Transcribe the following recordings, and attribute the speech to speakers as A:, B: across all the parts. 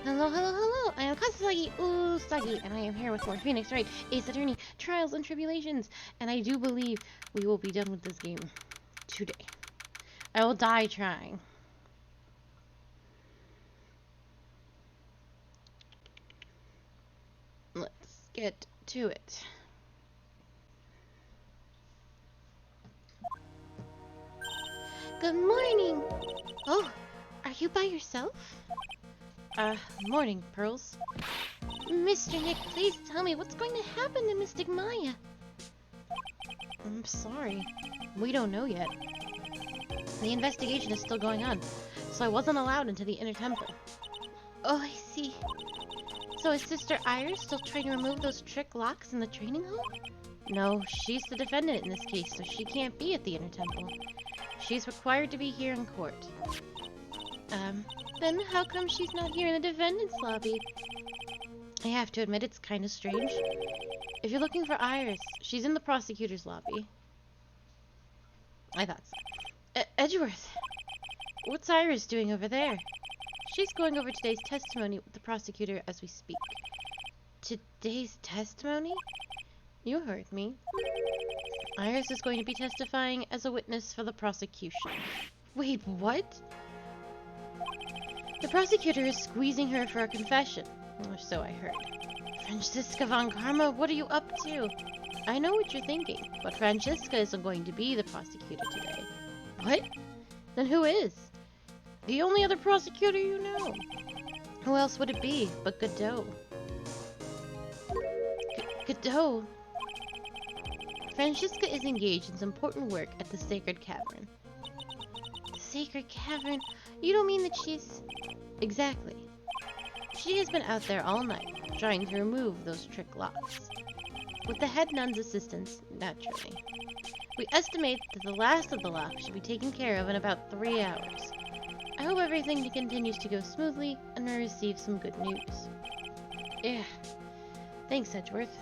A: Hello, hello, hello! I am Kasagi Usagi, and I am here with more Phoenix Wright, Ace Attorney, Trials and Tribulations, and I do believe we will be done with this game today. I will die trying. Let's get to it. Good morning! Oh, are you by yourself? Morning, Pearls. Mr. Nick, please tell me what's going to happen to Mystic Maya. I'm sorry. We don't know yet. The investigation is still going on, so I wasn't allowed into the inner temple. Oh, I see. So is Sister Iris still trying to remove those trick locks in the training hall? No, she's the defendant in this case, so she can't be at the inner temple. She's required to be here in court. Then how come she's not here in the defendant's lobby? I have to admit it's kind of strange. If you're looking for Iris, she's in the prosecutor's lobby. I thought so. Edgeworth! What's Iris doing over there? She's going over today's testimony with the prosecutor as we speak. Today's testimony? You heard me. Iris is going to be testifying as a witness for the prosecution. Wait, what? The prosecutor is squeezing her for a confession. Or so I heard. Franziska von Karma, what are you up to? I know what you're thinking, but Franziska isn't going to be the prosecutor today. What? Then who is? The only other prosecutor you know. Who else would it be but Godot? Godot? Franziska is engaged in some important work at the Sacred Cavern. The Sacred Cavern? You don't mean that she's... Exactly. She has been out there all night, trying to remove those trick locks. With the head nun's assistance, naturally. We estimate that the last of the locks should be taken care of in about 3 hours. I hope everything continues to go smoothly and we receive some good news. Yeah. Thanks, Edgeworth.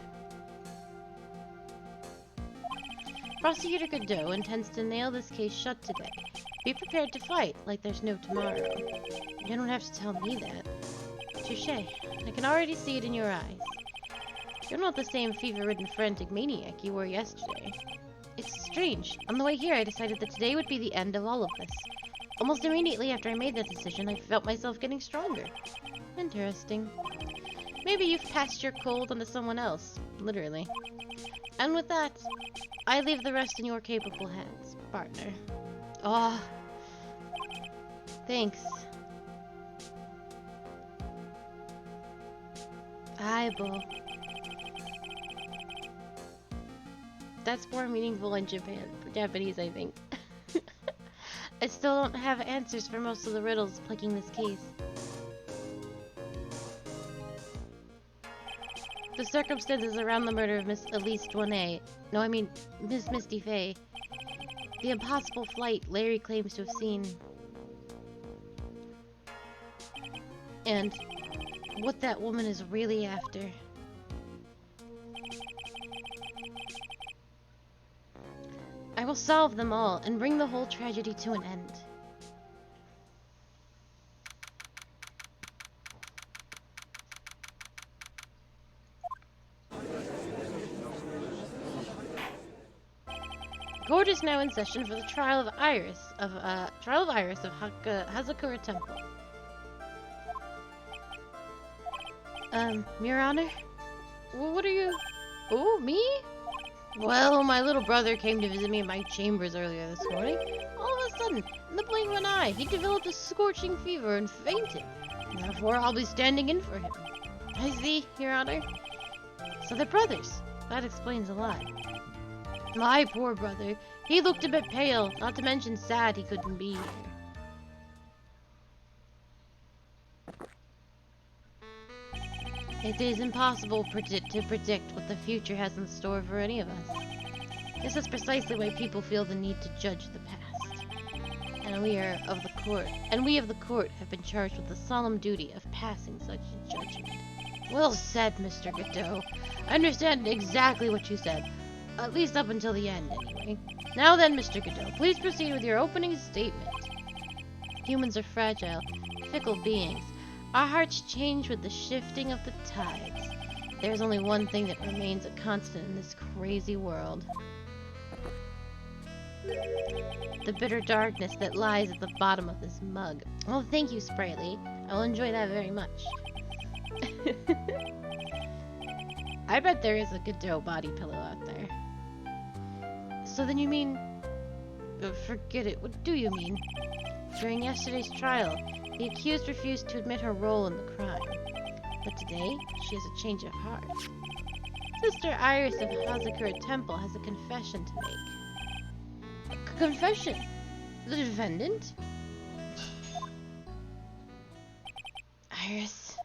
A: Prosecutor Godot intends to nail this case shut today. Be prepared to fight like there's no tomorrow. You don't have to tell me that. Touché. I can already see it in your eyes. You're not the same fever-ridden frantic maniac you were yesterday. It's strange. On the way here, I decided that today would be the end of all of this. Almost immediately after I made that decision, I felt myself getting stronger. Interesting. Maybe you've passed your cold onto someone else. Literally. And with that, I leave the rest in your capable hands, partner. Oh. Thanks. Aibo. That's more meaningful in Japanese, I think. I still don't have answers for most of the riddles plaguing this case. The circumstances around the murder of Miss Elise Douanet, Miss Misty Faye, the impossible flight Larry claims to have seen, and what that woman is really after. I will solve them all and bring the whole tragedy to an end. Court is now in session for the trial of Iris of Hazakura Temple. Your Honor? What are you... Oh, me? Well, my little brother came to visit me in my chambers earlier this morning. All of a sudden, in the blink of an eye, he developed a scorching fever and fainted. Therefore, I'll be standing in for him. I see, Your Honor. So they're brothers. That explains a lot. My poor brother. He looked a bit pale, not to mention sad he couldn't be here. It is impossible to predict what the future has in store for any of us. This is precisely why people feel the need to judge the past. And we of the court have been charged with the solemn duty of passing such a judgment. Well said, Mr. Godot. I understand exactly what you said. At least up until the end, anyway. Now then, Mr. Godot, please proceed with your opening statement. Humans are fragile, fickle beings. Our hearts change with the shifting of the tides. There's only one thing that remains a constant in this crazy world. The bitter darkness that lies at the bottom of this mug. Well, thank you, Sprightly. I will enjoy that very much. I bet there is a Godot body pillow out there. So then you mean... forget it. What do you mean? During yesterday's trial, the accused refused to admit her role in the crime. But today, she has a change of heart. Sister Iris of Hazakura Temple has a confession to make. Confession? The defendant? Iris,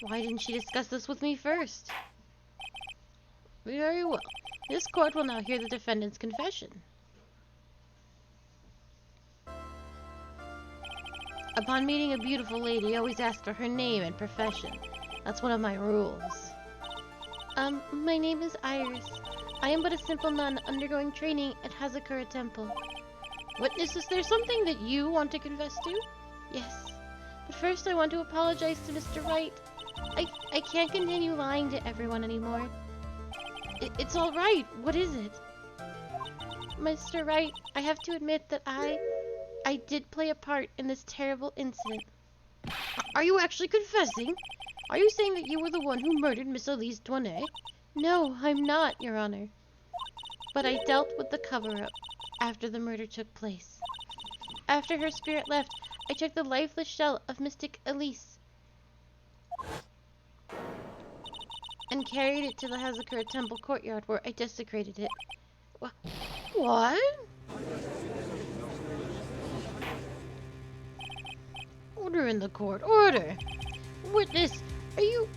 A: why didn't she discuss this with me first? Very well. This court will now hear the defendant's confession. Upon meeting a beautiful lady, always ask for her name and profession. That's one of my rules. My name is Iris. I am but a simple nun undergoing training at Hazakura Temple. Witness, is there something that you want to confess to? Yes. But first I want to apologize to Mr. Wright. I can't continue lying to everyone anymore. It's alright. What is it? Mr. Wright, I have to admit that I did play a part in this terrible incident. Are you actually confessing? Are you saying that you were the one who murdered Miss Elise Douanet? No, I'm not, Your Honor. But I dealt with the cover-up after the murder took place. After her spirit left, I took the lifeless shell of Mystic Elise and carried it to the Hazakura Temple courtyard where I desecrated it. What? Order in the court. Order! Witness, are you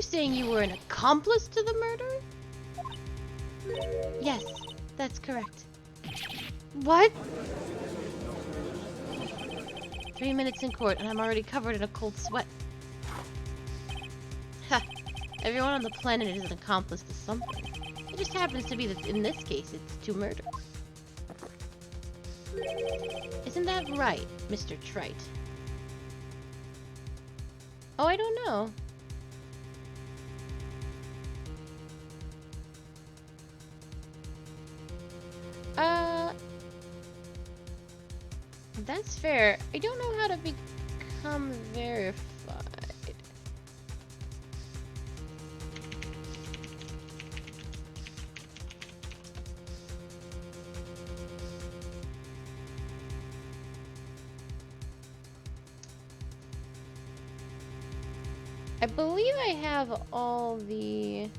A: saying you were an accomplice to the murder? Yes, that's correct. What? 3 minutes in court and I'm already covered in a cold sweat. Ha! Everyone on the planet is an accomplice to something. It just happens to be that in this case it's to murder. Isn't that right, Mr. Trite? Oh, I don't know. That's fair. I don't know how to become verified. I believe I have all the...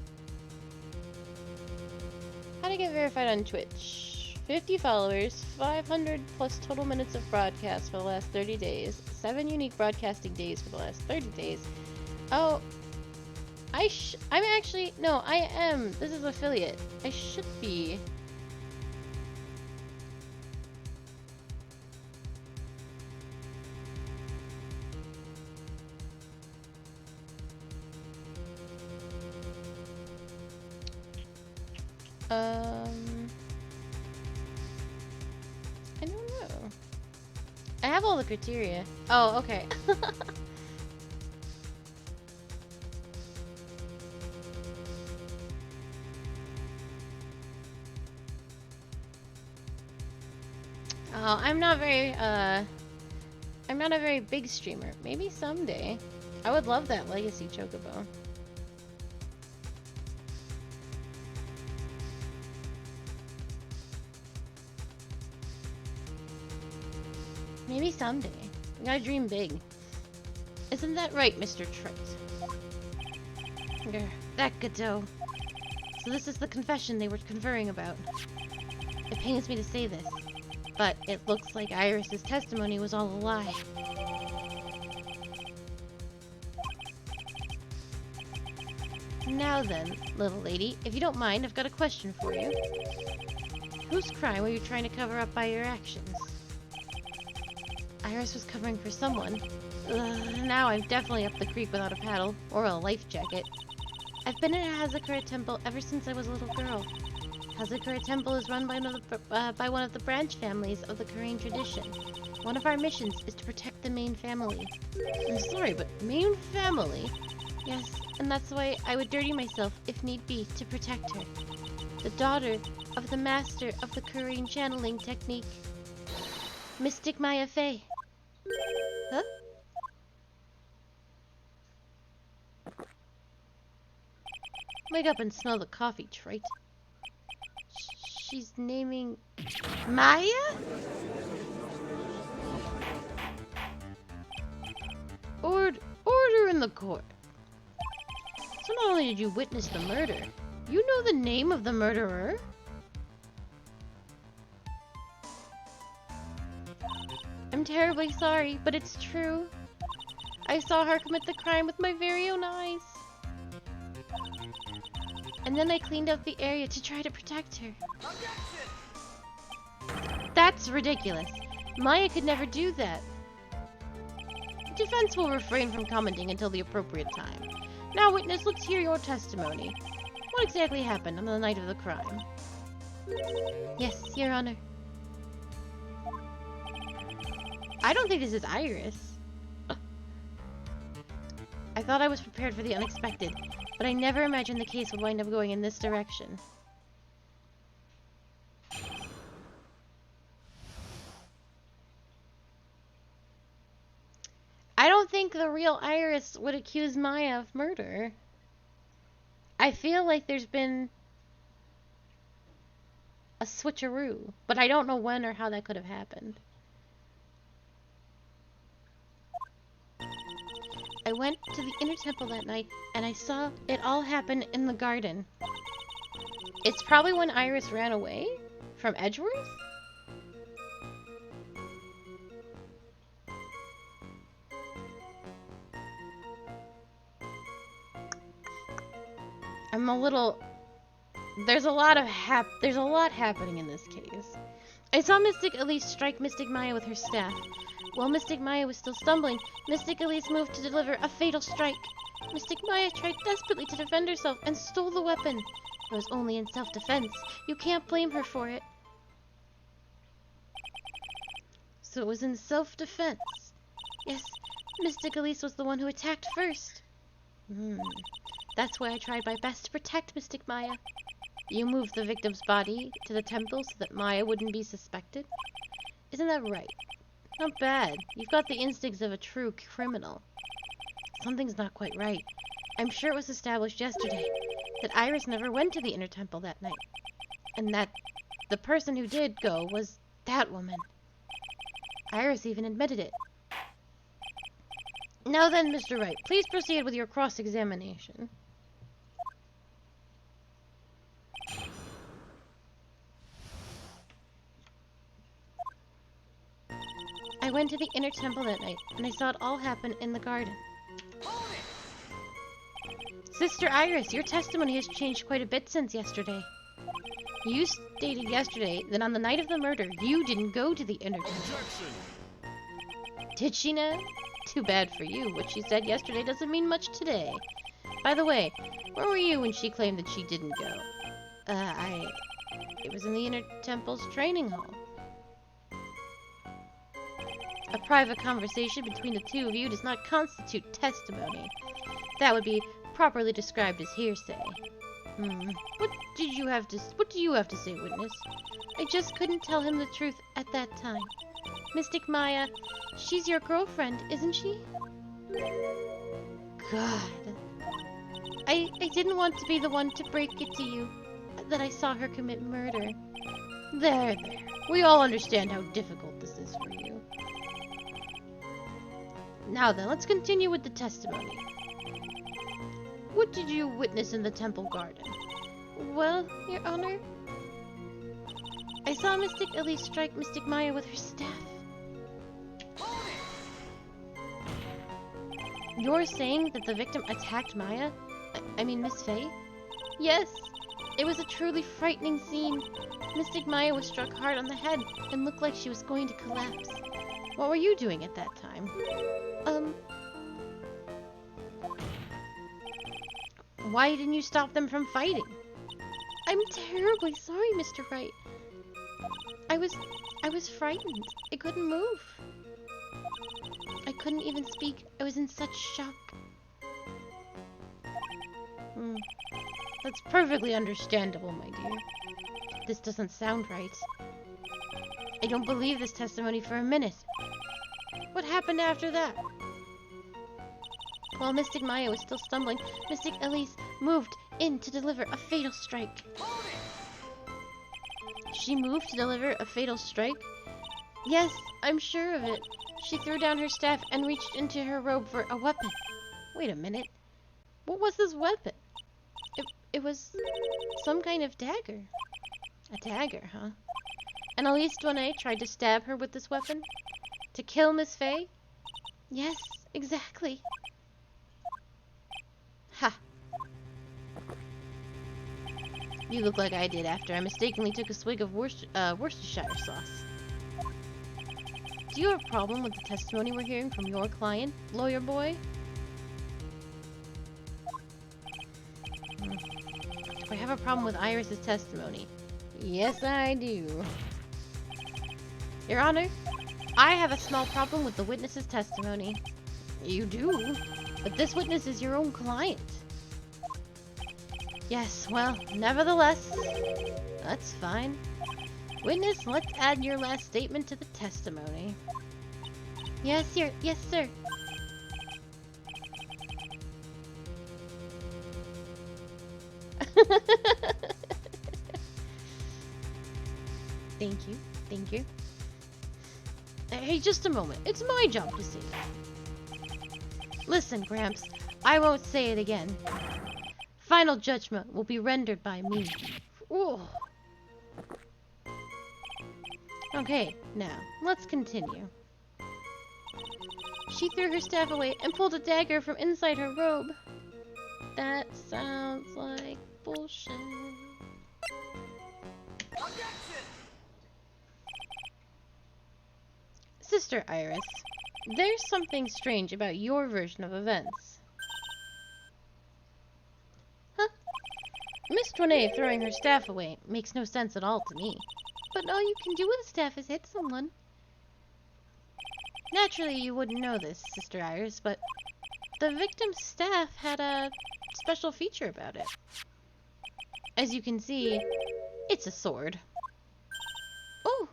A: How to get verified on Twitch. 50 followers, 500 plus total minutes of broadcast for the last 30 days, 7 unique broadcasting days for the last 30 days. Oh, I'm actually, no, I am. This is affiliate. I should be. I don't know. I have all the criteria. Oh, okay. Oh, I'm not a very big streamer. Maybe someday. I would love that legacy chocobo. Maybe someday. You gotta dream big. Isn't that right, Mr. Trite? That Godot. So this is the confession they were conferring about. It pains me to say this, but it looks like Iris's testimony was all a lie. Now then, little lady, if you don't mind, I've got a question for you. Whose crime were you trying to cover up by your actions? Iris was covering for someone. Now I'm definitely up the creek without a paddle, or a life jacket. I've been in a Hazakura Temple ever since I was a little girl. Hazakura Temple is run by one of the branch families of the Korean tradition. One of our missions is to protect the main family. I'm sorry, but main family? Yes, and that's why I would dirty myself, if need be, to protect her. The daughter of the master of the Korean channeling technique, Mystic Maya Fey. Huh? Wake up and smell the coffee, trite. She's naming Maya? Order in the court. So not only did you witness the murder, you know the name of the murderer? I'm terribly sorry, but it's true. I saw her commit the crime with my very own eyes. And then I cleaned up the area to try to protect her. That's ridiculous. Maya could never do that. Defense will refrain from commenting until the appropriate time. Now, witness, let's hear your testimony. What exactly happened on the night of the crime? Yes, Your Honor. I don't think this is Iris. I thought I was prepared for the unexpected, but I never imagined the case would wind up going in this direction. I don't think the real Iris would accuse Maya of murder. I feel like there's been a switcheroo, but I don't know when or how that could have happened. I went to the inner temple that night, and I saw it all happen in the garden. It's probably when Iris ran away from Edgeworth? I'm a little... There's a lot happening in this case. I saw Mystic Elise strike Mystic Maya with her staff. While Mystic Maya was still stumbling, Mystic Elise moved to deliver a fatal strike. Mystic Maya tried desperately to defend herself and stole the weapon. It was only in self-defense. You can't blame her for it. So it was in self-defense. Yes, Mystic Elise was the one who attacked first. That's why I tried my best to protect Mystic Maya. You moved the victim's body to the temple so that Maya wouldn't be suspected. Isn't that right? Not bad. You've got the instincts of a true criminal. Something's not quite right. I'm sure it was established yesterday that Iris never went to the inner temple that night. And that the person who did go was that woman. Iris even admitted it. Now then, Mr. Wright, please proceed with your cross-examination. I went to the inner temple that night, and I saw it all happen in the garden. Sister Iris, your testimony has changed quite a bit since yesterday. You stated yesterday that on the night of the murder, you didn't go to the inner temple. Did she now? Too bad for you. What she said yesterday doesn't mean much today. By the way, where were you when she claimed that she didn't go? It was in the inner temple's training hall. A private conversation between the two of you does not constitute testimony. That would be properly described as hearsay. What do you have to say, witness? I just couldn't tell him the truth at that time. Mystic Maya, she's your girlfriend, isn't she? God. I didn't want to be the one to break it to you that I saw her commit murder. There. We all understand how difficult this is for you. Now then, let's continue with the testimony. What did you witness in the temple garden? Well, Your Honor, I saw Mystic Elise strike Mystic Maya with her staff. You're saying that the victim attacked Maya? I mean Miss Faye? Yes, it was a truly frightening scene. Mystic Maya was struck hard on the head and looked like she was going to collapse. What were you doing at that time? Why didn't you stop them from fighting? I'm terribly sorry, Mr. Wright. I was frightened. I couldn't move. I couldn't even speak. I was in such shock. That's perfectly understandable, my dear. This doesn't sound right. I don't believe this testimony for a minute. What happened after that? While Mystic Maya was still stumbling, Mystic Elise moved in to deliver a fatal strike. She moved to deliver a fatal strike? Yes, I'm sure of it. She threw down her staff and reached into her robe for a weapon. Wait a minute. What was this weapon? It was some kind of dagger. A dagger, huh? And Elise Douanet tried to stab her with this weapon? To kill Miss Fey? Yes, exactly. Ha! You look like I did after I mistakenly took a swig of Worcestershire sauce. Do you have a problem with the testimony we're hearing from your client, lawyer boy? Do I have a problem with Iris's testimony? Yes, I do. Your Honor, I have a small problem with the witness's testimony. You do? But this witness is your own client. Yes, well, nevertheless, that's fine. Witness, let's add your last statement to the testimony. Yes, sir. Thank you. Hey, just a moment. It's my job to say that. Listen, Gramps, I won't say it again. Final judgment will be rendered by me. Ooh. Okay, now, let's continue. She threw her staff away and pulled a dagger from inside her robe. That sounds like bullshit. Sister Iris, there's something strange about your version of events. Huh? Miss Douanet throwing her staff away makes no sense at all to me. But all you can do with a staff is hit someone. Naturally, you wouldn't know this, Sister Iris, but the victim's staff had a special feature about it. As you can see, it's a sword. Oh!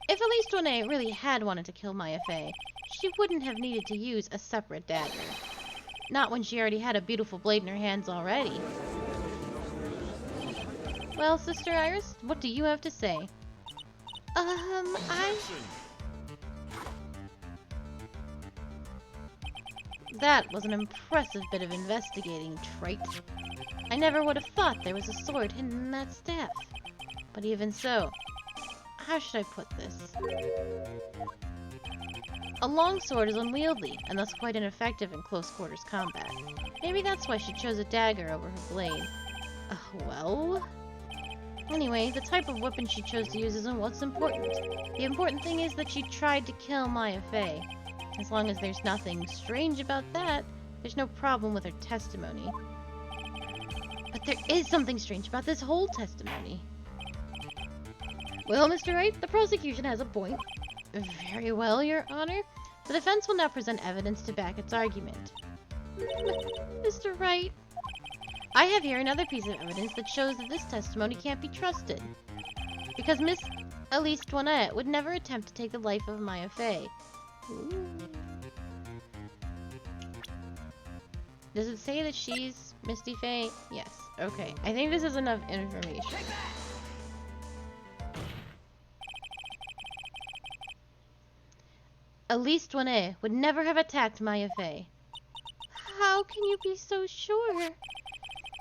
A: If Elise Douanet really had wanted to kill Maya Fey, she wouldn't have needed to use a separate dagger. Not when she already had a beautiful blade in her hands already. Well, Sister Iris, what do you have to say? That was an impressive bit of investigating, Trite. I never would have thought there was a sword hidden in that staff. But even so, how should I put this? A long sword is unwieldy, and thus quite ineffective in close quarters combat. Maybe that's why she chose a dagger over her blade. Well? Anyway, the type of weapon she chose to use isn't what's important. The important thing is that she tried to kill Maya Fey. As long as there's nothing strange about that, there's no problem with her testimony. But there is something strange about this whole testimony. Well, Mr. Wright, the prosecution has a point. Very well, Your Honor. The defense will now present evidence to back its argument. Mr. Wright, I have here another piece of evidence that shows that this testimony can't be trusted. Because Miss Elise Douanet would never attempt to take the life of Maya Fey. Ooh. Does it say that she's Misty Fey? Yes. Okay. I think this is enough information. Elise Douanet would never have attacked Maya Fey. How can you be so sure?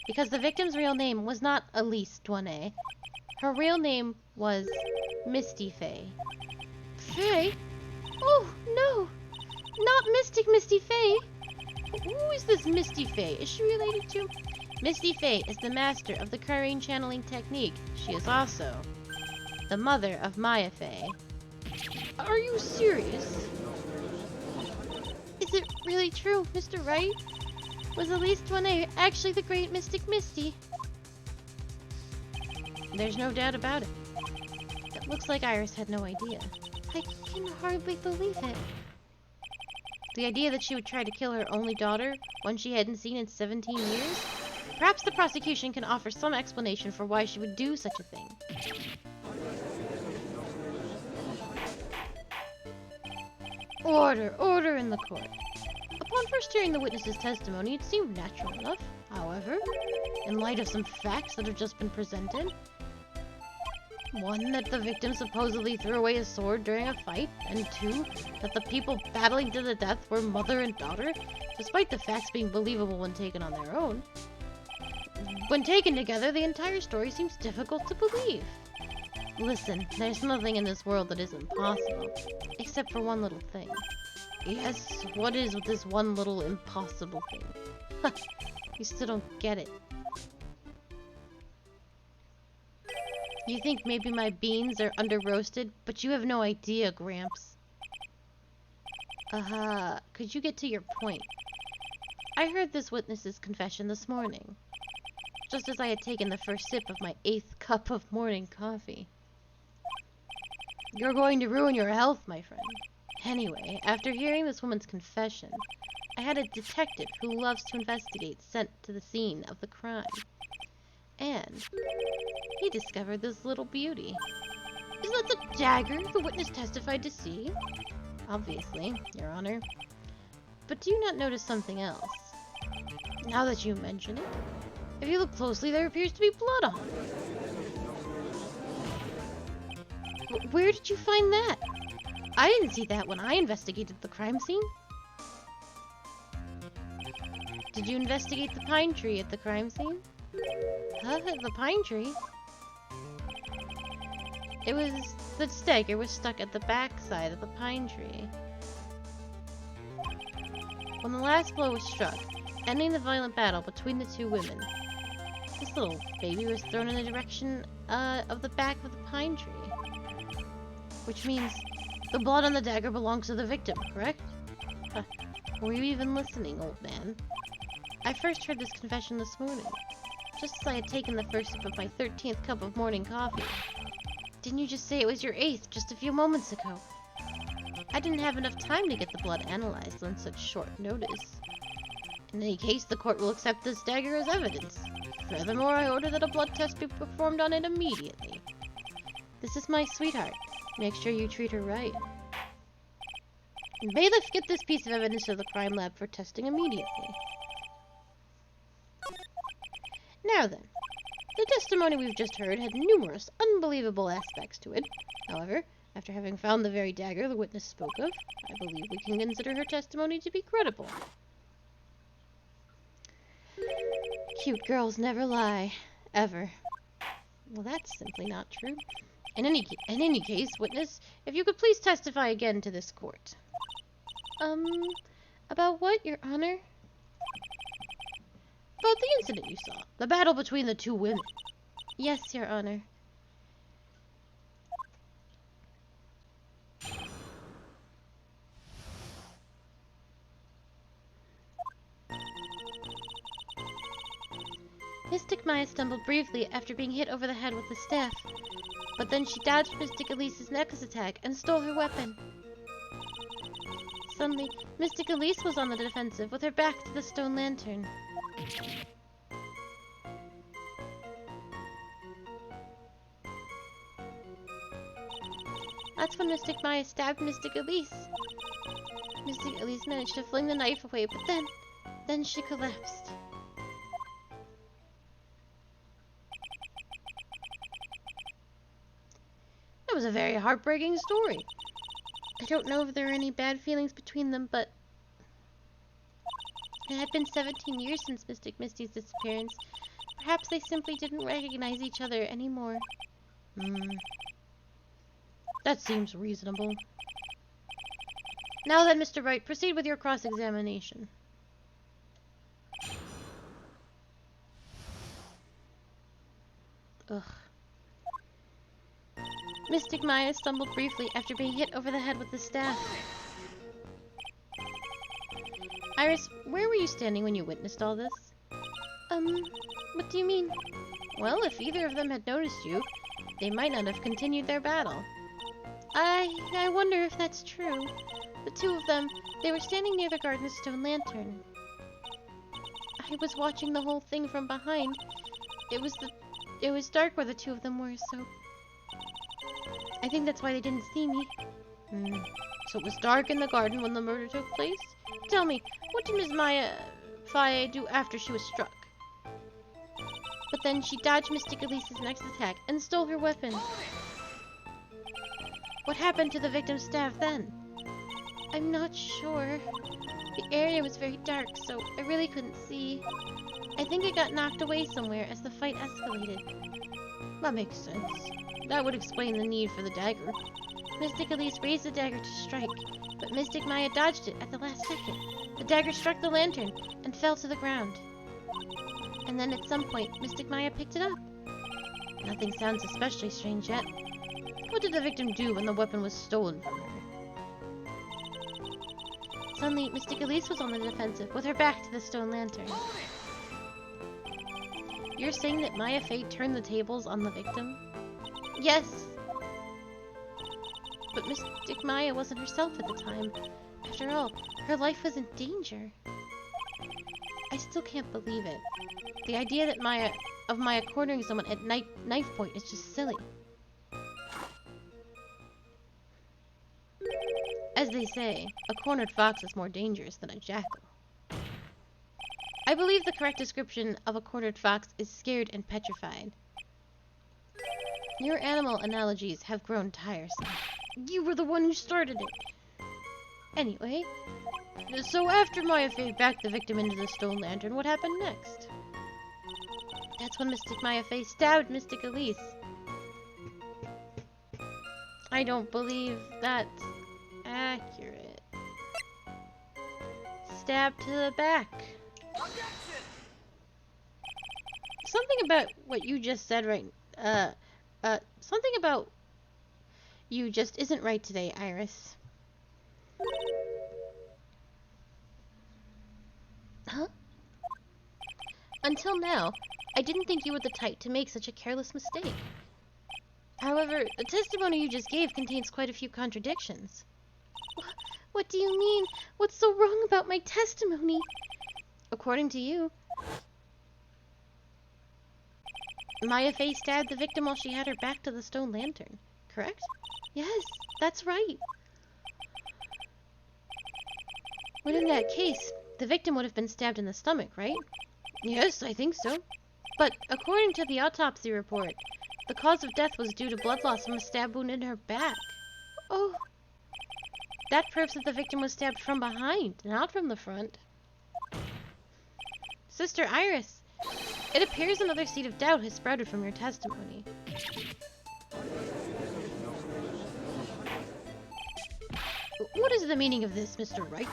A: Because the victim's real name was not Elise Douanet. Her real name was Misty Fey. Fey? Oh, no! Not Mystic Misty Fey! Who is this Misty Fey? Is she related to... Misty Fey is the master of the Current channeling technique. She is also the mother of Maya Fey. Are you serious? Is it really true, Mr. Wright? Was Elise Douanet actually the great Mystic Misty? There's no doubt about it. It looks like Iris had no idea.
B: I can hardly believe it.
A: The idea that she would try to kill her only daughter, one she hadn't seen in 17 years? Perhaps the prosecution can offer some explanation for why she would do such a thing. Order! Order in the court. Upon first hearing the witness's testimony, it seemed natural enough. However, in light of some facts that have just been presented, one, that the victim supposedly threw away his sword during a fight, and two, that the people battling to the death were mother and daughter, despite the facts being believable when taken on their own. When taken together, the entire story seems difficult to believe. Listen, there's nothing in this world that isn't possible, except for one little thing. Yes, what is with this one little impossible thing? Ha! You still don't get it. You think maybe my beans are under-roasted, but you have no idea, Gramps. Could you get to your point? I heard this witness's confession this morning, just as I had taken the first sip of my 8th cup of morning coffee. You're going to ruin your health, my friend. Anyway, after hearing this woman's confession, I had a detective who loves to investigate sent to the scene of the crime. And he discovered this little beauty. Is that the dagger the witness testified to see? Obviously, Your Honor. But do you not notice something else? Now that you mention it, if you look closely, there appears to be blood on it. Where did you find that? I didn't see that when I investigated the crime scene. Did you investigate the pine tree at the crime scene? Huh? The pine tree? It was... the dagger was stuck at the back side of the pine tree. When the last blow was struck, ending the violent battle between the two women, this little baby was thrown in the direction of the back of the pine tree. Which means the blood on the dagger belongs to the victim, correct? Huh. Were you even listening, old man? I first heard this confession this morning, just as I had taken the first sip of my 13th cup of morning coffee. Didn't you just say it was your 8th just a few moments ago? I didn't have enough time to get the blood analyzed on such short notice. In any case, the court will accept this dagger as evidence. Furthermore, I order that a blood test be performed on it immediately. This is my sweetheart. Make sure you treat her right. Bailiff, get this piece of evidence to the crime lab for testing immediately. Now then, the testimony we've just heard had numerous unbelievable aspects to it. However, after having found the very dagger the witness spoke of, I believe we can consider her testimony to be credible. Cute girls never lie. Ever. Well, that's simply not true. In any case, witness, if you could please testify again to this court. About what, Your Honor? About the incident you saw. The battle between the two women. Yes, Your Honor. Mystic Maya stumbled briefly after being hit over the head with the staff, but then she dodged Mystic Elise's necklace attack and stole her weapon. Suddenly, Mystic Elise was on the defensive with her back to the stone lantern. That's when Mystic Maya stabbed Mystic Elise. Mystic Elise managed to fling the knife away, but then she collapsed. That was a very heartbreaking story. I don't know if there are any bad feelings between them, but it had been 17 years since Mystic Misty's disappearance. Perhaps they simply didn't recognize each other anymore. That seems reasonable. Now then, Mr. Wright, proceed with your cross-examination. Ugh. Mystic Maya stumbled briefly after being hit over the head with the staff. Iris, where were you standing when you witnessed all this? What do you mean? Well, if either of them had noticed you, they might not have continued their battle. I wonder if that's true. The two of them, they were standing near the garden's stone lantern. I was watching the whole thing from behind. It was dark where the two of them were, so I think that's why they didn't see me. So it was dark in the garden when the murder took place? Tell me, what did Miss Maya Faye do after she was struck? But then she dodged Mystic Elise's next attack and stole her weapon. What happened to the victim's staff then? I'm not sure. The area was very dark, so I really couldn't see. I think it got knocked away somewhere as the fight escalated. That makes sense. That would explain the need for the dagger. Mystic Elise raised the dagger to strike, but Mystic Maya dodged it at the last second. The dagger struck the lantern and fell to the ground. And then at some point, Mystic Maya picked it up. Nothing sounds especially strange yet. What did the victim do when the weapon was stolen from her? Suddenly, Mystic Elise was on the defensive, with her back to the stone lantern. You're saying that Maya Faye turned the tables on the victim? Yes! But Mystic Maya wasn't herself at the time. After all, her life was in danger. I still can't believe it. The idea that Maya cornering someone at knife point is just silly. As they say, a cornered fox is more dangerous than a jackal. I believe the correct description of a cornered fox is scared and petrified. Your animal analogies have grown tiresome. You were the one who started it. Anyway, so after Maya Faye backed the victim into the stone lantern, what happened next? That's when Mystic Maya Faye stabbed Mystic Elise. I don't believe that's accurate. Stab to the back. Something about what you just said something about you just isn't right today, Iris. Huh? Until now, I didn't think you were the type to make such a careless mistake. However, the testimony you just gave contains quite a few contradictions. What do you mean? What's so wrong about my testimony? According to you, Maya Faye stabbed the victim while she had her back to the stone lantern, correct? Yes, that's right. Well, in that case, the victim would have been stabbed in the stomach, right? Yes, I think so. But according to the autopsy report, the cause of death was due to blood loss from a stab wound in her back. Oh. That proves that the victim was stabbed from behind, not from the front. Sister Iris, it appears another seed of doubt has sprouted from your testimony. What is the meaning of this, Mr. Wright?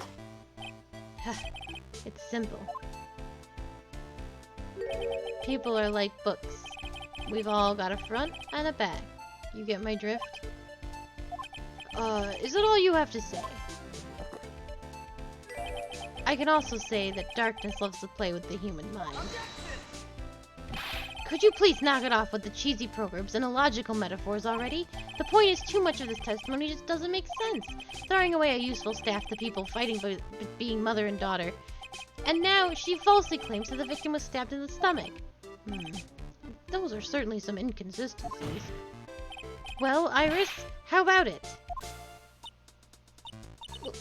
A: It's simple. People are like books. We've all got a front and a back. You get my drift? Is it all you have to say? I can also say that darkness loves to play with the human mind. Could you please knock it off with the cheesy programs and illogical metaphors already? The point is, too much of this testimony just doesn't make sense. Throwing away a useful staff to people fighting for being mother and daughter. And now, she falsely claims that the victim was stabbed in the stomach. Those are certainly some inconsistencies. Well, Iris, how about it?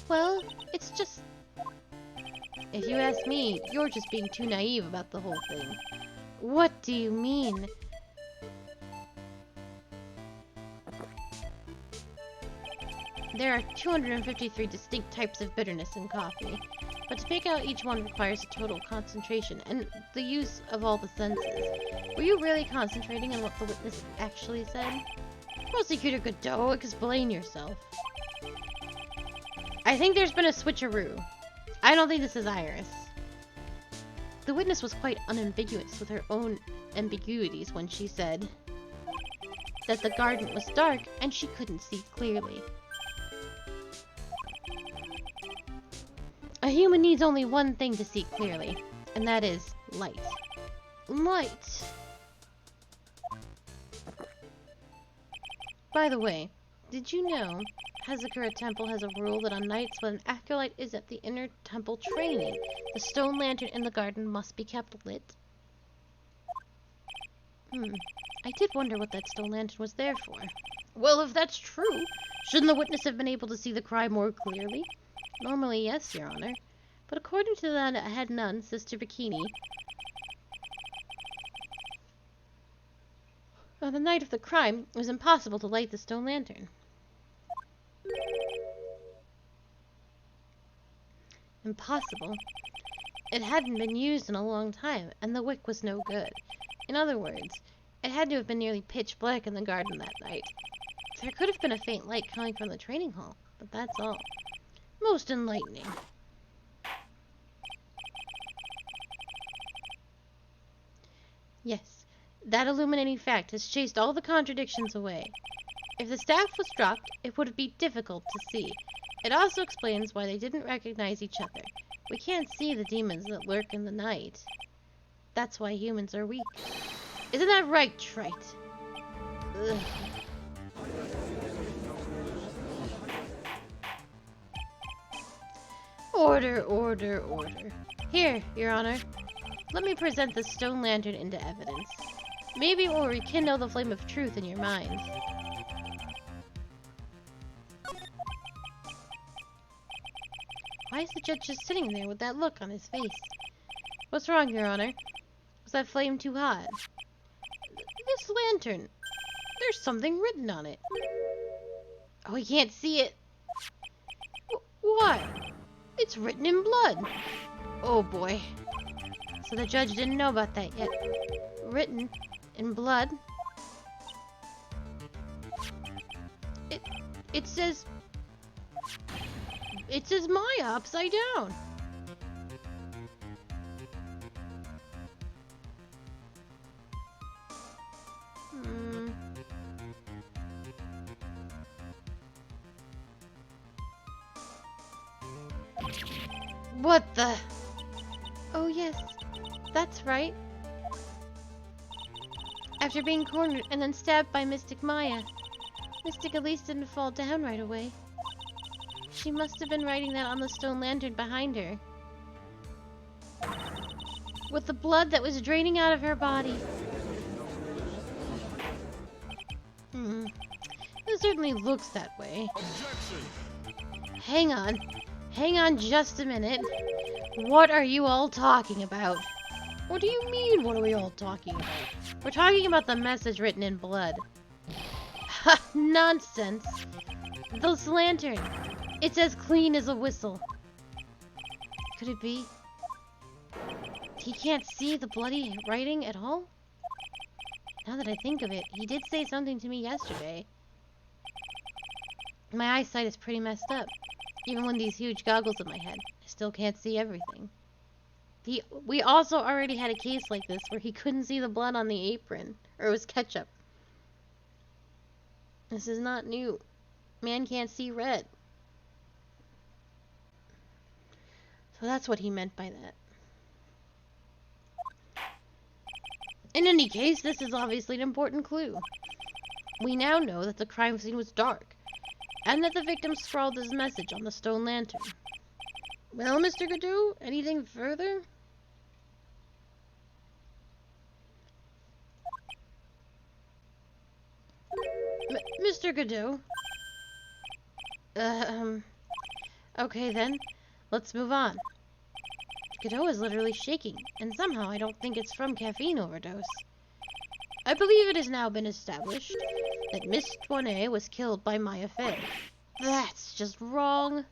A: Well, it's just... If you ask me, you're just being too naive about the whole thing. What do you mean? There are 253 distinct types of bitterness in coffee, but to pick out each one requires a total concentration and the use of all the senses. Were you really concentrating on what the witness actually said? Prosecutor Godot, explain yourself. I think there's been a switcheroo. I don't think this is Iris. The witness was quite unambiguous with her own ambiguities when she said that the garden was dark and she couldn't see clearly. A human needs only one thing to see clearly, and that is light. Light. By the way, did you know Hazakura Temple has a rule that on nights when an acolyte is at the inner temple training, the stone lantern in the garden must be kept lit? I did wonder what that stone lantern was there for. Well, if that's true, shouldn't the witness have been able to see the crime more clearly? Normally, yes, Your Honor. But according to the head nun, Sister Bikini, on the night of the crime, it was impossible to light the stone lantern. Impossible? It hadn't been used in a long time, and the wick was no good. In other words, it had to have been nearly pitch black in the garden that night. There could have been a faint light coming from the training hall, but that's all. Most enlightening. Yes, that illuminating fact has chased all the contradictions away. If the staff was dropped, it would be difficult to see. It also explains why they didn't recognize each other. We can't see the demons that lurk in the night. That's why humans are weak. Isn't that right, Trite? Ugh. Order, order, order. Here, Your Honor. Let me present the stone lantern into evidence. Maybe it will rekindle the flame of truth in your minds. Why is the judge just sitting there with that look on his face? What's wrong, Your Honor? Was that flame too hot? This lantern. There's something written on it. Oh, he can't see it. What? It's written in blood. Oh boy. So the judge didn't know about that yet. Written in blood. It says Maya upside down. What the? Oh yes, that's right. After being cornered and then stabbed by Mystic Maya, Mystic Elise didn't fall down right away. She must have been writing that on the stone lantern behind her. With the blood that was draining out of her body. It certainly looks that way. Objection. Hang on just a minute. What are you all talking about? What do you mean, what are we all talking about? We're talking about the message written in blood. Ha! Nonsense! This lantern. It's as clean as a whistle. Could it be? He can't see the bloody writing at all? Now that I think of it, he did say something to me yesterday. My eyesight is pretty messed up. Even with these huge goggles in my head, I still can't see everything. We also already had a case like this where he couldn't see the blood on the apron. Or it was ketchup. This is not new. Man can't see red. So that's what he meant by that. In any case, this is obviously an important clue. We now know that the crime scene was dark, and that the victim scrawled his message on the stone lantern. Well, Mr. Godot, anything further? Mr. Godot? Okay then, let's move on. Godot is literally shaking, and somehow I don't think it's from caffeine overdose. I believe it has now been established that Miss Toinette was killed by Maya Fey. That's just wrong.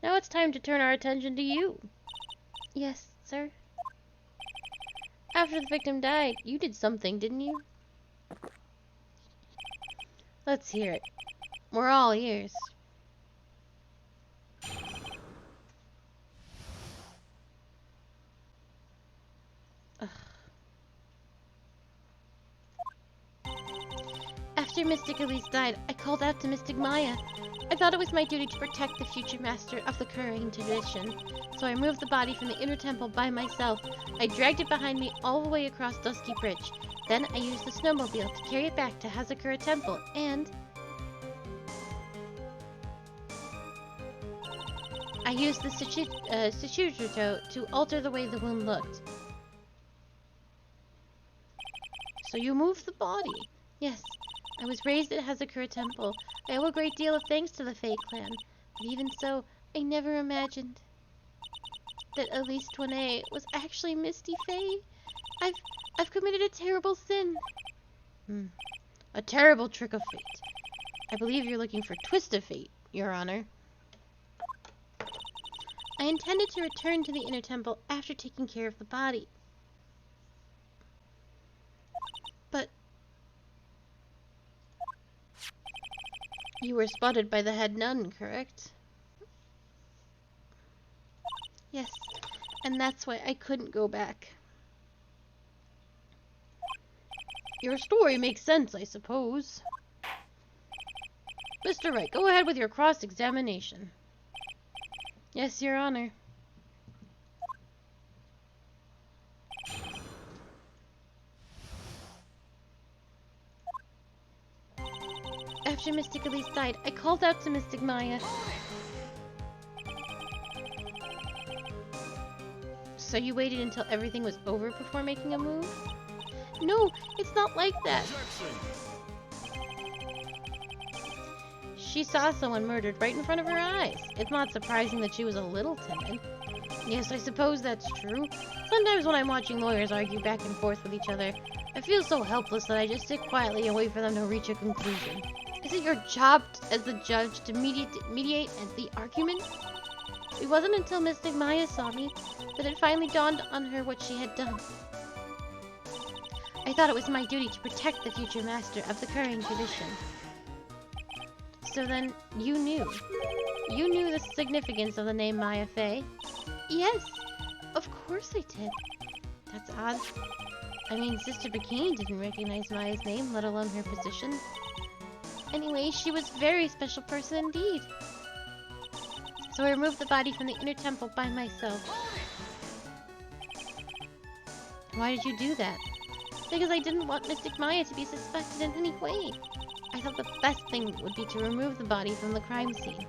A: Now it's time to turn our attention to you. Yes, sir. After the victim died, you did something, didn't you? Let's hear it. We're all ears. After Mystic Elise died, I called out to Mystic Maya. I thought it was my duty to protect the future master of the current tradition, so I moved the body from the inner temple by myself. I dragged it behind me all the way across Dusky Bridge. Then I used the snowmobile to carry it back to Hazakura Temple, and I used the Shichurito to alter the way the wound looked. So you moved the body? Yes. I was raised at Hazakura Temple. I owe a great deal of thanks to the Fae clan. But even so, I never imagined that Elise Tournay was actually Misty Fae. I've committed a terrible sin. A terrible trick of fate. I believe you're looking for Twist of Fate, Your Honor. I intended to return to the inner temple after taking care of the body. But you were spotted by the head nun, correct? Yes, and that's why I couldn't go back. Your story makes sense, I suppose. Mr. Wright, go ahead with your cross-examination. Yes, Your Honor. After Mystic Elise died, I called out to Mystic Maya. So you waited until everything was over before making a move? No, it's not like that. She saw someone murdered right in front of her eyes. It's not surprising that she was a little timid. Yes, I suppose that's true. Sometimes when I'm watching lawyers argue back and forth with each other, I feel so helpless that I just sit quietly and wait for them to reach a conclusion. Is it your job as the judge to mediate the argument? It wasn't until Mystic Maya saw me that it finally dawned on her what she had done. I thought it was my duty to protect the future master of the current tradition. So then, you knew. You knew the significance of the name Maya Fey? Yes, of course I did. That's odd. I mean, Sister Bikini didn't recognize Maya's name, let alone her position. Anyway, she was a very special person indeed. So I removed the body from the inner temple by myself. Why did you do that? Because I didn't want Mystic Maya to be suspected in any way. I thought the best thing would be to remove the body from the crime scene.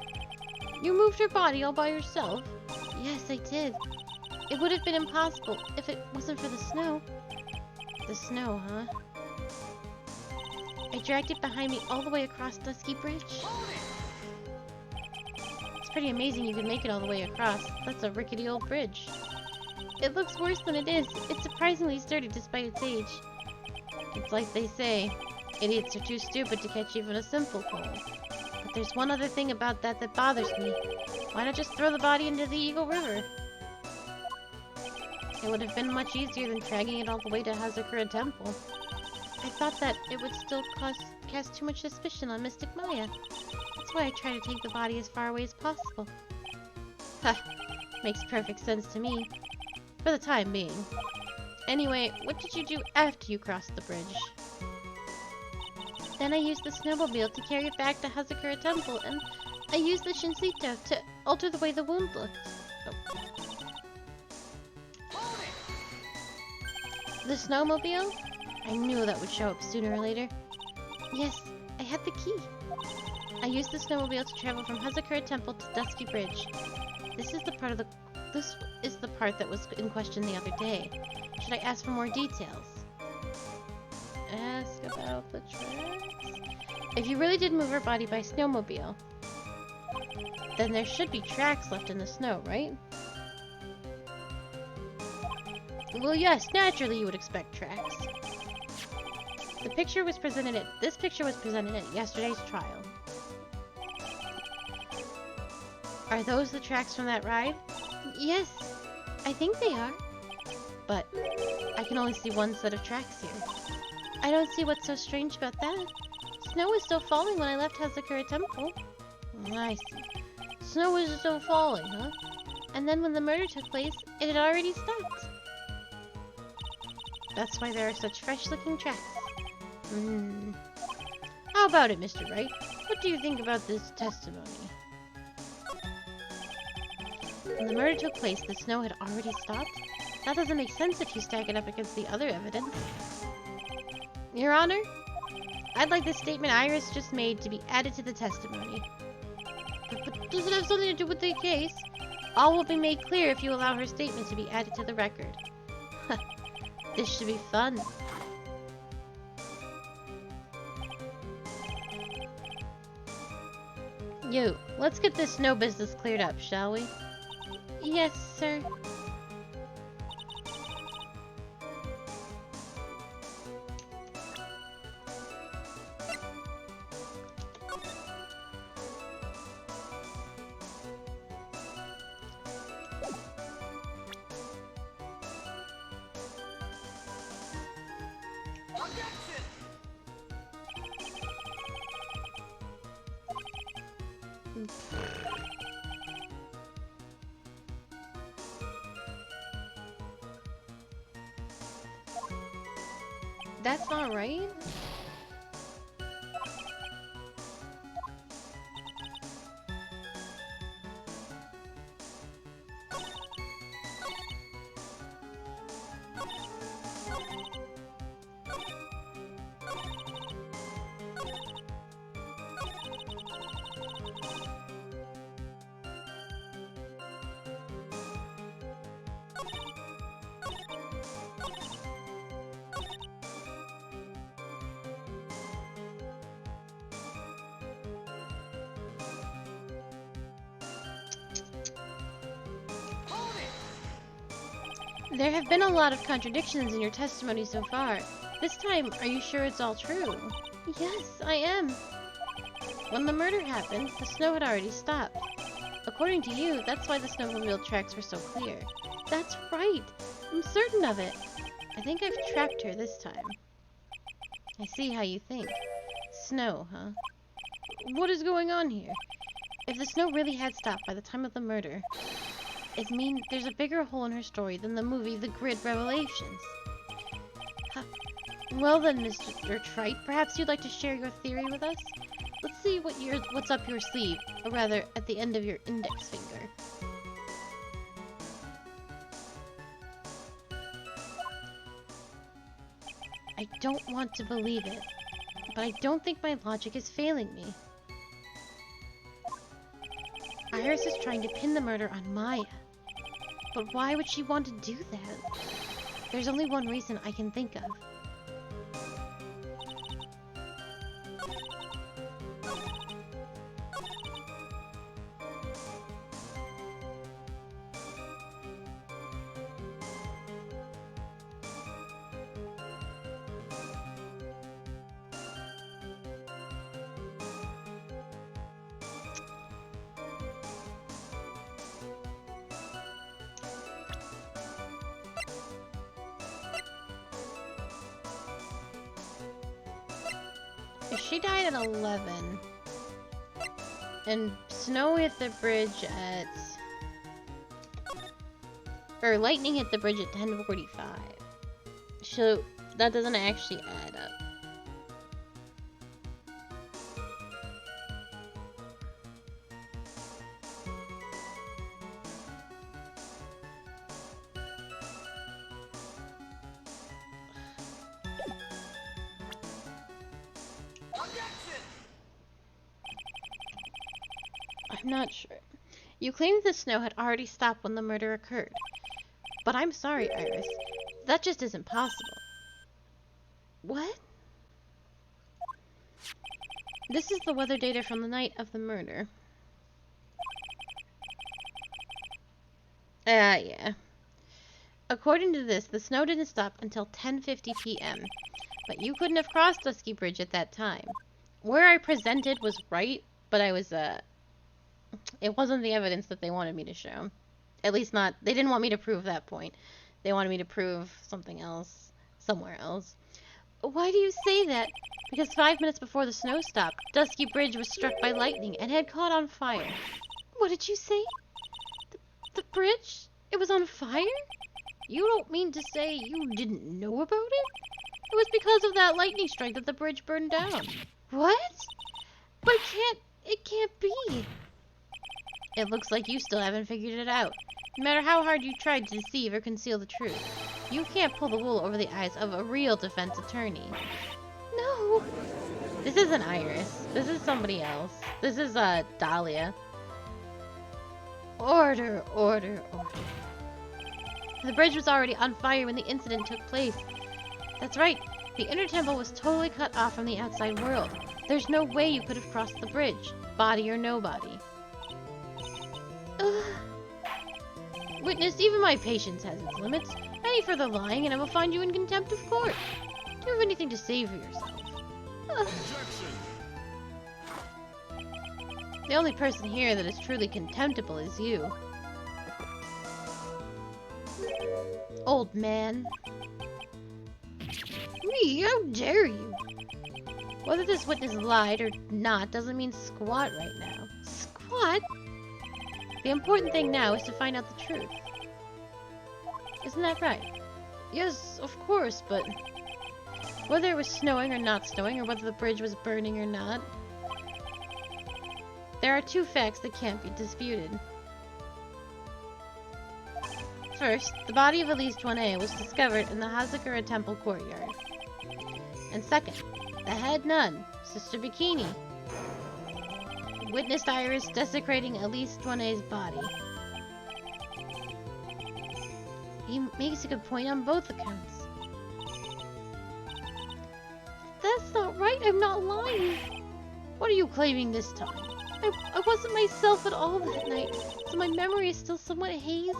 A: You moved her body all by yourself? Yes, I did. It would have been impossible if it wasn't for the snow. The snow, huh? I dragged it behind me all the way across Dusky Bridge. It's pretty amazing you could make it all the way across. That's a rickety old bridge. It looks worse than it is. It's surprisingly sturdy despite its age. It's like they say, idiots are too stupid to catch even a simple coal. But there's one other thing about that bothers me. Why not just throw the body into the Eagle River? It would have been much easier than dragging it all the way to Hazakura Temple. I thought that it would still cast too much suspicion on Mystic Maya. That's why I try to take the body as far away as possible. Ha! Makes perfect sense to me. For the time being. Anyway, what did you do after you crossed the bridge? Then I used the snowmobile to carry it back to Hazakura Temple, and I used the Shinsito to alter the way the wound looked. Oh. The snowmobile? I knew that would show up sooner or later. Yes, I had the key. I used the snowmobile to travel from Hazakura Temple to Dusky Bridge. This is the part that was in question the other day. Should I ask for more details? Ask about the tracks? If you really did move her body by snowmobile, then there should be tracks left in the snow, right? Well, yes, naturally you would expect tracks. This picture was presented at yesterday's trial. Are those the tracks from that ride? Yes, I think they are. But I can only see one set of tracks here. I don't see what's so strange about that. Snow was still falling when I left Hazakura Temple. I see. Snow was still falling, huh? And then when the murder took place, it had already stopped. That's why there are such fresh-looking tracks. How about it, Mr. Wright? What do you think about this testimony? When the murder took place, the snow had already stopped? That doesn't make sense if you stack it up against the other evidence. Your Honor, I'd like the statement Iris just made to be added to the testimony. But does it have something to do with the case? All will be made clear if you allow her statement to be added to the record. This should be fun. You, let's get this snow business cleared up, shall we?
B: Yes, sir.
A: That's not right. There have been a lot of contradictions in your testimony so far. This time, are you sure it's all true?
B: Yes, I am.
A: When the murder happened, the snow had already stopped. According to you, that's why the snowmobile tracks were so clear.
B: That's right. I'm certain of it.
A: I think I've trapped her this time. I see how you think. Snow, huh? What is going on here? If the snow really had stopped by the time of the murder, it means there's a bigger hole in her story than the movie The Grid Revelations. Huh. Well then, Mr. Wright, perhaps you'd like to share your theory with us? Let's see what's up your sleeve, or rather, at the end of your index finger. I don't want to believe it, but I don't think my logic is failing me. Iris is trying to pin the murder on Maya. But why would she want to do that? There's only one reason I can think of. If she died at 11, and snow hit the bridge at... or lightning hit the bridge at 10:45, so that doesn't actually add up. I'm not sure. You claimed the snow had already stopped when the murder occurred. But I'm sorry, Iris. That just isn't possible. What? This is the weather data from the night of the murder. Yeah. According to this, the snow didn't stop until 10:50 p.m. But you couldn't have crossed Dusky Bridge at that time. Where I presented was right, but I was, it wasn't the evidence that they wanted me to show. At least not, they didn't want me to prove that point. They wanted me to prove something else, somewhere else.
B: Why do you say that?
A: Because 5 minutes before the snow stopped, Dusky Bridge was struck by lightning and had caught on fire.
B: What did you say? The bridge? It was on fire?
A: You don't mean to say you didn't know about it? It was because of that lightning strike that the bridge burned down.
B: What? But it can't be.
A: It looks like you still haven't figured it out. No matter how hard you tried to deceive or conceal the truth, you can't pull the wool over the eyes of a real defense attorney. This isn't Iris. This is somebody else. This is, Dahlia. Order, order, order. The bridge was already on fire when the incident took place. That's right. The inner temple was totally cut off from the outside world. There's no way you could have crossed the bridge, body or no body. Ugh. Witness, even my patience has its limits. Any further lying and I will find you in contempt of court. Do you have anything to say for yourself? Ugh. The only person here that is truly contemptible is you. Old man. Me? How dare you? Whether this witness lied or not doesn't mean squat right now. Squat? The important thing now is to find out the truth. Isn't that right? Yes, of course, but whether it was snowing or not snowing, or whether the bridge was burning or not, there are two facts that can't be disputed. First, the body of Elise 1A was discovered in the Hazakura Temple courtyard. And second, the head nun, Sister Bikini, witnessed Iris desecrating Elise 1A's body. He makes a good point on both accounts. That's not right, I'm not lying. What are you claiming this time? I wasn't myself at all that night, so my memory is still somewhat hazy.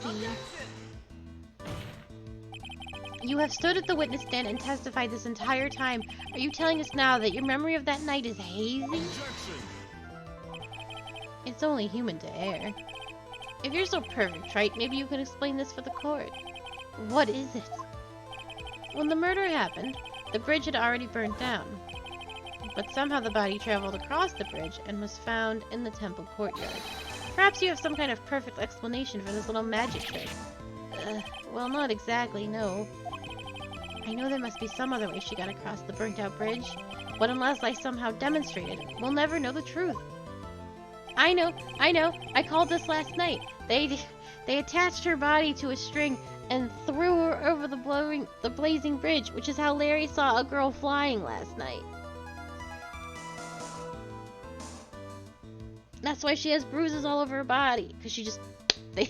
A: You have stood at the witness stand and testified this entire time. Are you telling us now that your memory of that night is hazy? It's only human to err. If you're so perfect, Wright, maybe you can explain this for the court. What is it? When the murder happened, the bridge had already burnt down. But somehow the body traveled across the bridge and was found in the temple courtyard. Perhaps you have some kind of perfect explanation for this little magic trick. Well, not exactly, no. I know there must be some other way she got across the burnt-out bridge, but unless I somehow demonstrate it, we'll never know the truth. I know, I called this last night. They attached her body to a string and threw her over the blazing bridge, which is how Larry saw a girl flying last night. That's why she has bruises all over her body, because she just, they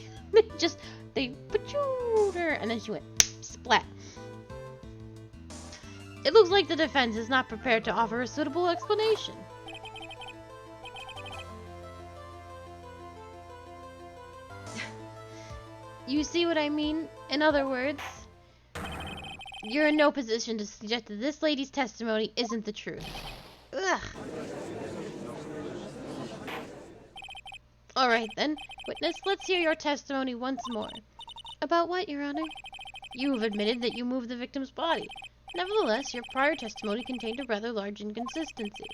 A: pachooed her, and then she went splat. It looks like the defense is not prepared to offer a suitable explanation. You see what I mean? In other words, you're in no position to suggest that this lady's testimony isn't the truth. Ugh. Alright then, witness, let's hear your testimony once more. About what, Your Honor? You have admitted that you moved the victim's body. Nevertheless, your prior testimony contained a rather large inconsistency.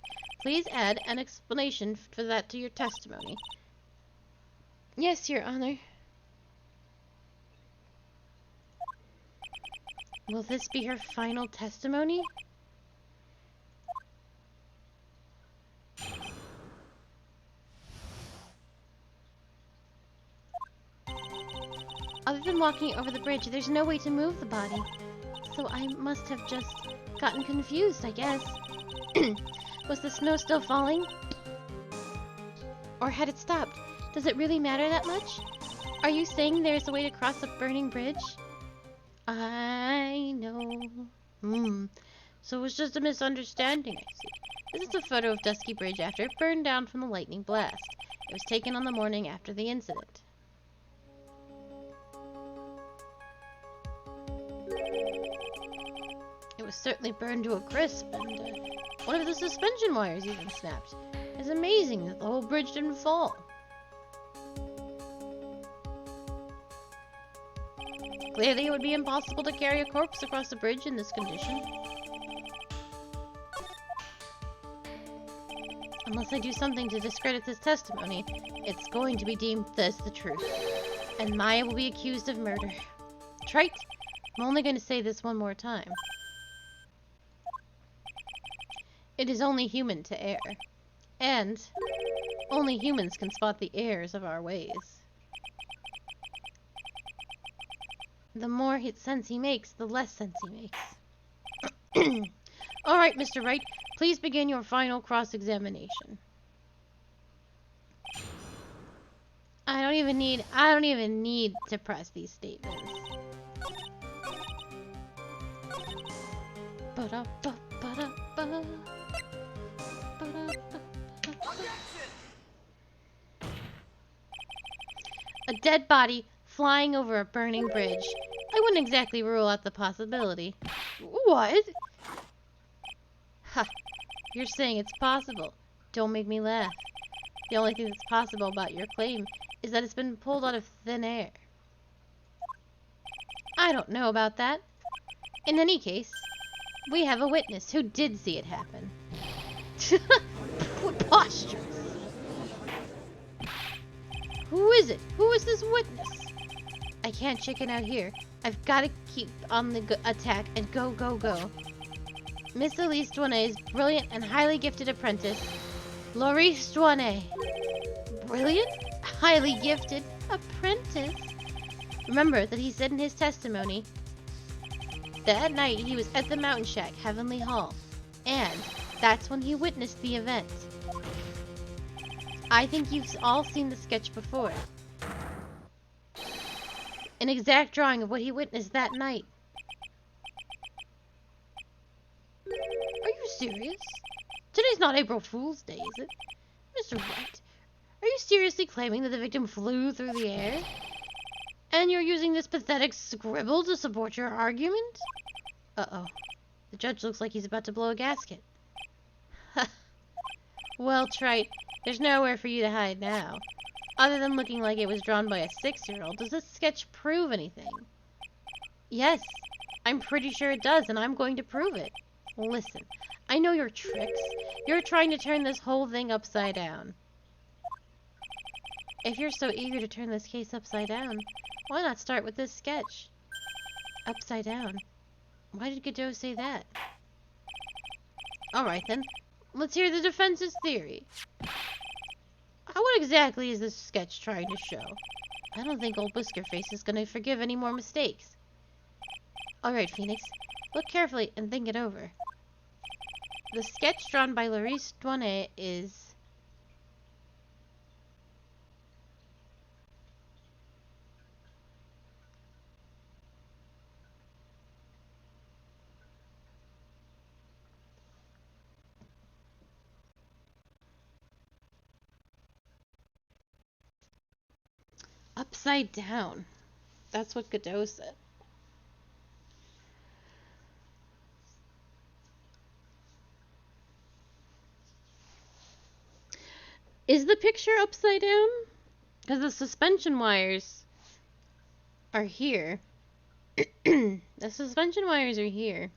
A: Please add an explanation for that to your testimony. Yes, Your Honor. Will this be her final testimony? Other than walking over the bridge, there's no way to move the body. So I must have just gotten confused, I guess. Was the snow still falling? Or had it stopped? Does it really matter that much? Are you saying there's a way to cross a burning bridge? I know. So it was just a misunderstanding, I see. This is a photo of Dusky Bridge after it burned down from the lightning blast. It was taken on the morning after the incident. It was certainly burned to a crisp, and one of the suspension wires even snapped. It's amazing that the whole bridge didn't fall. Clearly, it would be impossible to carry a corpse across a bridge in this condition. Unless I do something to discredit this testimony, it's going to be deemed as the truth. And Maya will be accused of murder. Trite, I'm only going to say this one more time. It is only human to err. And only humans can spot the errors of our ways. The more sense he makes, the less sense he makes. Alright, Mr. Wright, Please begin your final cross-examination. I don't even need to press these statements. A dead body flying over a burning bridge. I wouldn't exactly rule out the possibility. What? Ha! You're saying it's possible. Don't make me laugh. The only thing that's possible about your claim is that it's been pulled out of thin air. I don't know about that. In any case, we have a witness who did see it happen. Preposterous. Who is it? Who is this witness? I can't chicken out here. I've got to keep on the attack and go, go, go. Miss Elise Douane's brilliant and highly gifted apprentice, Laurice Douane. Brilliant? Highly gifted apprentice? Remember that he said in his testimony that night he was at the Mountain Shack, Heavenly Hall, and that's when he witnessed the event. I think you've all seen the sketch before. An exact drawing of what he witnessed that night. Are you serious? Today's not April Fool's Day, is it? Mr. Wright, are you seriously claiming that the victim flew through the air? And you're using this pathetic scribble to support your argument? Uh-oh. The judge looks like he's about to blow a gasket. Well, Trite, there's nowhere for you to hide now. Other than looking like it was drawn by a 6-year-old, does this sketch prove anything? Yes, I'm pretty sure it does, and I'm going to prove it. Listen, I know your tricks. You're trying to turn this whole thing upside down. If you're so eager to turn this case upside down, why not start with this sketch? Upside down? Why did Godot say that? Alright then, let's hear the defense's theory. What exactly is this sketch trying to show? I don't think old Whiskerface is going to forgive any more mistakes. Alright, Phoenix, look carefully and think it over. The sketch drawn by Laurice Douane is... upside down. That's what Godot said. Is the picture upside down? Because the suspension wires are here. The suspension wires are here.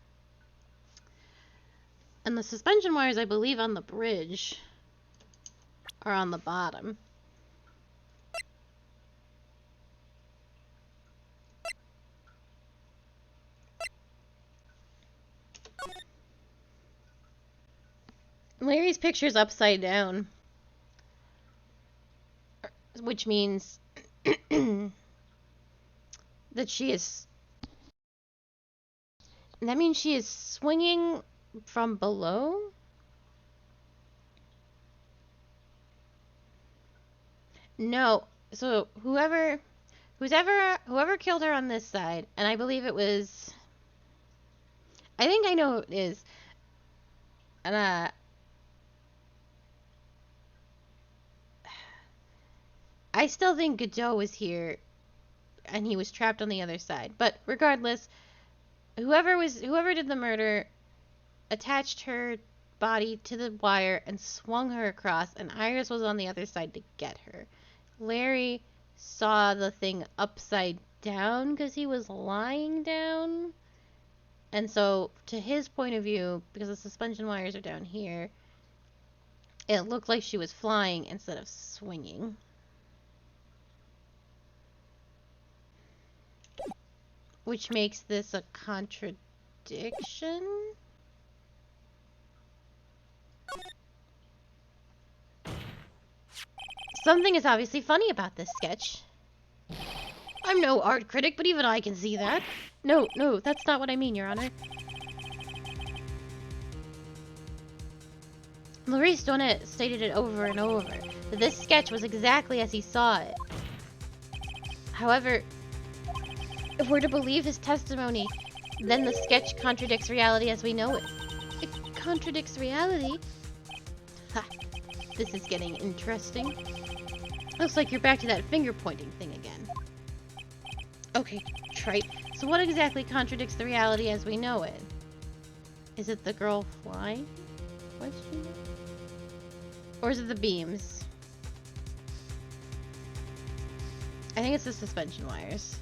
A: And the suspension wires, I believe, on the bridge are on the bottom. Larry's picture's upside down. Which means that she is... That means she is swinging from below? No. So whoever killed her on this side, and I believe it was... I think I know who it is. And I still think Godot was here and he was trapped on the other side. But regardless, whoever did the murder attached her body to the wire and swung her across, and Iris was on the other side to get her. Larry saw the thing upside down because he was lying down. And so, to his point of view, because the suspension wires are down here, it looked like she was flying instead of swinging. Which makes this a contradiction? Something is obviously funny about this sketch. I'm no art critic, but even I can see that. No, that's not what I mean, Your Honor. Maurice Donnet stated it over and over, that this sketch was exactly as he saw it. However, if we're to believe his testimony, then the sketch contradicts reality as we know it.
B: It contradicts reality?
A: Ha! This is getting interesting. Looks like you're back to that finger-pointing thing again. Okay, trite. So what exactly contradicts the reality as we know it? Is it the girl flying? Question mark? Or is it the beams? I think it's the suspension wires.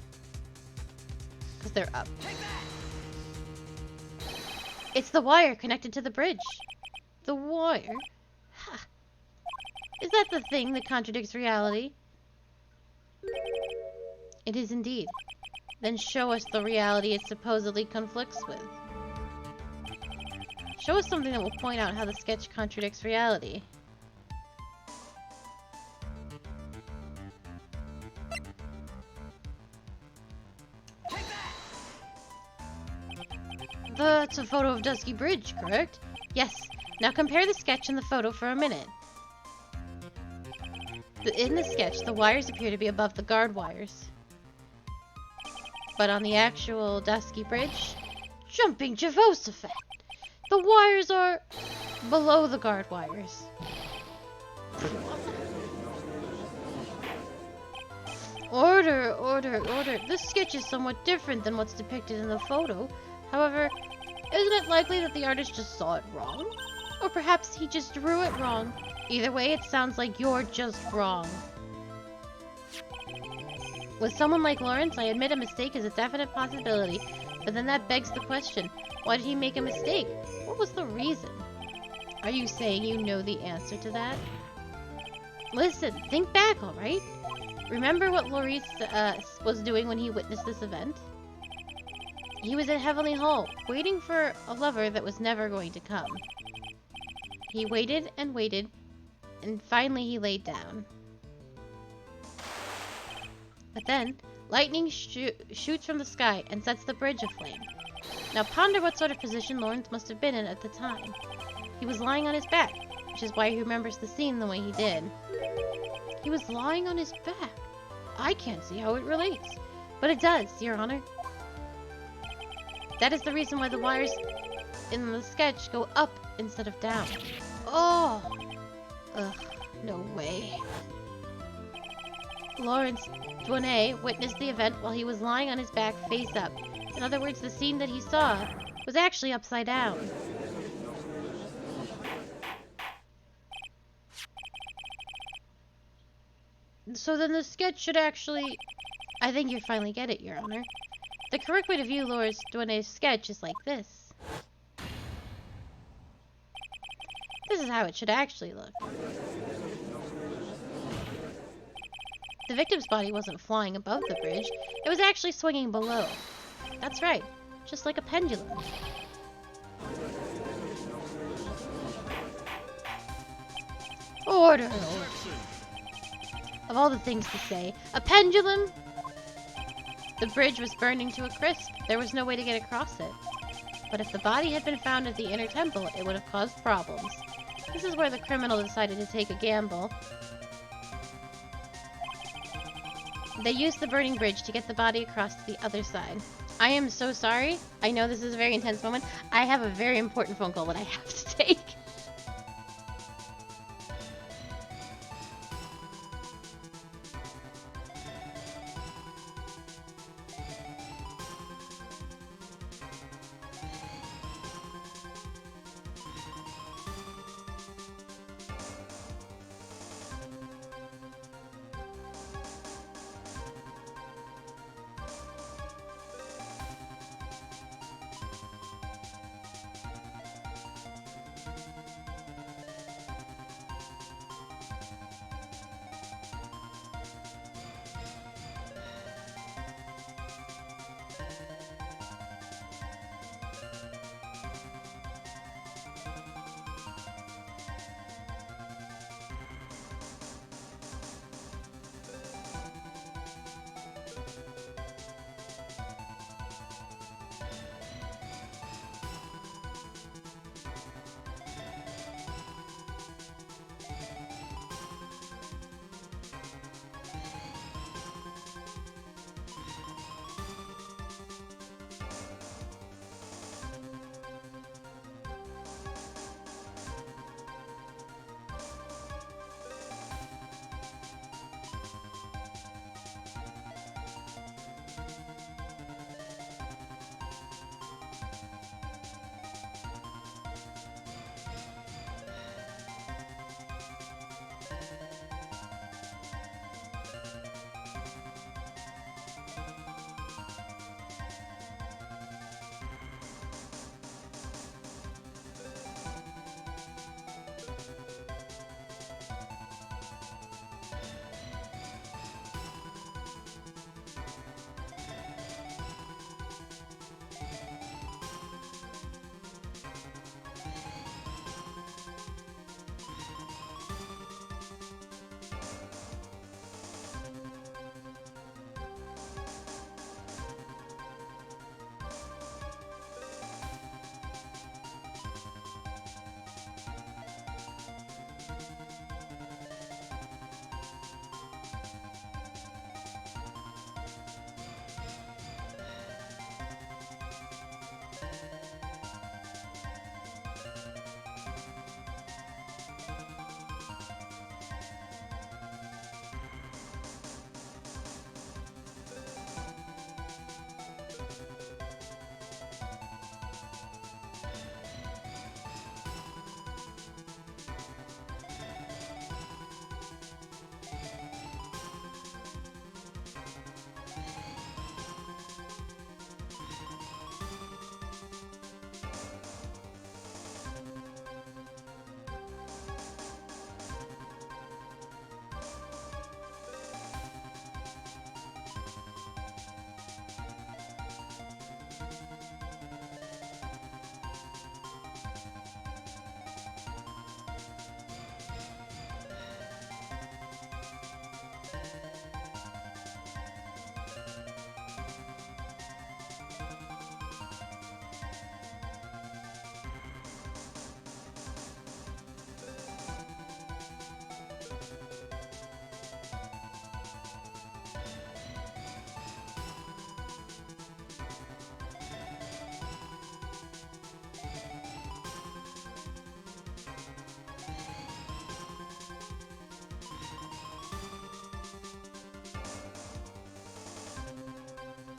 A: Because they're up. It's the wire connected to the bridge. The wire? Ha! Is that the thing that contradicts reality? It is indeed. Then show us the reality it supposedly conflicts with. Show us something that will point out how the sketch contradicts reality. That's a photo of Dusky Bridge, correct? Yes. Now compare the sketch and the photo for a minute. In the sketch, the wires appear to be above the guard wires. But on the actual Dusky Bridge, jumping Jehoshaphat! The wires are below the guard wires. Order, order, order. This sketch is somewhat different than what's depicted in the photo. However, isn't it likely that the artist just saw it wrong? Or perhaps he just drew it wrong. Either way, it sounds like you're just wrong. With someone like Lawrence, I admit a mistake is a definite possibility. But then that begs the question, why did he make a mistake? What was the reason? Are you saying you know the answer to that? Listen, think back, alright? Remember what Maurice was doing when he witnessed this event? He was at Heavenly Hall, waiting for a lover that was never going to come. He waited and waited, and finally he laid down. But then, lightning shoots from the sky and sets the bridge aflame. Now ponder what sort of position Lawrence must have been in at the time. He was lying on his back, which is why he remembers the scene the way he did. He was lying on his back. I can't see how it relates. But it does, Your Honor. That is the reason why the wires in the sketch go up instead of down. Oh! Ugh, no way. Lawrence Douanet witnessed the event while he was lying on his back face up. In other words, the scene that he saw was actually upside down. So then the sketch should actually... I think you finally get it, Your Honor. The correct way to view Lawrence Douanet's sketch is like this. This is how it should actually look. The victim's body wasn't flying above the bridge, it was actually swinging below. That's right, just like a pendulum. Order! Of all the things to say, a pendulum? The bridge was burning to a crisp. There was no way to get across it. But if the body had been found at the inner temple, it would have caused problems. This is where the criminal decided to take a gamble. They used the burning bridge to get the body across to the other side. I am so sorry. I know this is a very intense moment. I have a very important phone call that I have to take.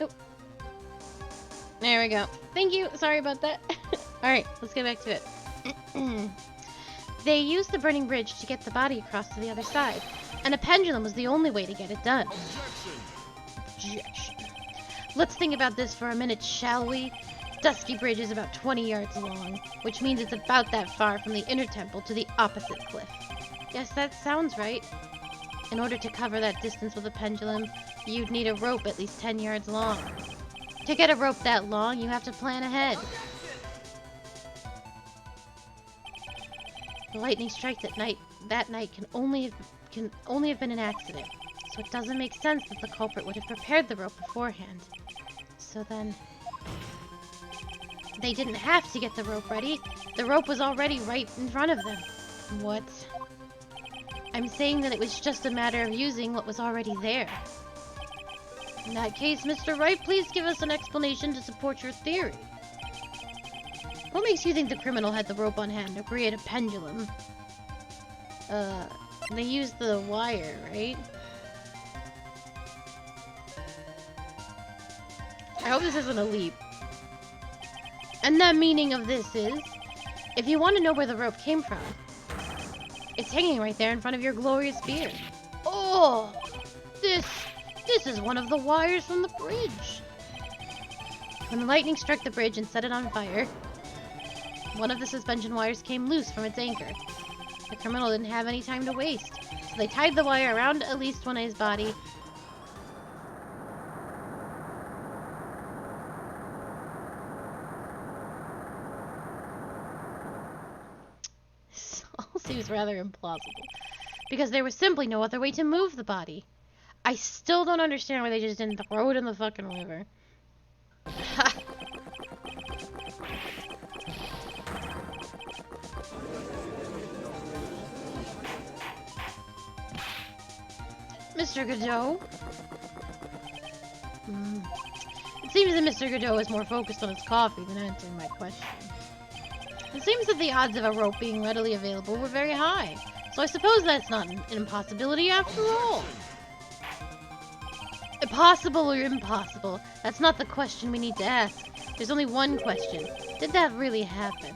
A: Oh. There we go. Thank you. Sorry about that. Alright, let's get back to it. They used the burning bridge to get the body across to the other side, and a pendulum was the only way to get it done. Objection. Let's think about this for a minute, shall we? Dusky Bridge is about 20 yards long, which means it's about that far from the inner temple to the opposite cliff. Yes, that sounds right. In order to cover that distance with a pendulum, you'd need a rope at least 10 yards long. To get a rope that long, you have to plan ahead. The lightning strike that night can only have been an accident, so it doesn't make sense that the culprit would have prepared the rope beforehand. So then, they didn't have to get the rope ready. The rope was already right in front of them. What? I'm saying that it was just a matter of using what was already there. In that case, Mr. Wright, please give us an explanation to support your theory. What makes you think the criminal had the rope on hand to create a pendulum? They used the wire, right? I hope this isn't a leap. And the meaning of this is, if you want to know where the rope came from, it's hanging right there in front of your glorious beard. Oh! This is one of the wires from the bridge. When the lightning struck the bridge and set it on fire, one of the suspension wires came loose from its anchor. The criminal didn't have any time to waste, so they tied the wire around at least one of his body. This all seems rather implausible, because there was simply no other way to move the body. I still don't understand why they just didn't throw it in the fucking river. Mr. Godot? It seems that Mr. Godot is more focused on his coffee than answering my question. It seems that the odds of a rope being readily available were very high, so I suppose that's not an impossibility after all. Possible or impossible, that's not the question we need to ask. There's only one question. Did that really happen?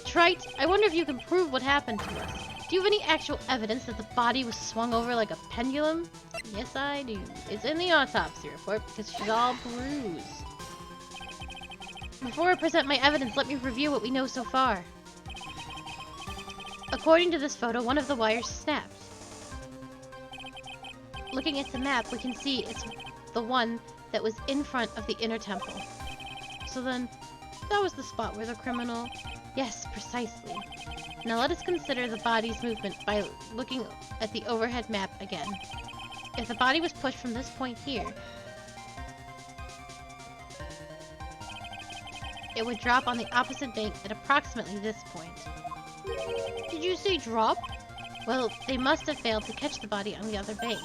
A: Trite, I wonder if you can prove what happened to us. Do you have any actual evidence that the body was swung over like a pendulum? Yes, I do. It's in the autopsy report because she's all bruised. Before I present my evidence, let me review what we know so far. According to this photo, one of the wires snapped. Looking at the map, we can see it's the one that was in front of the inner temple. So then, that was the spot where the criminal... Yes, precisely. Now let us consider the body's movement by looking at the overhead map again. If the body was pushed from this point here, it would drop on the opposite bank at approximately this point. Did you say drop? Well, they must have failed to catch the body on the other bank.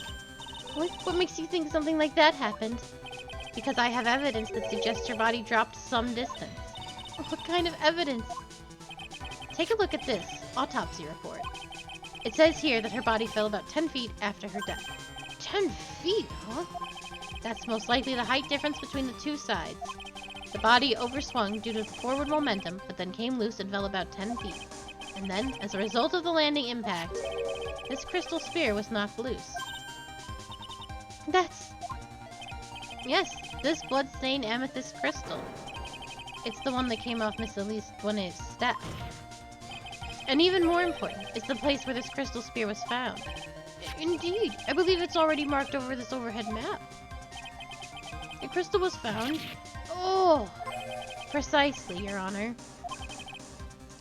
A: What makes you think something like that happened? Because I have evidence that suggests your body dropped some distance. What kind of evidence? Take a look at this autopsy report. It says here that her body fell about 10 feet after her death. 10 feet, huh? That's most likely the height difference between the two sides. The body overswung due to the forward momentum, but then came loose and fell about 10 feet. And then, as a result of the landing impact, this crystal sphere was knocked loose. Yes, this blood-stained amethyst crystal. It's the one that came off Miss Elise Duenna's staff. And even more important, it's the place where this crystal spear was found. Indeed, I believe it's already marked over this overhead map. The crystal was found... Oh! Precisely, Your Honor.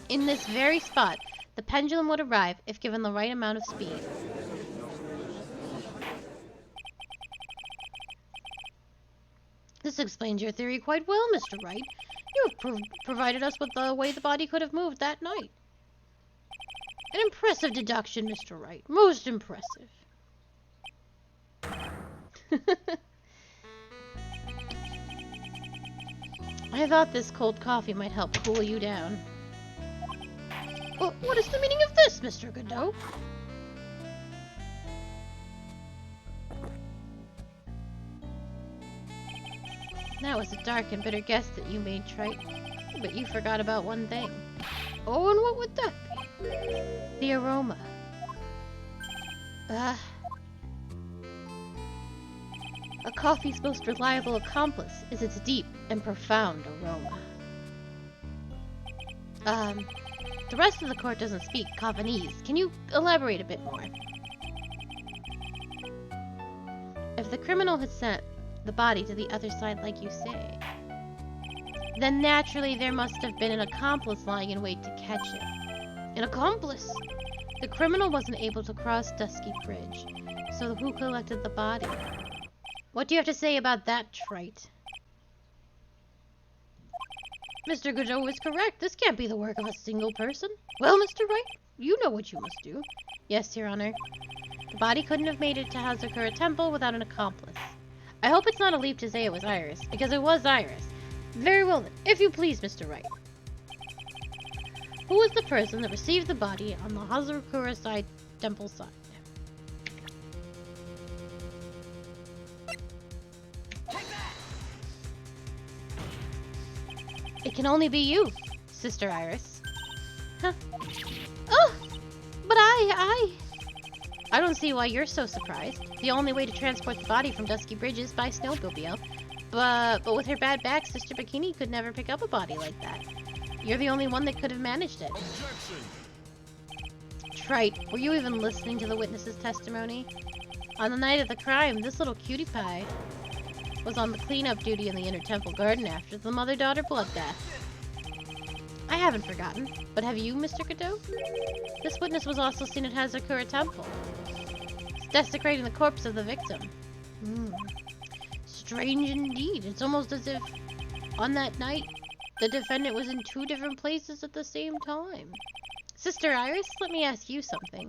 A: In this very spot, the pendulum would arrive if given the right amount of speed. This explains your theory quite well, Mr. Wright. You have provided us with the way the body could have moved that night. An impressive deduction, Mr. Wright. Most impressive. I thought this cold coffee might help cool you down. Well, what is the meaning of this, Mr. Godot? That was a dark and bitter guess that you made, Trite. But you forgot about one thing. Oh, and what would that be? The aroma. A coffee's most reliable accomplice is its deep and profound aroma. The rest of the court doesn't speak Javanese. Can you elaborate a bit more? If the criminal had sent the body to the other side like you say, then naturally there must have been an accomplice lying in wait to catch him. An accomplice? The criminal wasn't able to cross Dusky Bridge, so who collected the body? What do you have to say about that, Trite? Mr. Godot is correct. This can't be the work of a single person. Well, Mr. Wright, you know what you must do. Yes, Your Honor. The body couldn't have made it to Hazakura Temple without an accomplice. I hope it's not a leap to say it was Iris, because it was Iris. Very well then, if you please, Mr. Wright. Who was the person that received the body on the Hazakura Temple side? It can only be you, Sister Iris. Huh? Oh! But I don't see why you're so surprised. The only way to transport the body from Dusky Bridge is by snowmobile. But with her bad back, Sister Bikini could never pick up a body like that. You're the only one that could have managed it.
C: Objection!
A: Trite, were you even listening to the witness's testimony? On the night of the crime, this little cutie pie was on the cleanup duty in the Inner Temple Garden after the mother-daughter bloodbath. I haven't forgotten, but have you, Mr. Godot? This witness was also seen at Hazakura Temple, desecrating the corpse of the victim. Strange indeed. It's almost as if, on that night, the defendant was in two different places at the same time. Sister Iris, let me ask you something.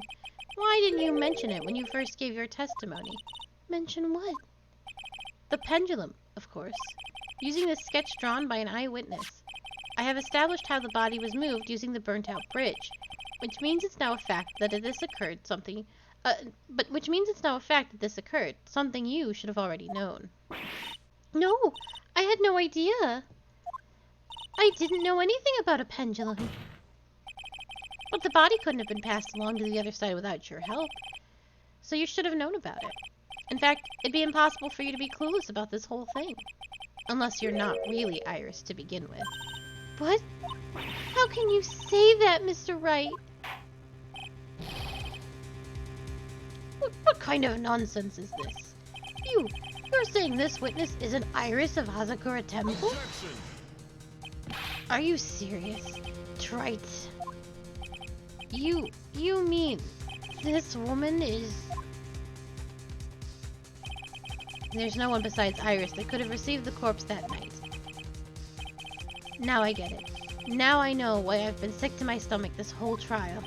A: Why didn't you mention it when you first gave your testimony? Mention what? The pendulum, of course. Using the sketch drawn by an eyewitness, I have established how the body was moved using the burnt-out bridge, which means it's now a fact that this occurred. Something you should have already known. No, I had no idea. I didn't know anything about a pendulum. But the body couldn't have been passed along to the other side without your help, so you should have known about it. In fact, it'd be impossible for you to be clueless about this whole thing. Unless you're not really Iris to begin with.
B: What? How can you say that, Mr. Wright?
A: What kind of nonsense is this? You're saying this witness is an Iris of Hazakura Temple?
C: Objection!
A: Are you serious? Trite. You mean this woman is... There's no one besides Iris that could have received the corpse that night. Now I get it. Now I know why I've been sick to my stomach this whole trial.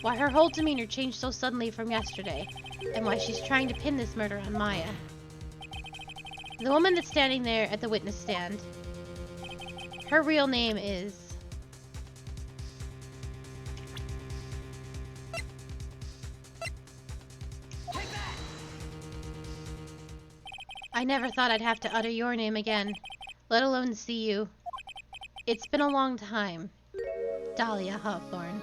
A: Why her whole demeanor changed so suddenly from yesterday, and why she's trying to pin this murder on Maya. The woman that's standing there at the witness stand, her real name is... I never thought I'd have to utter your name again, let alone see you. It's been a long time. Dahlia Hawthorne.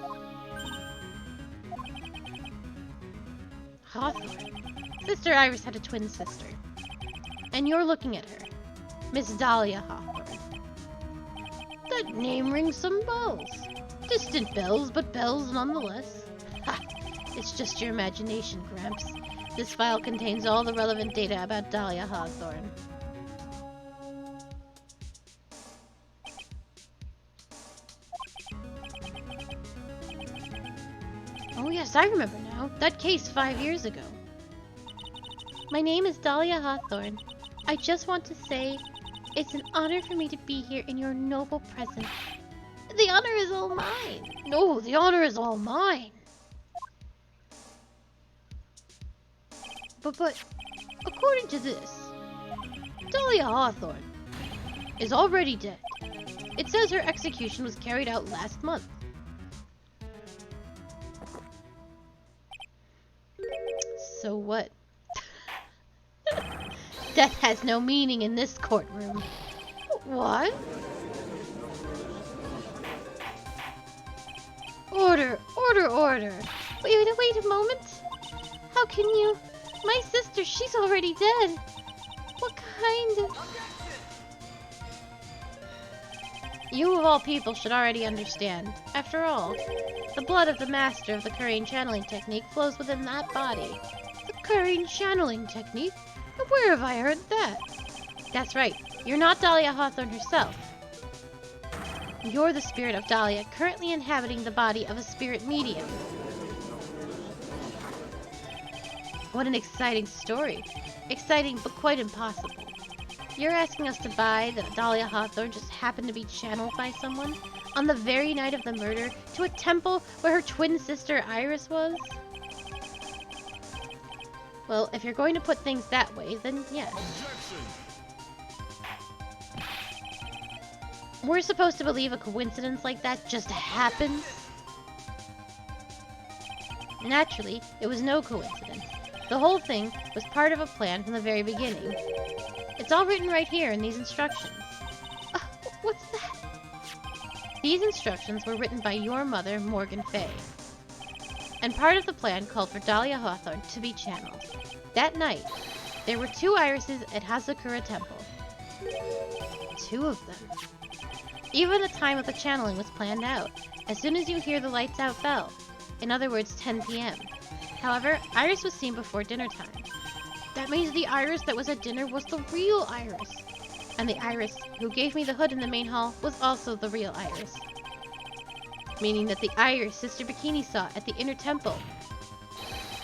A: Hawthorne? Sister Iris had a twin sister. And you're looking at her. Miss Dahlia Hawthorne. That name rings some bells. Distant bells, but bells nonetheless. Ha! It's just your imagination, Gramps. This file contains all the relevant data about Dahlia Hawthorne. Oh yes, I remember now. That case 5 years ago. My name is Dahlia Hawthorne. I just want to say, it's an honor for me to be here in your noble presence. The honor is all mine. No, the honor is all mine. But, according to this, Dahlia Hawthorne is already dead. It says her execution was carried out last month. So what? Death has no meaning in this courtroom.
B: What?
A: Order, order, order.
B: Wait a moment. How can you? My sister, she's already dead. What kind of...
A: You of all people should already understand. After all, the blood of the master of the Korean channeling technique flows within that body.
B: The Korean channeling technique? Where have I heard that?
A: That's right. You're not Dahlia Hawthorne herself. You're the spirit of Dahlia, currently inhabiting the body of a spirit medium. What an exciting story. Exciting, but quite impossible. You're asking us to buy that Dahlia Hawthorne just happened to be channeled by someone on the very night of the murder to a temple where her twin sister Iris was? Well, if you're going to put things that way, then yes. We're supposed to believe a coincidence like that just happens? Naturally, it was no coincidence. The whole thing was part of a plan from the very beginning. It's all written right here in these instructions.
B: What's that?
A: These instructions were written by your mother, Morgan Fay. And part of the plan called for Dahlia Hawthorne to be channeled. That night, there were 2 irises at Hazakura Temple. 2 of them. Even the time of the channeling was planned out, as soon as you hear the lights out bell. In other words, 10 p.m. However, Iris was seen before dinner time.
B: That means the Iris that was at dinner was the real Iris.
A: And the Iris who gave me the hood in the main hall was also the real Iris. Meaning that the Iris Sister Bikini saw at the inner temple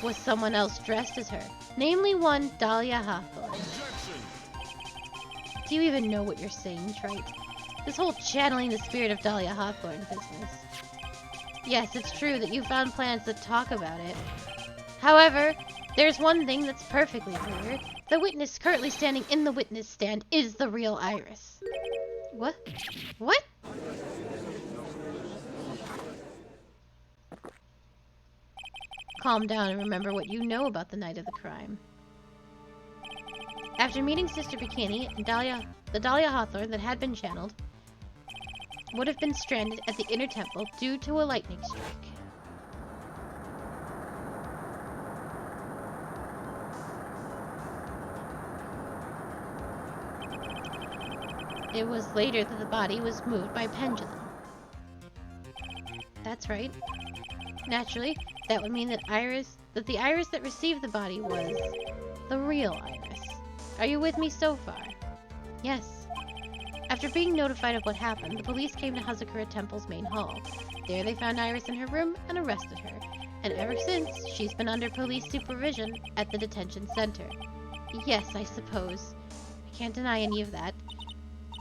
A: was someone else dressed as her. Namely one Dahlia Hawthorne. Do you even know what you're saying, Wright? This whole channeling the spirit of Dahlia Hawthorne business. Yes, it's true that you found plans that talk about it. However, there's one thing that's perfectly clear. The witness currently standing in the witness stand is the real Iris.
B: What?
A: What? Calm down and remember what you know about the night of the crime. After meeting Sister Bikini, the Dahlia Hawthorne that had been channeled would have been stranded at the inner temple due to a lightning strike. It was later that the body was moved by pendulum. That's right. Naturally, that would mean that the Iris that received the body was the real Iris. Are you with me so far? Yes. After being notified of what happened, the police came to Hazakura Temple's main hall. There they found Iris in her room and arrested her. And ever since, she's been under police supervision at the detention center. Yes, I suppose. I can't deny any of that.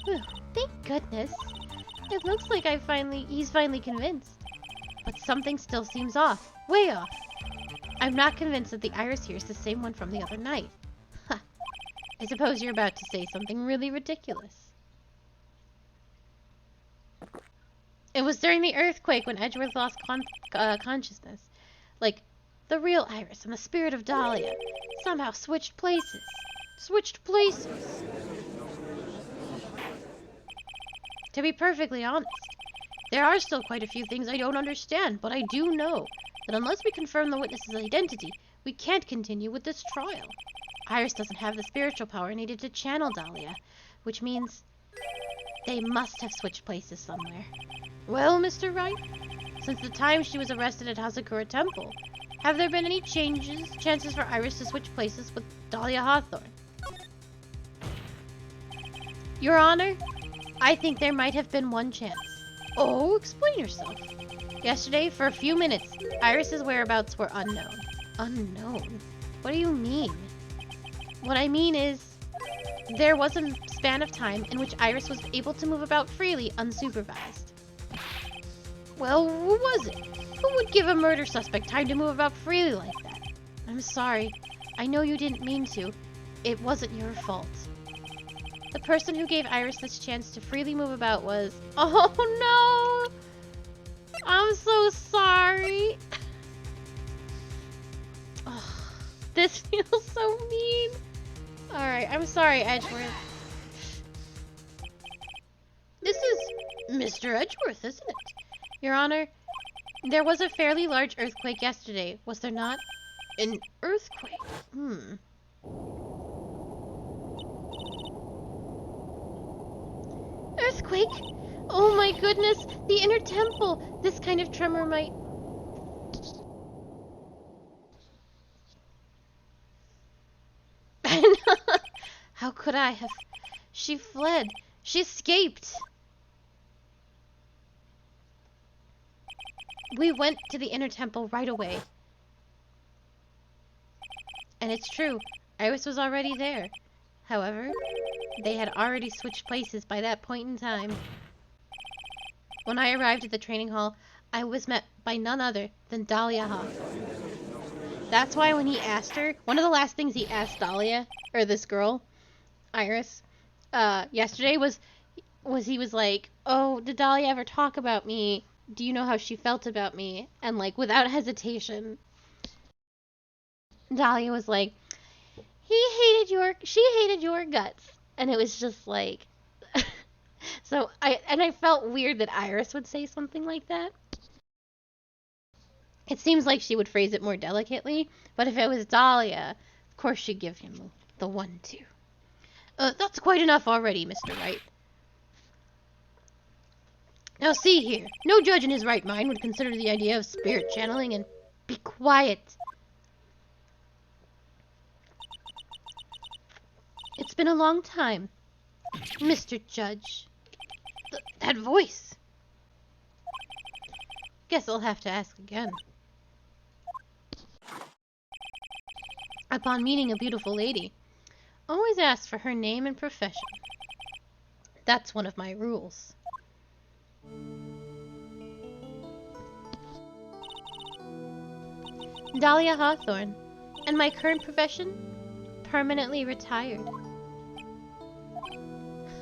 B: Whew, thank goodness.
A: It looks like he's finally convinced. But something still seems off. Way off. I'm not convinced that the Iris here is the same one from the other night. Ha. I suppose you're about to say something really ridiculous. It was during the earthquake when Edgeworth lost consciousness. Like, the real Iris and the spirit of Dahlia somehow switched places. To be perfectly honest, there are still quite a few things I don't understand, but I do know that unless we confirm the witness's identity, we can't continue with this trial. Iris doesn't have the spiritual power needed to channel Dahlia, which means they must have switched places somewhere. Well, Mr. Wright, since the time she was arrested at Hazakura Temple, have there been any chances for Iris to switch places with Dahlia Hawthorne? Your Honor, I think there might have been one chance. Oh, explain yourself. Yesterday, for a few minutes, Iris's whereabouts were unknown. Unknown? What do you mean? What I mean is, there was a span of time in which Iris was able to move about freely, unsupervised. Well, what was it? Who would give a murder suspect time to move about freely like that? I'm sorry. I know you didn't mean to. It wasn't your fault. The person who gave Iris this chance to freely move about was... Oh no! I'm so sorry. Oh, this feels so mean. Alright, I'm sorry, Edgeworth. This is Mr. Edgeworth, isn't it? Your Honor, there was a fairly large earthquake yesterday, was there not? An earthquake?
B: Earthquake? Oh my goodness, the inner temple! This kind of tremor might...
A: How could I have... She fled. She escaped. We went to the inner temple right away. And it's true, Iris was already there. However, they had already switched places by that point in time. When I arrived at the training hall, I was met by none other than Dahlia Hawthorne. That's why when he asked her, one of the last things he asked Dahlia, or this girl, Iris, yesterday was he was like, oh, did Dahlia ever talk about me? Do you know how she felt about me? And like, without hesitation, Dahlia was like, she hated your guts. And it was just like, so I felt weird that Iris would say something like that. It seems like she would phrase it more delicately, but if it was Dahlia, of course she'd give him the 1-2. That's quite enough already, Mr. Wright. Now see here, no judge in his right mind would consider the idea of spirit channeling and... Be quiet. It's been a long time, Mr. Judge. That voice. Guess I'll have to ask again. Upon meeting a beautiful lady, always ask for her name and profession. That's one of my rules. Dahlia Hawthorne, and my current profession? Permanently retired.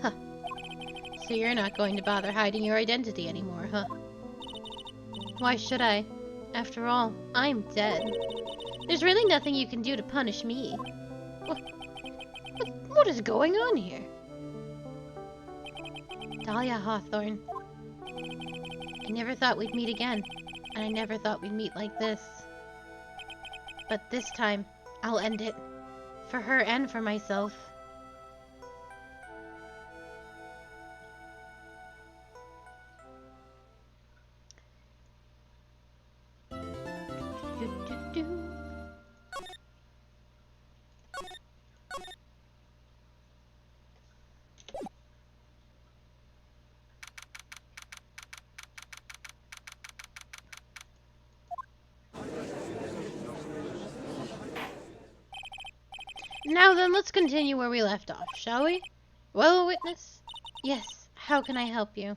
A: Huh. So you're not going to bother hiding your identity anymore, huh? Why should I? After all, I'm dead. There's really nothing you can do to punish me. What is going on here? Dahlia Hawthorne. I never thought we'd meet again, and I never thought we'd meet like this. But this time, I'll end it. For her and for myself. Now then, let's continue where we left off, shall we? Well, witness? Yes, how can I help you?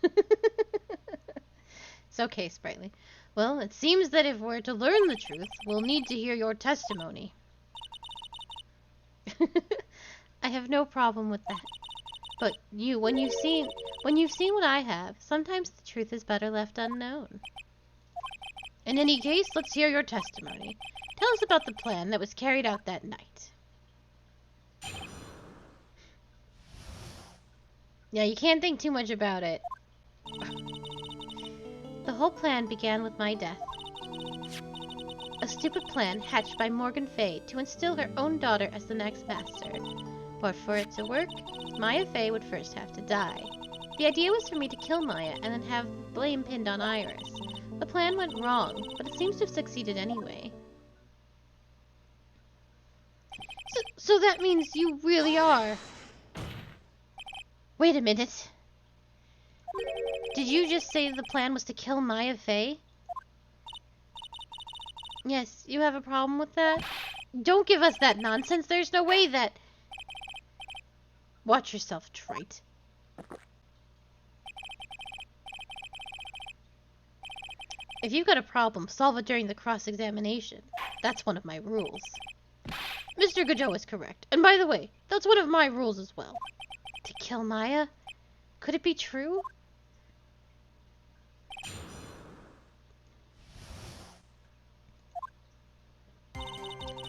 A: It's okay, Sprightly. Well, it seems that if we're to learn the truth, we'll need to hear your testimony. I have no problem with that. But you, when you've seen what I have, sometimes the truth is better left unknown. In any case, let's hear your testimony. Tell us about the plan that was carried out that night. Yeah, you can't think too much about it. The whole plan began with my death. A stupid plan hatched by Morgan Fay to instill her own daughter as the next master. But for it to work, Maya Fay would first have to die. The idea was for me to kill Maya and then have blame pinned on Iris. The plan went wrong, but it seems to have succeeded anyway. So that means you really are... Wait a minute. Did you just say the plan was to kill Maya Fay? Yes, you have a problem with that? Don't give us that nonsense. There's no way that... Watch yourself, trite. If you've got a problem, solve it during the cross-examination. That's one of my rules. Mr. Godot is correct. And by the way, that's one of my rules as well. To kill Maya? Could it be true?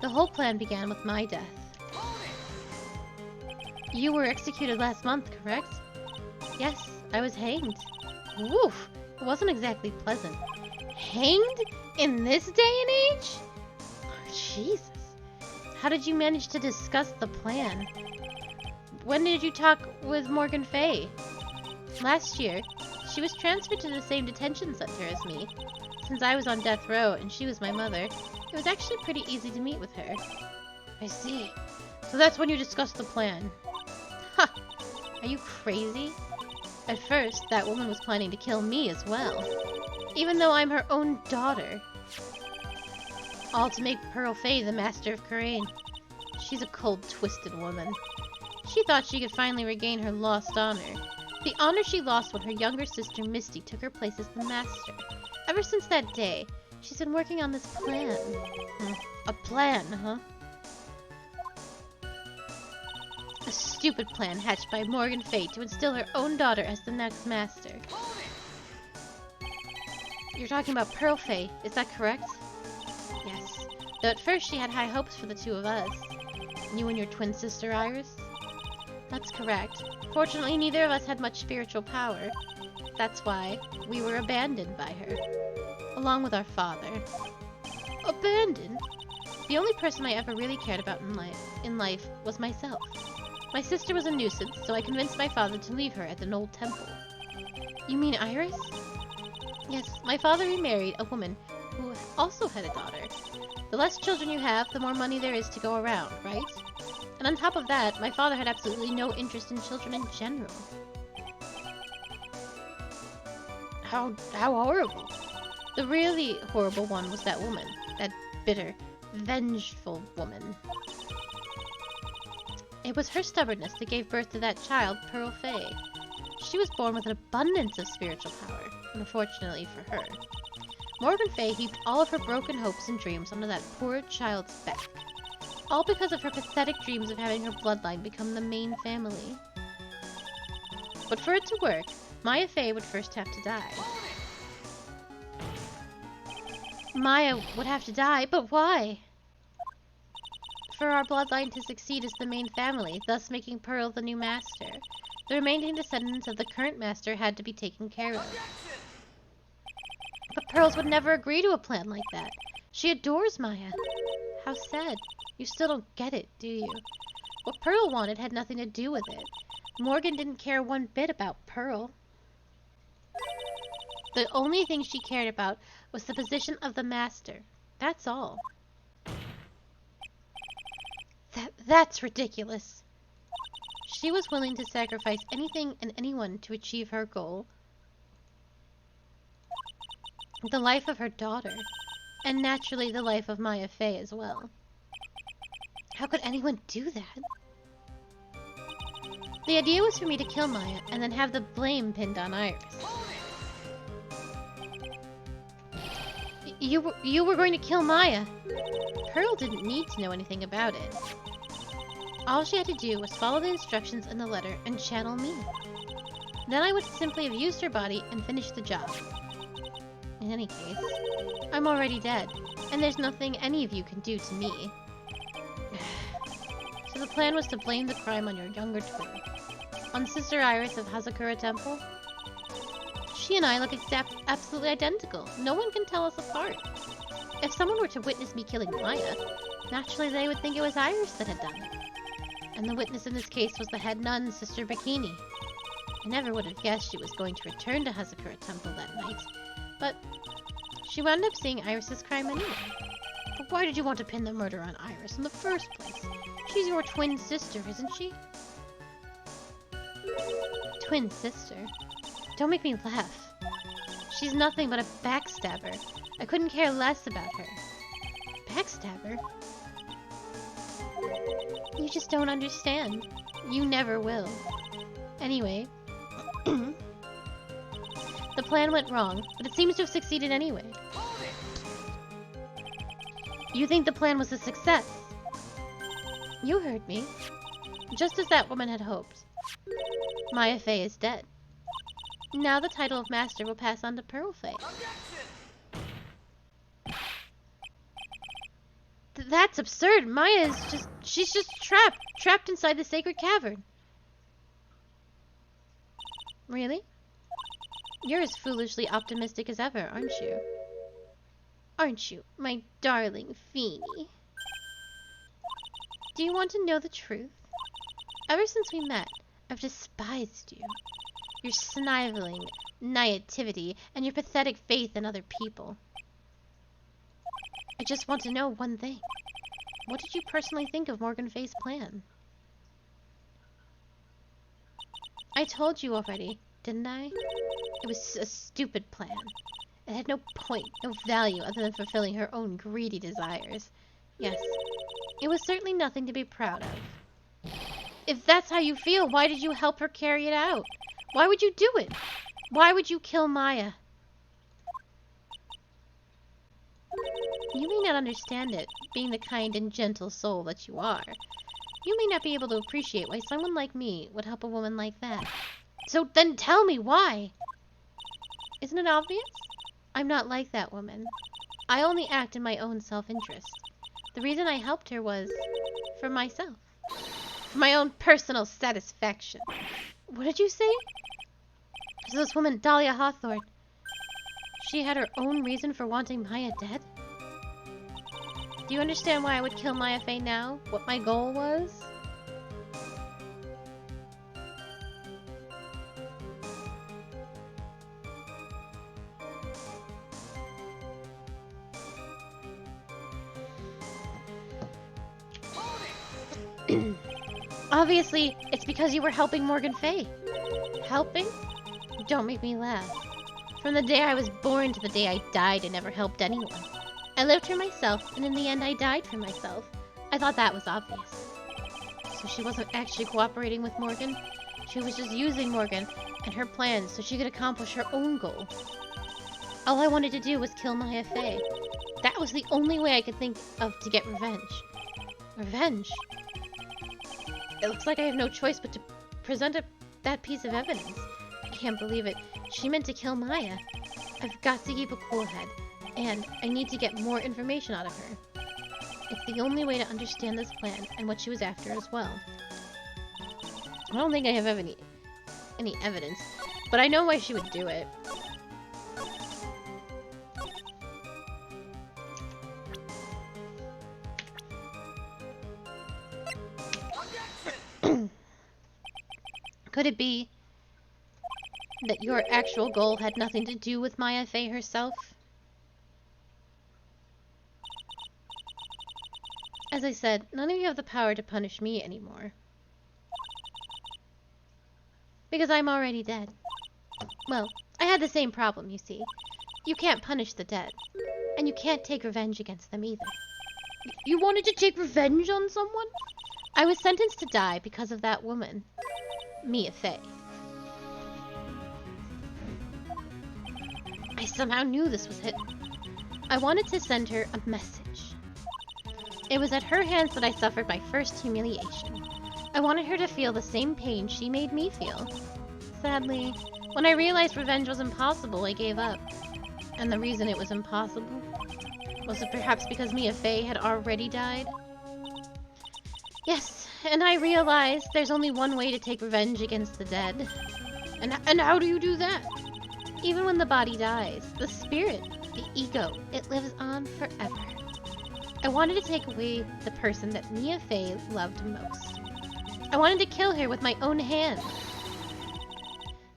A: The whole plan began with my death. You were executed last month, correct? Yes, I was hanged. Woof! It wasn't exactly pleasant. Hanged? In this day and age? Oh, Jesus. How did you manage to discuss the plan? When did you talk with Morgan Fay? Last year. She was transferred to the same detention center as me. Since I was on death row and she was my mother, it was actually pretty easy to meet with her. I see. So that's when you discussed the plan. Ha! Are you crazy? At first, that woman was planning to kill me as well. Even though I'm her own daughter. All to make Pearl Fay the master of Karain. She's a cold, twisted woman. She thought she could finally regain her lost honor. The honor she lost when her younger sister Misty took her place as the master. Ever since that day, she's been working on this plan. A plan, huh? A stupid plan hatched by Morgan Fay to instill her own daughter as the next master. You're talking about Pearl Fay, is that correct? Yes. Though at first she had high hopes for the two of us. You and your twin sister Iris? That's correct. Fortunately, neither of us had much spiritual power. That's why we were abandoned by her. Along with our father. Abandoned? The only person I ever really cared about in life was myself. My sister was a nuisance, so I convinced my father to leave her at an old temple. You mean Iris? Yes, my father remarried a woman who also had a daughter. The less children you have, the more money there is to go around, right? And on top of that, my father had absolutely no interest in children in general. How horrible. The really horrible one was that woman. That bitter, vengeful woman. It was her stubbornness that gave birth to that child, Pearl Fay. She was born with an abundance of spiritual power, unfortunately for her. Morgan Fay heaped all of her broken hopes and dreams onto that poor child's back. All because of her pathetic dreams of having her bloodline become the main family. But for it to work, Maya Fay would first have to die. Maya would have to die, but why? For our bloodline to succeed as the main family, thus making Pearl the new master. The remaining descendants of the current master had to be taken care of. But Pearls would never agree to a plan like that. She adores Maya. How sad. You still don't get it, do you? What Pearl wanted had nothing to do with it. Morgan didn't care one bit about Pearl. The only thing she cared about was the position of the master. That's all. That's ridiculous. She was willing to sacrifice anything and anyone to achieve her goal. The life of her daughter. And naturally the life of Maya Fay as well. How could anyone do that? The idea was for me to kill Maya and then have the blame pinned on Iris. You were going to kill Maya. Pearl didn't need to know anything about it. All she had to do was follow the instructions in the letter and channel me. Then I would simply have used her body and finished the job. In any case, I'm already dead, and there's nothing any of you can do to me. So the plan was to blame the crime on your younger twin. On Sister Iris of Hazakura Temple? She and I look absolutely identical. No one can tell us apart. If someone were to witness me killing Maya, naturally they would think it was Iris that had done it. And the witness in this case was the head nun, Sister Bikini. I never would have guessed she was going to return to Hazakura Temple that night, but she wound up seeing Iris's crime anyway. But why did you want to pin the murder on Iris in the first place? She's your twin sister, isn't she? Twin sister? Don't make me laugh. She's nothing but a backstabber. I couldn't care less about her. Backstabber? You just don't understand. You never will. Anyway, the plan went wrong, but it seems to have succeeded anyway. You think the plan was a success? You heard me. Just as that woman had hoped. Maya Fay is dead. Now the title of Master will pass on to Pearl Fay. That's absurd. She's just trapped inside the sacred cavern. Really? You're as foolishly optimistic as ever, aren't you? Aren't you, my darling Feeny? Do you want to know the truth? Ever since we met, I've despised you. Your sniveling naivety and your pathetic faith in other people. I just want to know one thing. What did you personally think of Morgan Fay's plan? I told you already, didn't I? It was a stupid plan. It had no point, no value other than fulfilling her own greedy desires. Yes, it was certainly nothing to be proud of. If that's how you feel, why did you help her carry it out? Why would you do it? Why would you kill Maya? You may not understand it, being the kind and gentle soul that you are. You may not be able to appreciate why someone like me would help a woman like that. So then tell me why! Isn't it obvious? I'm not like that woman. I only act in my own self-interest. The reason I helped her was for myself. For my own personal satisfaction. What did you say? So this woman, Dahlia Hawthorne, she had her own reason for wanting Maya dead? Do you understand why I would kill Maya Fey now? What my goal was? Obviously, it's because you were helping Morgan Fay. Helping? Don't make me laugh. From the day I was born to the day I died, I never helped anyone. I lived for myself, and in the end I died for myself. I thought that was obvious. So she wasn't actually cooperating with Morgan? She was just using Morgan and her plans so she could accomplish her own goal. All I wanted to do was kill Maya Fey. That was the only way I could think of to get revenge. Revenge? It looks like I have no choice but to present that piece of evidence. I can't believe it. She meant to kill Maya. I've got to keep a cool head. And I need to get more information out of her. It's the only way to understand this plan and what she was after as well. I don't think I have any evidence, but I know why she would do it. Could it be that your actual goal had nothing to do with Maya Fey herself? As I said, none of you have the power to punish me anymore. Because I'm already dead. Well, I had the same problem, you see. You can't punish the dead. And you can't take revenge against them either. You wanted to take revenge on someone? I was sentenced to die because of that woman. Mia Fey. I somehow knew this was hidden. I wanted to send her a message. It was at her hands that I suffered my first humiliation. I wanted her to feel the same pain she made me feel. Sadly, when I realized revenge was impossible, I gave up. And the reason it was impossible? Was it perhaps because Mia Fey had already died? Yes, and I realized there's only one way to take revenge against the dead. And how do you do that? Even when the body dies, the spirit, the ego, it lives on forever. I wanted to take away the person that Mia Fey loved most. I wanted to kill her with my own hands.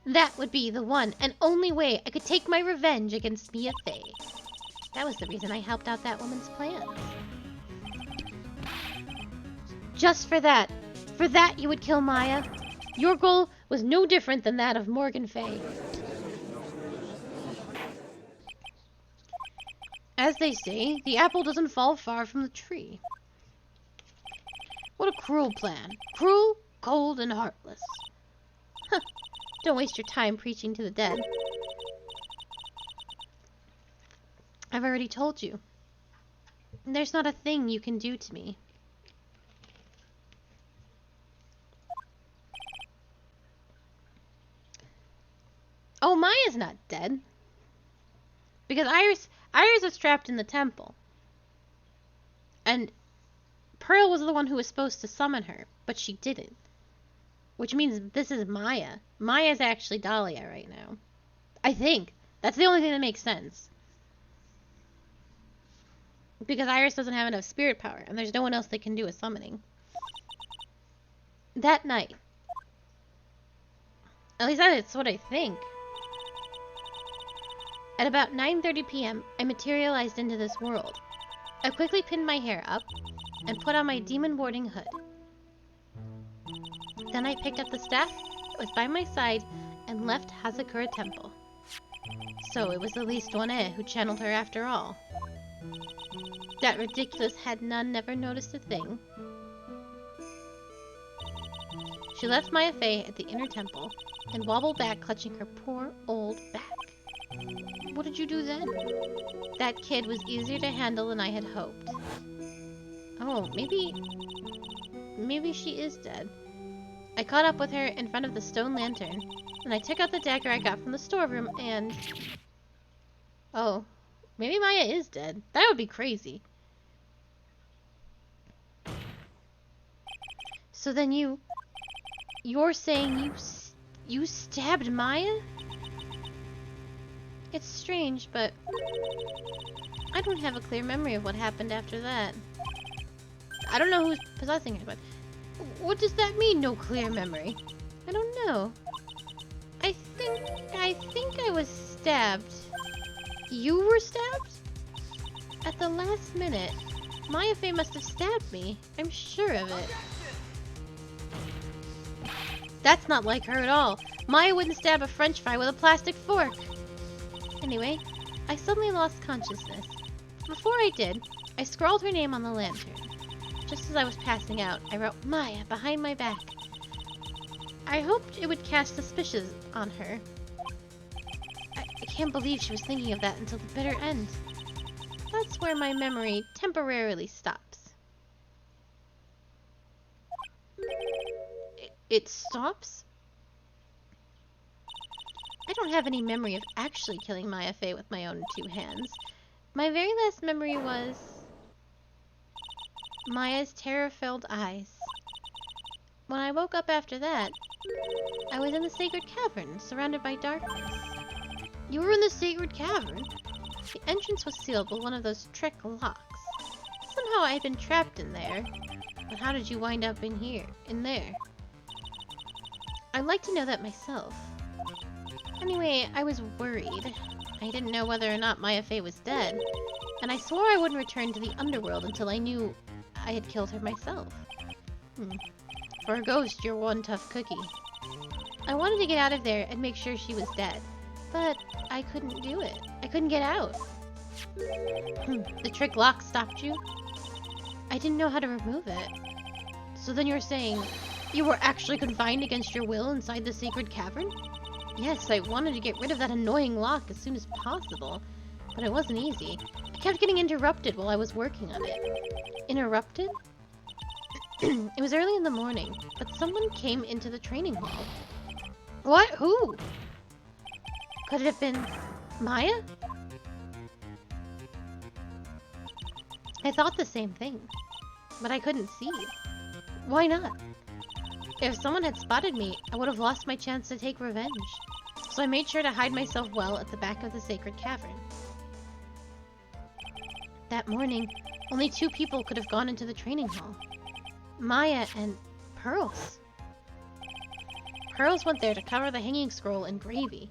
A: That would be the one and only way I could take my revenge against Mia Fey. That was the reason I helped out that woman's plans. Just for that. For that you would kill Maya? Your goal was no different than that of Morgan Fay. As they say, the apple doesn't fall far from the tree. What a cruel plan. Cruel, cold, and heartless. Huh. Don't waste your time preaching to the dead. I've already told you. There's not a thing you can do to me. Oh, Maya's not dead. Because Iris is trapped in the temple. And Pearl was the one who was supposed to summon her, but she didn't. Which means this is Maya. Maya's actually Dahlia right now. I think. That's the only thing that makes sense. Because Iris doesn't have enough spirit power, and there's no one else that can do a summoning. That night. At least that's what I think. At about 9:30 p.m., I materialized into this world. I quickly pinned my hair up and put on my demon warding hood. Then I picked up the staff that was by my side and left Hazakura Temple. So it was at least one who channeled her after all. That ridiculous head nun never noticed a thing. She left Maya Fey at the inner temple and wobbled back, clutching her poor old back. What did you do then? That kid was easier to handle than I had hoped. Oh, maybe she is dead. I caught up with her in front of the stone lantern, and I took out the dagger I got from the storeroom and... Oh, maybe Maya is dead. That would be crazy. So then you're saying you stabbed Maya? It's strange, but I don't have a clear memory of what happened after that. I don't know who's possessing her, but what does that mean, no clear memory? I don't know. I think I was stabbed. You were stabbed? At the last minute. Maya Fey must have stabbed me. I'm sure of it. That's not like her at all. Maya wouldn't stab a french fry with a plastic fork. Anyway, I suddenly lost consciousness. Before I did, I scrawled her name on the lantern. Just as I was passing out, I wrote Maya behind my back. I hoped it would cast suspicion on her. I can't believe she was thinking of that until the bitter end. That's where my memory temporarily stops. It stops? I don't have any memory of actually killing Maya Fey with my own two hands. My very last memory was... Maya's terror-filled eyes. When I woke up after that, I was in the sacred cavern, surrounded by darkness. You were in the sacred cavern? The entrance was sealed with one of those trick locks. Somehow I had been trapped in there. But how did you wind up in there? I'd like to know that myself. Anyway, I was worried. I didn't know whether or not Maya Fey was dead, and I swore I wouldn't return to the underworld until I knew I had killed her myself. For a ghost, you're one tough cookie. I wanted to get out of there and make sure she was dead, but I couldn't do it. I couldn't get out. The trick lock stopped you? I didn't know how to remove it. So then you're saying you were actually confined against your will inside the sacred cavern? Yes, I wanted to get rid of that annoying lock as soon as possible, but it wasn't easy. I kept getting interrupted while I was working on it. Interrupted? It was early in the morning, but someone came into the training hall. What? Who? Could it have been Maya? I thought the same thing, but I couldn't see. Why not? If someone had spotted me, I would have lost my chance to take revenge. So I made sure to hide myself well at the back of the sacred cavern. That morning, only 2 people could have gone into the training hall. Maya and Pearls. Pearls went there to cover the hanging scroll in gravy.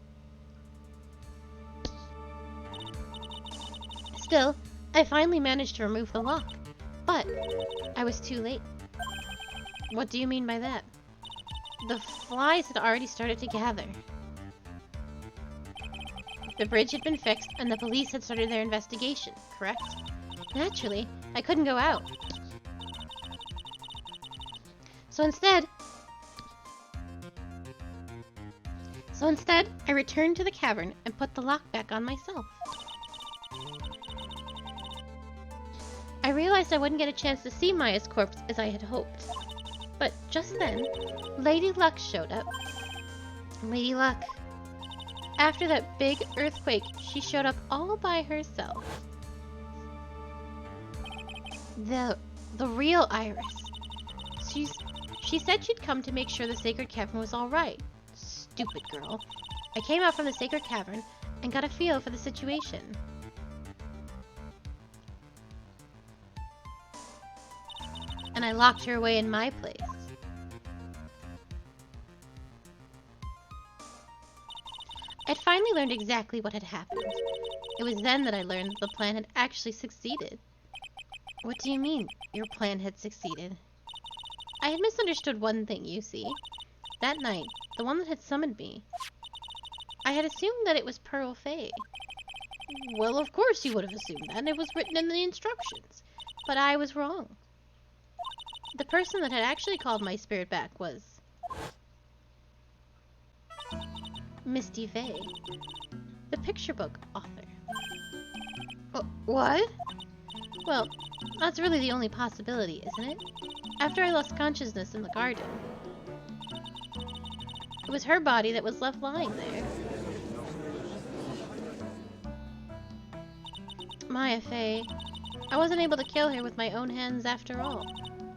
A: Still, I finally managed to remove the lock, but I was too late. What do you mean by that? The flies had already started to gather. The bridge had been fixed, and the police had started their investigation, correct? Naturally, I couldn't go out. So instead, I returned to the cavern and put the lock back on myself. I realized I wouldn't get a chance to see Maya's corpse as I had hoped. But just then, Lady Luck showed up. Lady Luck. After that big earthquake, she showed up all by herself. The The real Iris. She said she'd come to make sure the sacred cavern was all right. Stupid girl. I came out from the sacred cavern and got a feel for the situation. And I locked her away in my place. I'd finally learned exactly what had happened. It was then that I learned the plan had actually succeeded. What do you mean, your plan had succeeded? I had misunderstood one thing, you see. That night, the one that had summoned me, I had assumed that it was Pearl Fay. Well, of course you would have assumed that, and it was written in the instructions. But I was wrong. The person that had actually called my spirit back was Misty Fay, the picture book author. What? Well, that's really the only possibility, isn't it? After I lost consciousness in the garden, it was her body that was left lying there. Maya Fay. I wasn't able to kill her with my own hands after all.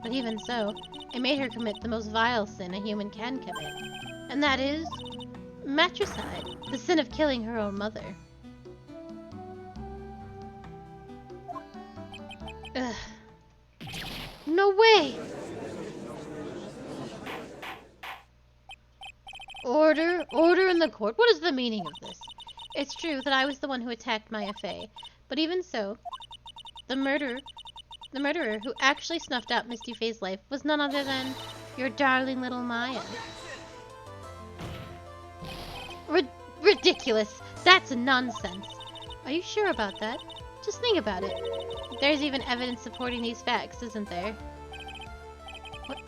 A: But even so, I made her commit the most vile sin a human can commit. And that is matricide, the sin of killing her own mother. Ugh. No way! Order in the court. What is the meaning of this? It's true that I was the one who attacked Maya Fay, but even so, the murderer who actually snuffed out Misty Fay's life was none other than your darling little Maya. Ridiculous! That's nonsense! Are you sure about that? Just think about it. There's even evidence supporting these facts, isn't there?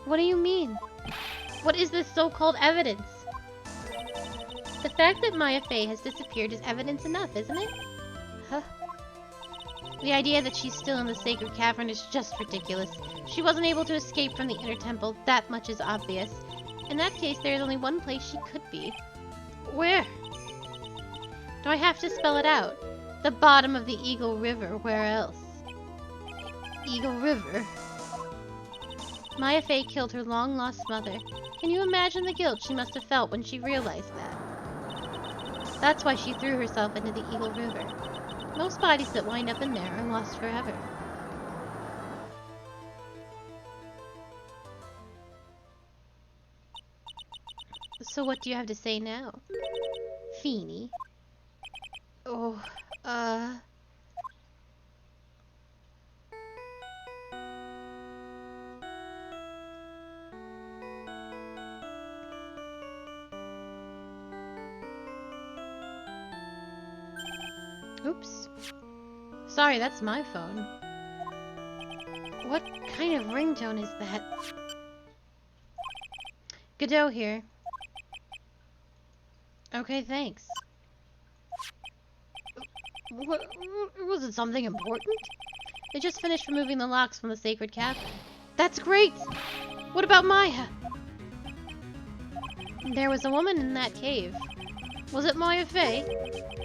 A: What do you mean? What is this so-called evidence? The fact that Maya Fay has disappeared is evidence enough, isn't it? Huh? The idea that she's still in the sacred cavern is just ridiculous. She wasn't able to escape from the inner temple, that much is obvious. In that case, there is only one place she could be. Where? Do I have to spell it out? The bottom of the Eagle River, where else? Eagle River? Maya Fay killed her long-lost mother. Can you imagine the guilt she must have felt when she realized that? That's why she threw herself into the Eagle River. Most bodies that wind up in there are lost forever. So what do you have to say now, Feeny? Oh, Oops. Sorry, that's my phone. What kind of ringtone is that? Godot here. Okay, thanks. What, was it something important? They just finished removing the locks from the sacred cavern. That's great! What about Maya? There was a woman in that cave. Was it Maya Fay?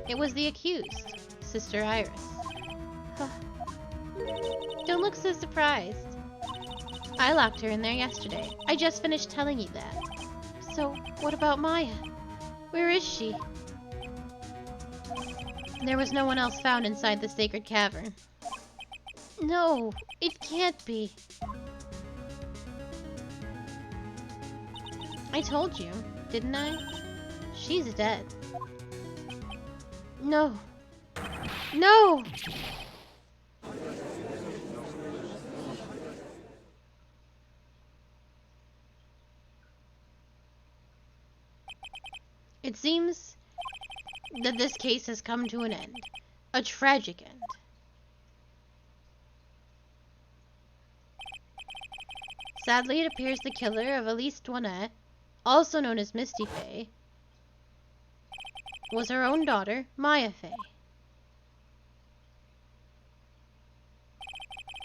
A: It was the accused, Sister Iris. Don't look so surprised. I locked her in there yesterday. I just finished telling you that. So, what about Maya? Where is she? There was no one else found inside the sacred cavern. No, it can't be. I told you, didn't I? She's dead. No. No! It seems that this case has come to an end. A tragic end. Sadly, it appears the killer of Elise Toinette, also known as Misty Fay, was her own daughter, Maya Fay.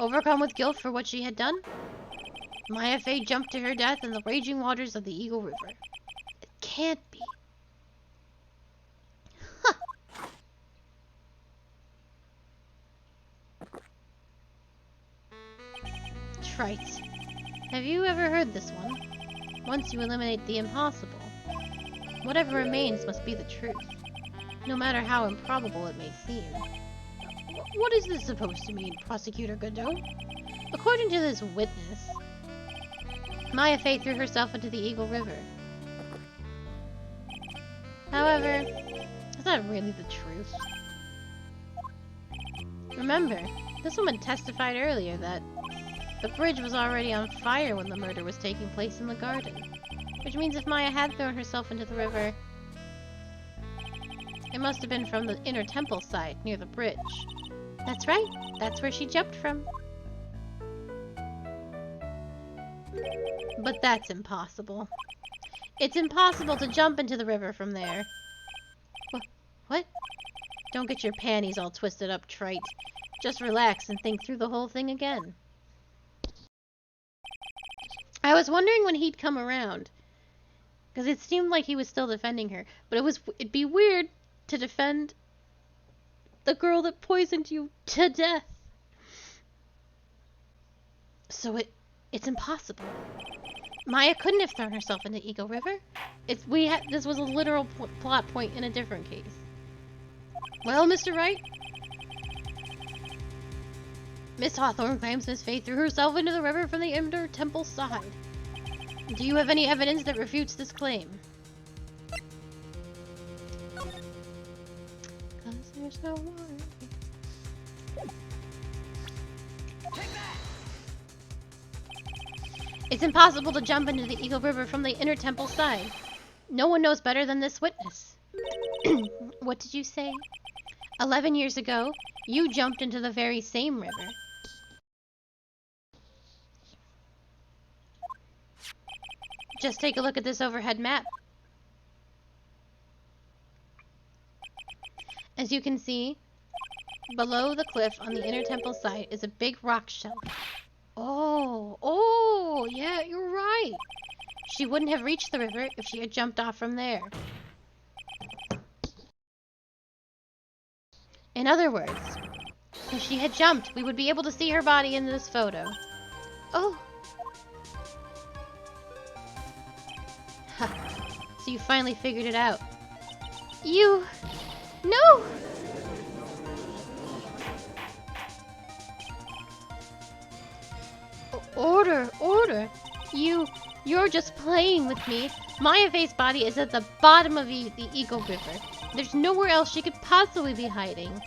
A: Overcome with guilt for what she had done, Maya Fay jumped to her death in the raging waters of the Eagle River. It can't be. Right. Have you ever heard this one? Once you eliminate the impossible, whatever remains must be the truth, no matter how improbable it may seem. What is this supposed to mean, Prosecutor Godot? According to this witness, Maya Fey threw herself into the Eagle River. However, it's not really the truth. Remember, this woman testified earlier that the bridge was already on fire when the murder was taking place in the garden. Which means if Maya had thrown herself into the river, it must have been from the inner temple side, near the bridge. That's right, that's where she jumped from. But that's impossible. It's impossible to jump into the river from there. What? Don't get your panties all twisted up, Trite. Just relax and think through the whole thing again. I was wondering when he'd come around, because it seemed like he was still defending her, but it'd be weird to defend the girl that poisoned you to death. So it's impossible. Maya couldn't have thrown herself into Eagle River. This was a literal plot point in a different case. Well, Mr. Wright, Miss Hawthorne claims Miss Fey threw herself into the river from the inner temple side. Do you have any evidence that refutes this claim? 'Cause there's no water. It's impossible to jump into the Eagle River from the inner temple side. No one knows better than this witness. What did you say? 11 years ago, you jumped into the very same river. Just take a look at this overhead map. As you can see, below the cliff on the inner temple side is a big rock shelf. Oh, yeah, you're right. She wouldn't have reached the river if she had jumped off from there. In other words, if she had jumped, we would be able to see her body in this photo. Oh. So you finally figured it out. No! Order! You're just playing with me. Maya Fey's body is at the bottom of the Eagle River. There's nowhere else she could possibly be hiding.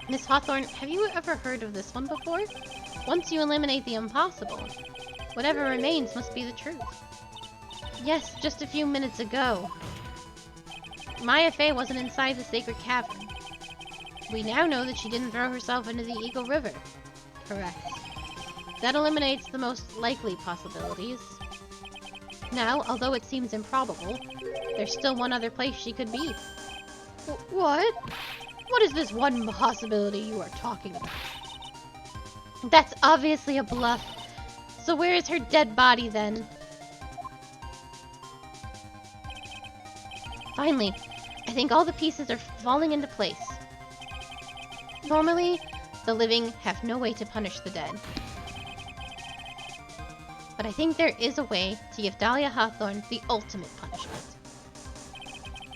A: Miss Hawthorne, have you ever heard of this one before? Once you eliminate the impossible, whatever remains must be the truth. Yes, just a few minutes ago. Maya Fey wasn't inside the sacred cavern. We now know that she didn't throw herself into the Eagle River. Correct. That eliminates the most likely possibilities. Now, although it seems improbable, there's still one other place she could be. What? What is this one possibility you are talking about? That's obviously a bluff. So where is her dead body then? Finally, I think all the pieces are falling into place. Normally, the living have no way to punish the dead. But I think there is a way to give Dahlia Hawthorne the ultimate punishment.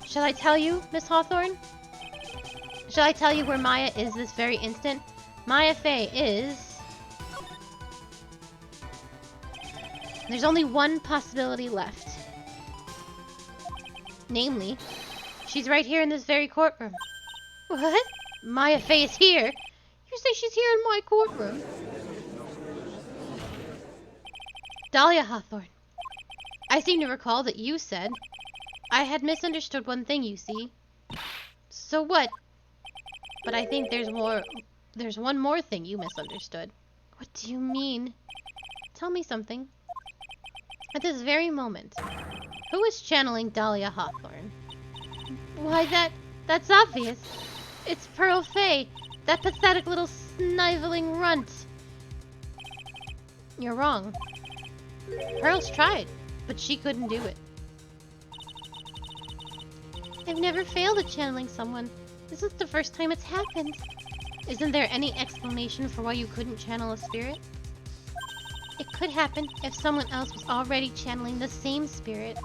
A: Shall I tell you, Miss Hawthorne? Shall I tell you where Maya is this very instant? Maya Fey is... There's only one possibility left. Namely, she's right here in this very courtroom. What? Maya Fey is here? You say she's here in my courtroom? Dahlia Hawthorne, I seem to recall that you said I had misunderstood one thing, you see. So what? But I think there's one more thing you misunderstood. What do you mean? Tell me something. At this very moment, who is channeling Dahlia Hawthorne? Why, that's obvious. It's Pearl Fey, that pathetic little sniveling runt. You're wrong. Pearl's tried, but she couldn't do it. I've never failed at channeling someone. This is the first time it's happened. Isn't there any explanation for why you couldn't channel a spirit?
B: It could happen if someone else was already channeling the same spirit.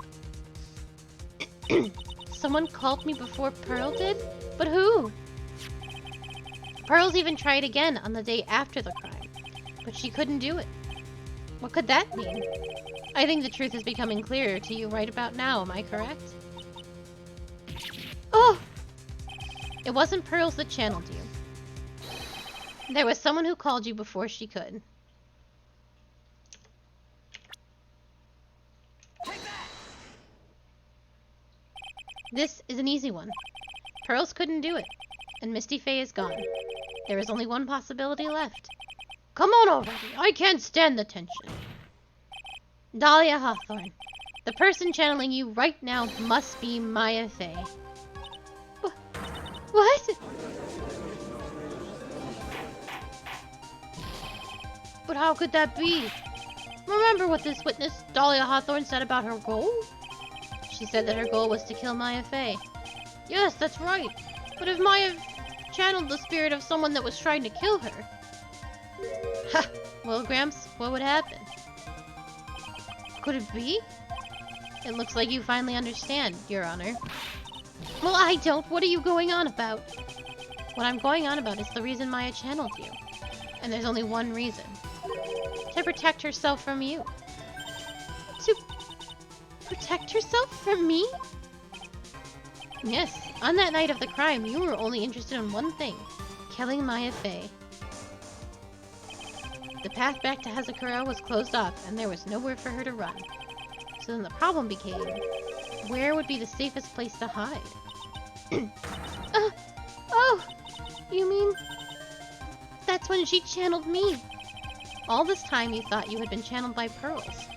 B: Someone called me before Pearl did? But who? Pearl's even tried again on the day after the crime, but she couldn't do it. What could that mean? I think the truth is becoming clearer to you right about now, am I correct? Oh! It wasn't Pearls that channeled you. There was someone who called you before she could. This is an easy one. Pearls couldn't do it, and Misty Faye is gone. There is only one possibility left. Come on already, I can't stand the tension. Dahlia Hawthorne. The person channeling you right now must be Maya Faye. What? But how could that be? Remember what this witness, Dahlia Hawthorne, said about her goal? She said that her goal was to kill Maya Faye. Yes, that's right. But if Maya channeled the spirit of someone that was trying to kill her... Ha! Well, Gramps, what would happen? Could it be? It looks like you finally understand, Your Honor. Well, I don't. What are you going on about? What I'm going on about is the reason Maya channeled you. And there's only one reason. To protect herself from you. To protect herself from me? Yes. On that night of the crime, you were only interested in one thing. Killing Maya Faye. The path back to Hazakura was closed off, and there was nowhere for her to run. So then the problem became, where would be the safest place to hide? Oh! You mean... That's when she channeled me. All this time you thought you had been channeled by Pearls.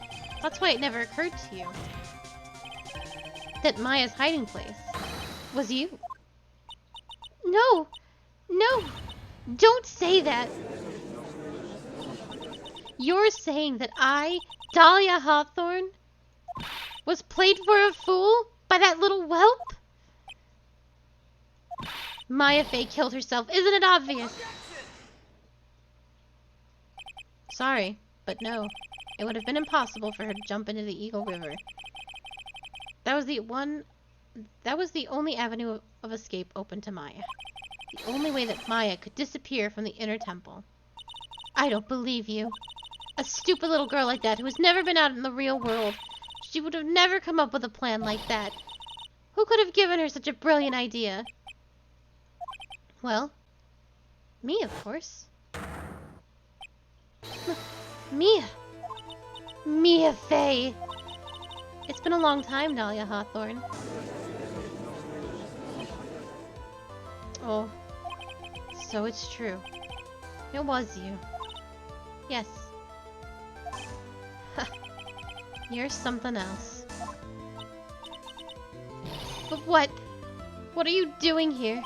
B: That's why it never occurred to you that Maya's hiding place was you. No! No! Don't say that! You're saying that I, Dahlia Hawthorne, was played for a fool by that little whelp? Maya Faye killed herself, isn't it obvious? Sorry, but no. It would have been impossible for her to jump into the Eagle River. That was the only avenue of escape open to Maya. The only way that Maya could disappear from the inner temple. I don't believe you. A stupid little girl like that who has never been out in the real world. She would have never come up with a plan like that. Who could have given her such a brilliant idea? Well, me, of course. Mia. Mia Faye. It's been a long time, Dahlia Hawthorne. Oh, so it's true. It was you. Yes. You're something else. But what? What are you doing here?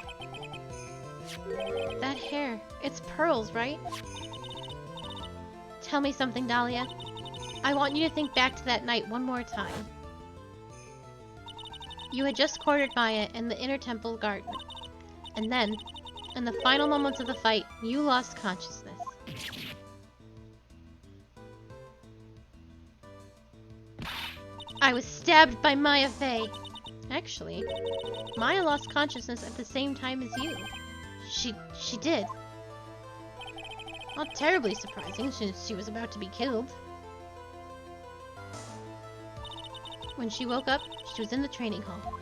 B: That hair. It's Pearls, right? Tell me something, Dahlia. I want you to think back to that night one more time. You had just cornered Maya in the inner temple garden. And then, in the final moments of the fight, you lost consciousness. I was stabbed by Maya Faye. Actually, Maya lost consciousness at the same time as you. She did. Not terribly surprising, since she was about to be killed. When she woke up, she was in the training hall.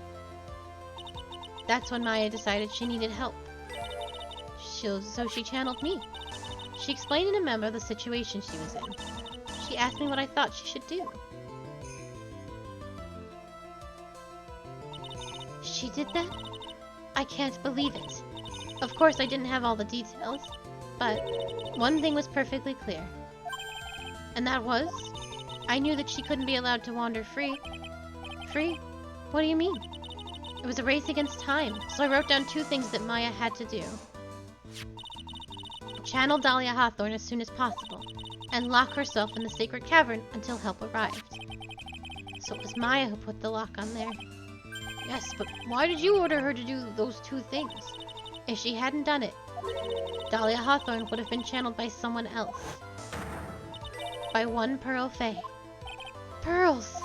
B: That's when Maya decided she needed help. So she channeled me. She explained in a memo the situation she was in. She asked me what I thought she should do. She did that? I can't believe it. Of course, I didn't have all the details, but one thing was perfectly clear. And that was, I knew that she couldn't be allowed to wander free. Free? What do you mean? It was a race against time, so I wrote down two things that Maya had to do. Channel Dahlia Hawthorne as soon as possible, and lock herself in the sacred cavern until help arrived. So it was Maya who put the lock on there. Yes, but why did you order her to do those two things? If she hadn't done it, Dahlia Hawthorne would have been channeled by someone else.
A: by one Pearl Faye. Pearls!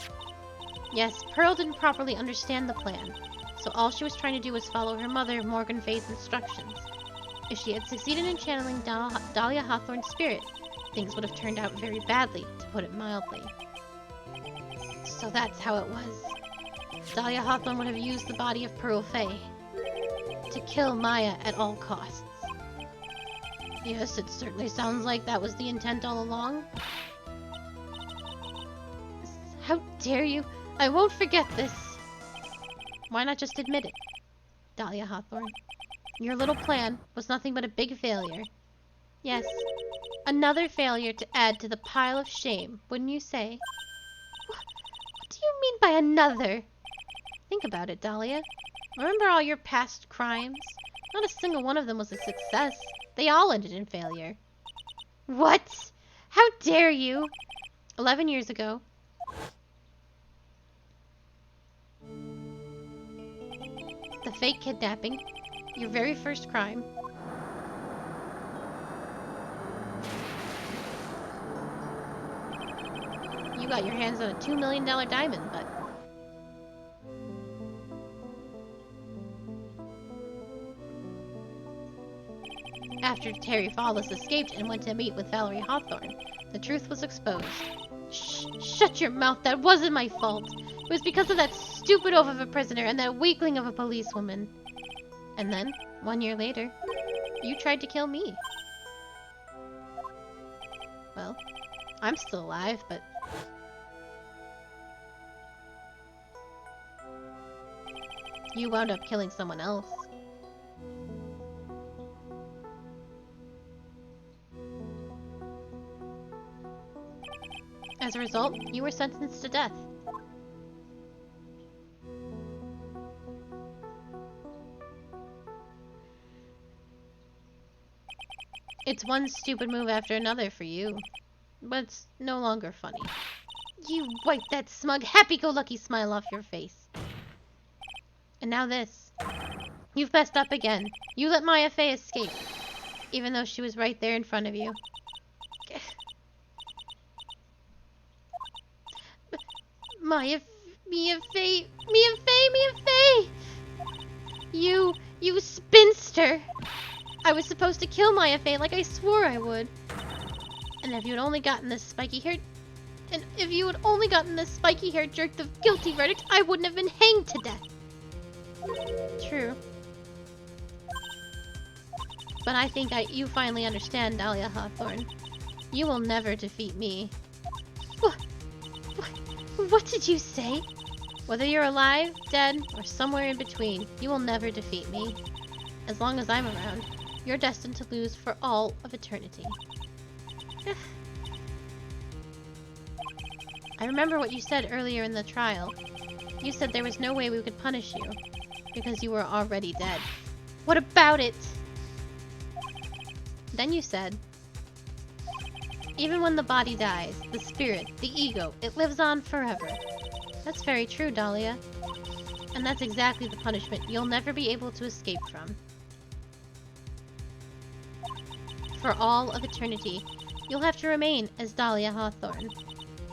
A: Yes, Pearl didn't properly understand the plan, so all she was trying to do was follow her mother, Morgan Faye's instructions. If she had succeeded in channeling Dahlia Hawthorne's spirit, things would have turned out very badly, to put it mildly. So that's how it was. Dahlia Hawthorne would have used the body of Pearl Faye to kill Maya at all costs. Yes, it certainly sounds like that was the intent all along. How dare you? I won't forget this. Why not just admit it, Dahlia Hawthorne? Your little plan was nothing but a big failure. Yes, another failure to add to the pile of shame, wouldn't you say? What do you mean by another? Think about it, Dahlia. Remember all your past crimes? Not a single one of them was a success. They all ended in failure. What? How dare you? 11 years ago. The fake kidnapping. Your very first crime. You got your hands on a $2 million diamond, but... After Terry Fallis escaped and went to meet with Valerie Hawthorne, the truth was exposed. Shh! Shut your mouth! That wasn't my fault! It was because of that stupid oaf of a prisoner and that weakling of a policewoman. And then, 1 year later, you tried to kill me. Well, I'm still alive, but... you wound up killing someone else. As a result, you were sentenced to death. It's one stupid move after another for you, but it's no longer funny. You wipe that smug, happy-go-lucky smile off your face. And now this. You've messed up again. You let Maya Faye escape, even though she was right there in front of you. Mia Faye! You spinster! I was supposed to kill Maya Faye like I swore I would. And if you had only gotten this spiky-haired jerk the guilty verdict, I wouldn't have been hanged to death. True. But I think you finally understand, Dahlia Hawthorne. You will never defeat me. What did you say? Whether you're alive, dead, or somewhere in between, you will never defeat me. As long as I'm around, you're destined to lose for all of eternity. I remember what you said earlier in the trial. You said there was no way we could punish you, because you were already dead. What about it? Then you said, even when the body dies, the spirit, the ego, it lives on forever. That's very true, Dahlia. And that's exactly the punishment you'll never be able to escape from. For all of eternity, you'll have to remain as Dahlia Hawthorne.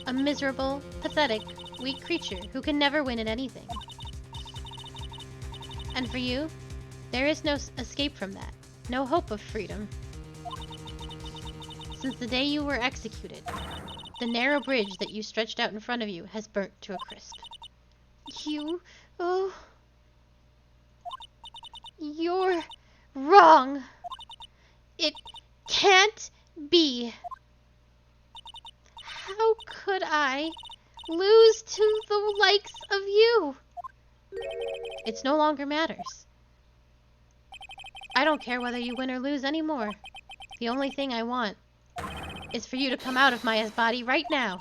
A: A miserable, pathetic, weak creature who can never win at anything. And for you, there is no escape from that. No hope of freedom. Since the day you were executed, the narrow bridge that you stretched out in front of you has burnt to a crisp. You're wrong. It can't be. How could I lose to the likes of you? It no longer matters. I don't care whether you win or lose anymore. The only thing I want is for you to come out of Maya's body right now.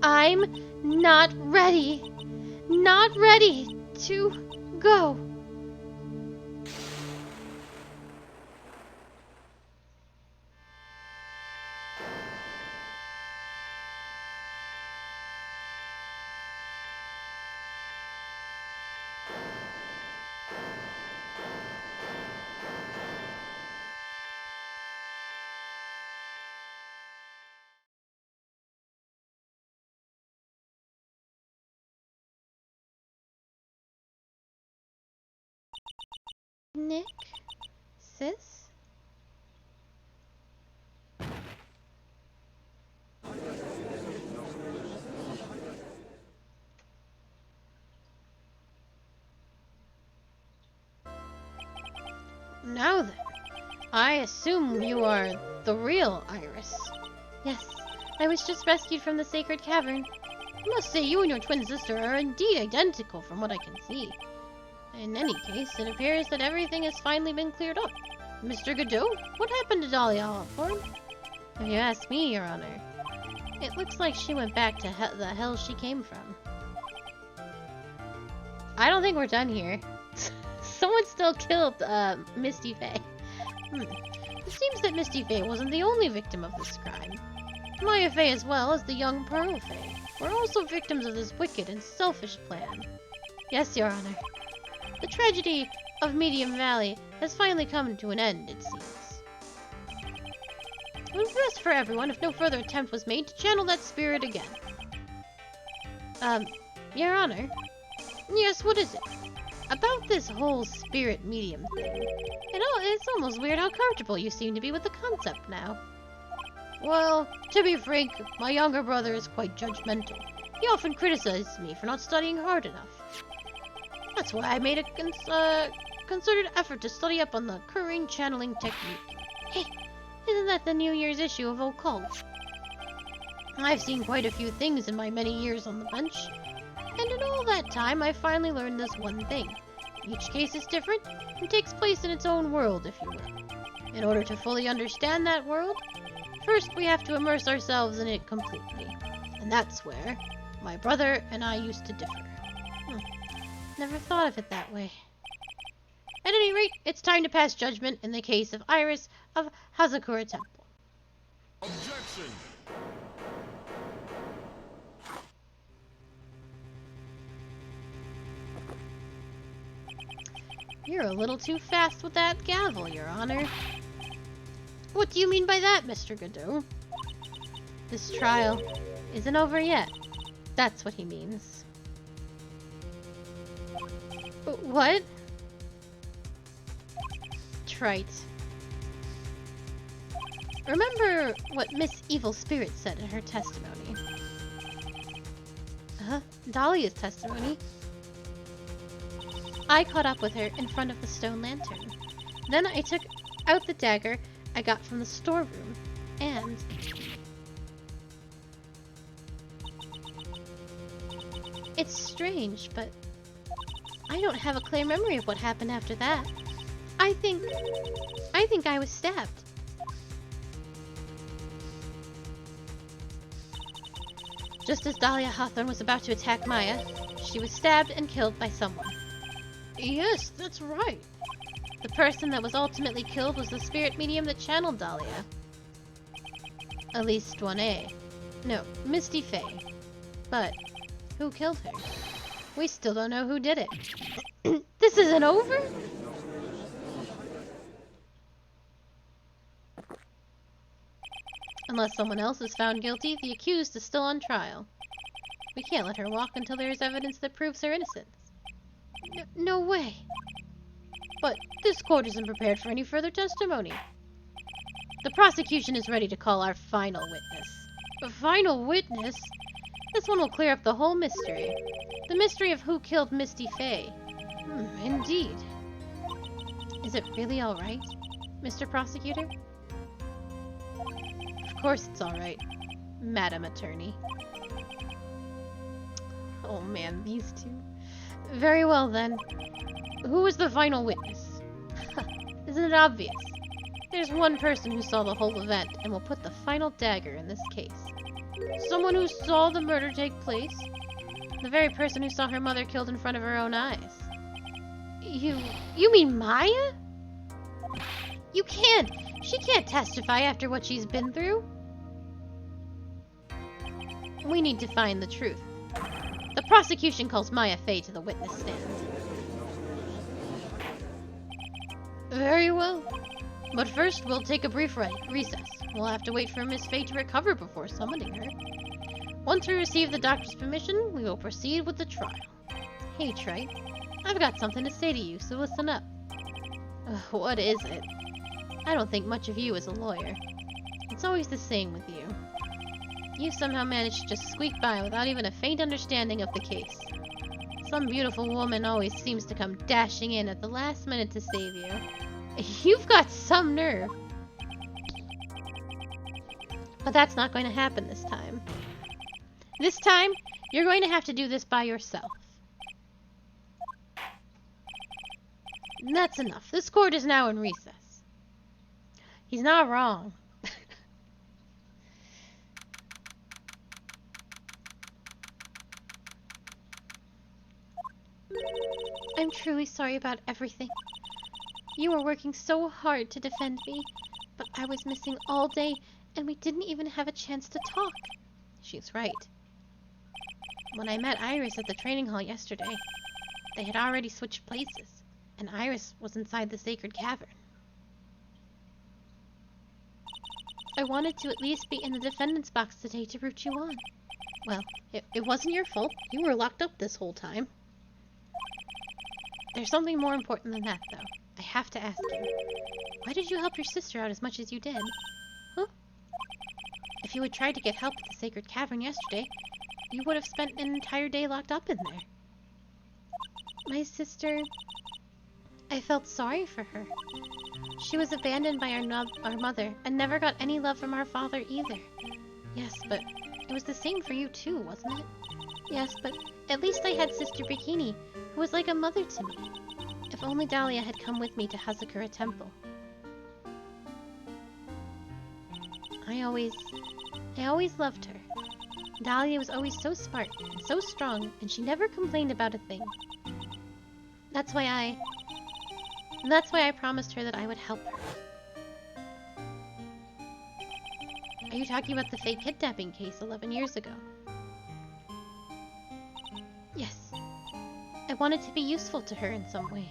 A: I'm not ready. Not ready to go. Nick? Sis? Now then, I assume you are the real Iris. Yes, I was just rescued from the sacred cavern. I must say you and your twin sister are indeed identical from what I can see. In any case, it appears that everything has finally been cleared up. Mr. Godot, what happened to Dahlia Hawthorne? If you ask me, Your Honor, it looks like she went back to the hell she came from. I don't think we're done here. Someone still killed Misty Faye. It seems that Misty Faye wasn't the only victim of this crime. Maya Faye as well as the young Pearl Faye were also victims of this wicked and selfish plan. Yes, Your Honor. The tragedy of Medium Valley has finally come to an end, it seems. It would be best for everyone if no further attempt was made to channel that spirit again. Your Honor? Yes, what is it? About this whole spirit medium thing. It's almost weird how comfortable you seem to be with the concept now. Well, to be frank, my younger brother is quite judgmental. He often criticizes me for not studying hard enough. That's why I made a concerted effort to study up on the Current channeling technique. Hey, isn't that the New Year's issue of Occult? I've seen quite a few things in my many years on the bench. And in all that time, I finally learned this one thing. Each case is different and takes place in its own world, if you will. In order to fully understand that world, first we have to immerse ourselves in it completely. And that's where my brother and I used to differ. Never thought of it that way. At any rate, it's time to pass judgment in the case of Iris of Hazakura Temple.
C: Objection!
A: You're a little too fast with that gavel, Your Honor. What do you mean by that, Mr. Godot? This trial isn't over yet. That's what he means. What? Trite. Remember what Miss Evil Spirit said in her testimony. Dahlia's testimony. I caught up with her in front of the stone lantern. Then I took out the dagger I got from the storeroom, and... It's strange, but I don't have a clear memory of what happened after that. I think I was stabbed. Just as Dahlia Hawthorne was about to attack Maya, she was stabbed and killed by someone. Yes, that's right. The person that was ultimately killed was the spirit medium that channeled Dahlia. At least 1A. No, Misty Faye. But who killed her? We still don't know who did it. This isn't over? Unless someone else is found guilty, the accused is still on trial. We can't let her walk until there is evidence that proves her innocence. No way. But this court isn't prepared for any further testimony. The prosecution is ready to call our final witness. A final witness? This one will clear up the whole mystery. The mystery of who killed Misty Faye. Indeed. Is it really alright, Mr. Prosecutor? Of course it's alright, Madam Attorney. Oh man, these two. Very well then. Who is the final witness? Isn't it obvious? There's one person who saw the whole event and will put the final dagger in this case. Someone who saw the murder take place? The very person who saw her mother killed in front of her own eyes. You mean Maya? You can't! She can't testify after what she's been through. We need to find the truth. The prosecution calls Maya Faye to the witness stand. Very well. But first, we'll take a brief recess. We'll have to wait for Miss Faye to recover before summoning her. Once we receive the doctor's permission, we will proceed with the trial. Hey, Trey. I've got something to say to you, so listen up. Ugh, what is it? I don't think much of you as a lawyer. It's always the same with you. You somehow manage to just squeak by without even a faint understanding of the case. Some beautiful woman always seems to come dashing in at the last minute to save you. You've got some nerve. But that's not going to happen this time. This time, you're going to have to do this by yourself. And that's enough. This court is now in recess. He's not wrong. I'm truly sorry about everything. You were working so hard to defend me, but I was missing all day, and we didn't even have a chance to talk. She's right. When I met Iris at the training hall yesterday, they had already switched places, and Iris was inside the sacred cavern. I wanted to at least be in the defendant's box today to root you on. Well, it wasn't your fault. You were locked up this whole time. There's something more important than that, though. I have to ask you. Why did you help your sister out as much as you did? Huh? If you had tried to get help at the sacred cavern yesterday, you would have spent an entire day locked up in there. My sister... I felt sorry for her. She was abandoned by our mother and never got any love from our father either. Yes, but it was the same for you too, wasn't it? Yes, but at least I had Sister Bikini, who was like a mother to me. If only Dahlia had come with me to Hazakura Temple. I always loved her. Dahlia was always so smart and so strong, and she never complained about a thing. That's why I promised her that I would help her. Are you talking about the fake kidnapping case 11 years ago? Yes. I wanted to be useful to her in some way.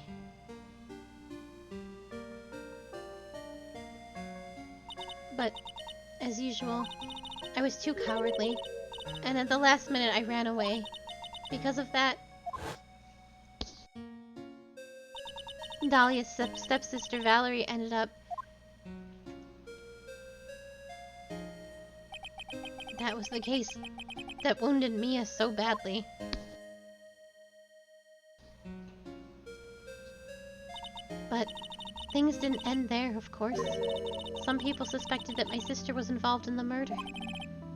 A: But, as usual, I was too cowardly, and at the last minute I ran away. Because of that, Dahlia's stepsister Valerie ended up... That was the case that wounded Mia so badly. But things didn't end there, of course. Some people suspected that my sister was involved in the murder.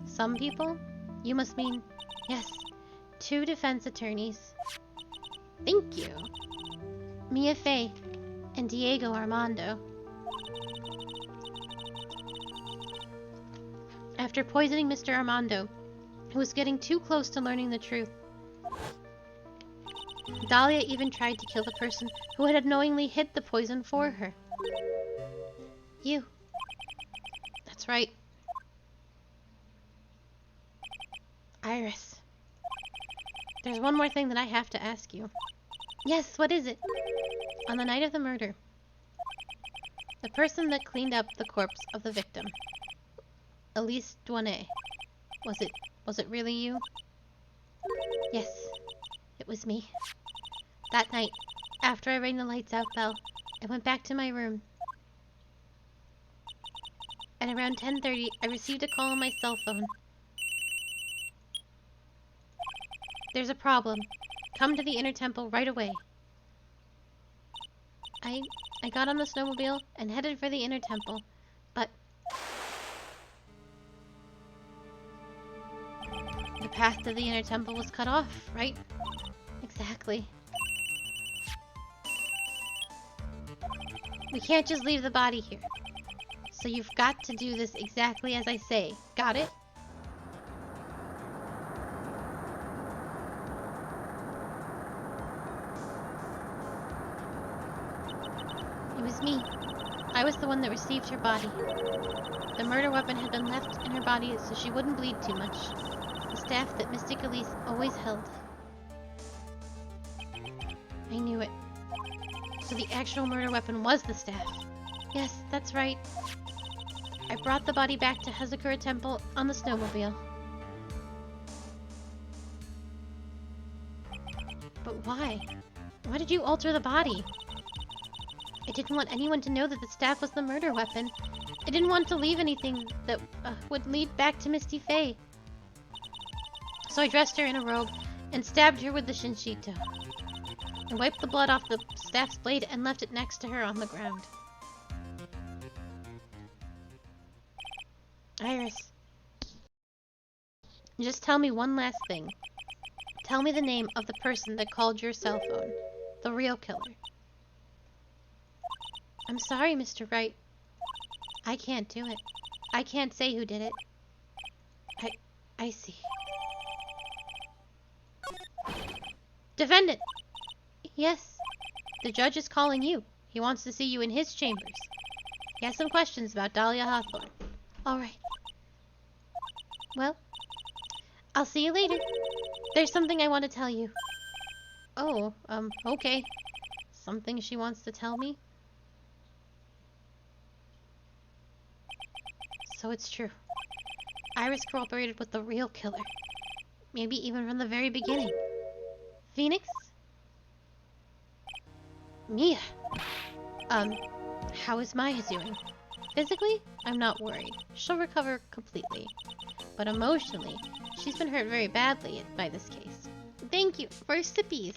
A: Some people? You must mean... Yes, 2 defense attorneys. Thank you. Mia Fey and Diego Armando. After poisoning Mr. Armando, who was getting too close to learning the truth, Dahlia even tried to kill the person who had unknowingly hid the poison for her. You. That's right. Iris. There's one more thing that I have to ask you. Yes, what is it? On the night of the murder, the person that cleaned up the corpse of the victim, Elise Douanet, was it really you? Yes, it was me. That night, after I rang the lights out bell, I went back to my room. At around 10:30, I received a call on my cell phone. There's a problem. Come to the inner temple right away. I got on the snowmobile and headed for the inner temple, but the path to the inner temple was cut off, right? Exactly. We can't just leave the body here. So you've got to do this exactly as I say. Got it? It was me. I was the one that received her body. The murder weapon had been left in her body so she wouldn't bleed too much. The staff that Mystic Elise always held. I knew it. So the actual murder weapon was the staff. Yes, that's right. I brought the body back to Hazakura Temple on the snowmobile. But why? Why did you alter the body?
B: I didn't want anyone to know that the staff was the murder weapon. I didn't want to leave anything that would lead back to Misty Faye. So I dressed her in a robe and stabbed her with the shinshito. I wiped the blood off the staff's blade and left it next to her on the ground. Iris, just tell me one last thing. Tell me the name of the person that called your cell phone. The real killer. I'm sorry, Mr. Wright. I can't do it. I can't say who did it. I see. Defendant! Yes. The judge is calling you. He wants to see you in his chambers. He has some questions about Dahlia Hawthorne. Alright. Well, I'll see you later. There's something I want to tell you. Oh, okay. Something she wants to tell me? So it's true. Iris cooperated with the real killer. Maybe even from the very beginning. Phoenix? Mia! How is Maya doing? Physically, I'm not worried. She'll recover completely. But emotionally, she's been hurt very badly by this case. Thank you for sippies.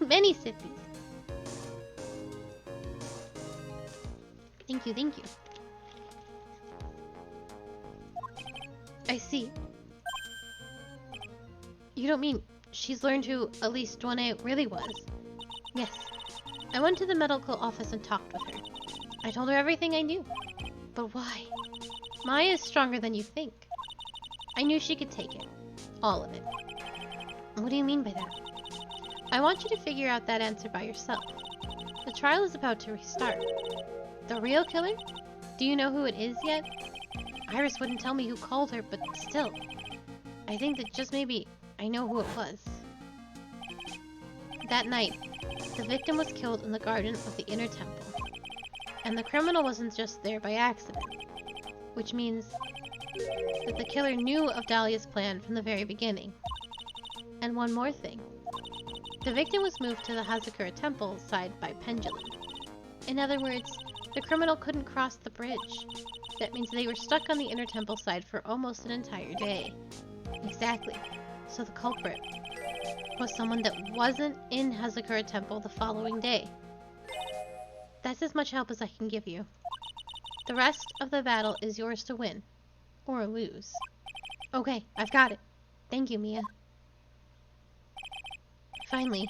B: Many sippies. Thank you, thank you. I see. You don't mean she's learned who Elise Douanet really was? Yes. I went to the medical office and talked with her. I told her everything I knew. But why? Maya is stronger than you think. I knew she could take it. All of it. What do you mean by that? I want you to figure out that answer by yourself. The trial is about to restart. The real killer? Do you know who it is yet? Iris wouldn't tell me who called her, but still. I think that just maybe I know who it was. That night, the victim was killed in the garden of the inner temple. And the criminal wasn't just there by accident. Which means that the killer knew of Dahlia's plan from the very beginning. And one more thing. The victim was moved to the Hazakura temple side by pendulum. In other words, the criminal couldn't cross the bridge. That means they were stuck on the inner temple side for almost an entire day. Exactly. So the culprit was someone that wasn't in Hazakura temple the following day. That's as much help as I can give you. The rest of the battle is yours to win. Or lose. Okay, I've got it. Thank you, Mia. Finally,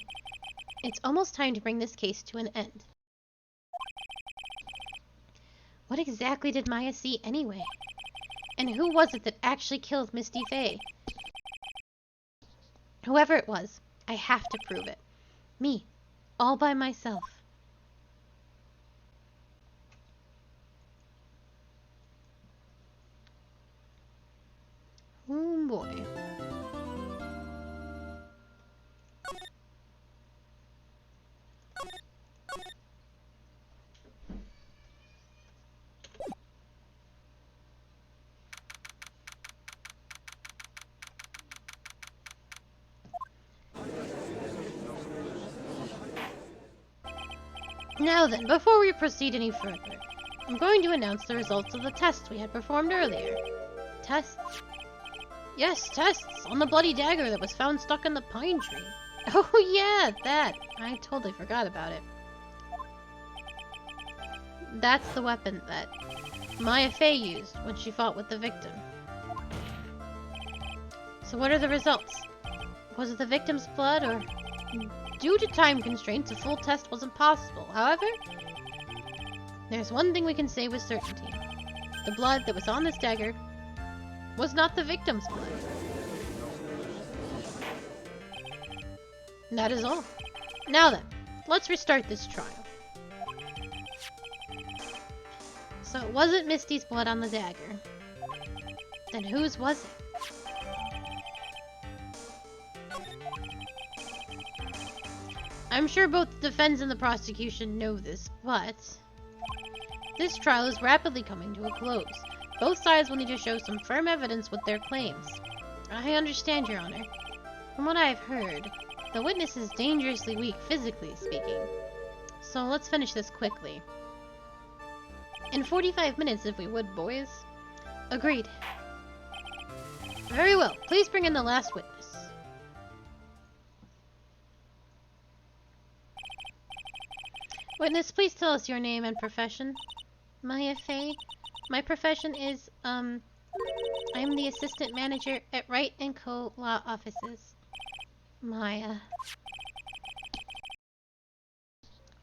B: it's almost time to bring this case to an end. What exactly did Maya see anyway? And who was it that actually killed Misty Faye? Whoever it was, I have to prove it. Me. All by myself. Oh boy. Now then, before we proceed any further, I'm going to announce the results of the tests we had performed earlier. Tests? Yes, tests on the bloody dagger that was found stuck in the pine tree. Oh yeah, that. I totally forgot about it. That's the weapon that Maya Faye used when she fought with the victim. So what are the results? Was it the victim's blood, or... Due to time constraints, a full test wasn't possible. However, there's one thing we can say with certainty. The blood that was on this dagger was not the victim's blood. And that is all. Now then, let's restart this trial. So it wasn't Misty's blood on the dagger. Then whose was it? I'm sure both the defense and the prosecution know this, but this trial is rapidly coming to a close. Both sides will need to show some firm evidence with their claims. I understand, Your Honor. From what I've heard, the witness is dangerously weak, physically speaking.
A: So let's finish this quickly. In 45 minutes, if we would, boys. Agreed. Very well. Please bring in the last witness. Witness, please tell us your name and profession. Maya Fey. My profession is, I'm the assistant manager at Wright & Co. Law Offices. Maya.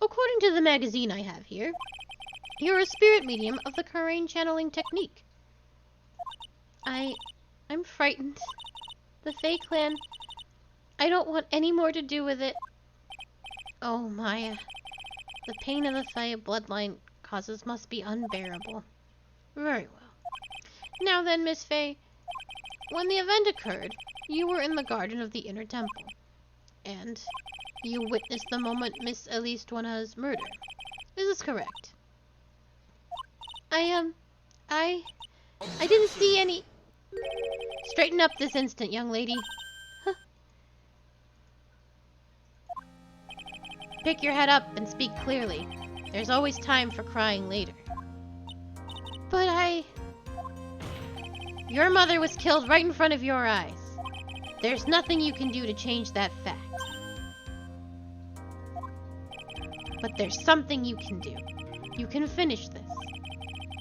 A: According to the magazine I have here, you're a spirit medium of the Karain channeling technique. I'm frightened. The Fey clan, I don't want any more to do with it. Oh, Maya. The pain of the Fey bloodline causes must be unbearable. Very well. Now then, Miss Fey, when the event occurred, you were in the garden of the inner temple, and you witnessed the moment Miss Elise Duana's murder. Is this correct? I didn't see any... Straighten up this instant, young lady. Huh. Pick your head up and speak clearly. There's always time for crying later. But Your mother was killed right in front of your eyes. There's nothing you can do to change that fact. But there's something you can do. You can finish this.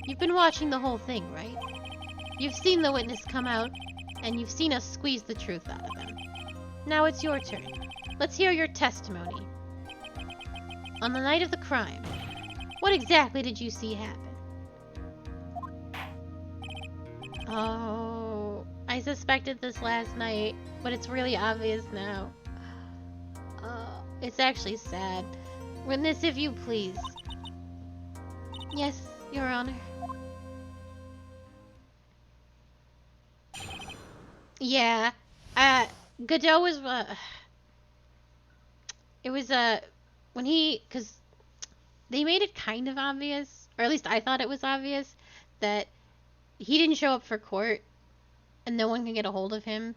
A: You've been watching the whole thing, right? You've seen the witness come out, and you've seen us squeeze the truth out of him. Now it's your turn. Let's hear your testimony. On the night of the crime, what exactly did you see happen? Oh, I suspected this last night, but it's really obvious now. It's actually sad. Witness, if you please. Yes, Your Honor. Yeah, Godot was, it was, when because they made it kind of obvious, or at least I thought it was obvious, that he didn't show up for court, and no one can get a hold of him,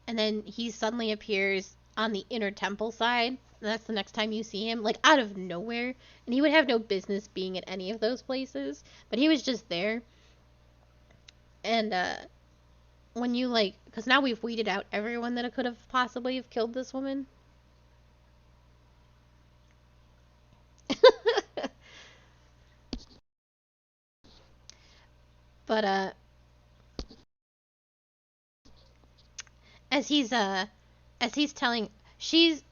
A: and then he suddenly appears on the inner temple side, and that's the next time you see him, like, out of nowhere, and he would have no business being at any of those places, but he was just there, and, when you, like, because now we've weeded out everyone that could have possibly have killed this woman. But, as he's telling, she's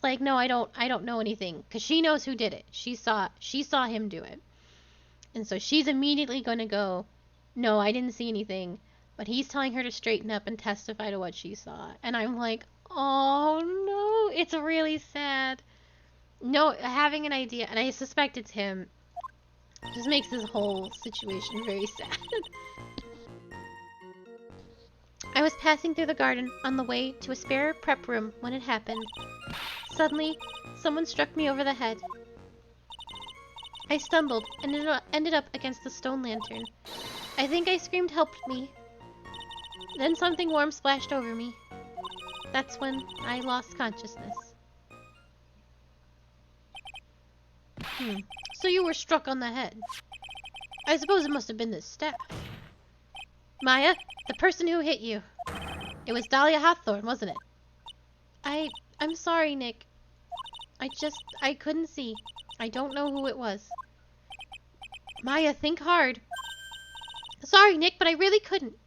A: like, no, I don't know anything, because she knows who did it. She saw him do it. And so she's immediately going to go, no, I didn't see anything. But he's telling her to straighten up and testify to what she saw. And I'm like, oh no, it's really sad. No, having an idea, and I suspect it's him, just makes this whole situation very sad. I was passing through the garden on the way to a spare prep room when it happened. Suddenly, someone struck me over the head. I stumbled and ended up against the stone lantern. I think I screamed, "Help me." Then something warm splashed over me. That's when I lost consciousness. So you were struck on the head. I suppose it must have been this staff. Maya, the person who hit you. It was Dahlia Hawthorne, wasn't it? I'm sorry, Nick. I couldn't see. I don't know who it was. Maya, think hard. Sorry, Nick, but I really couldn't.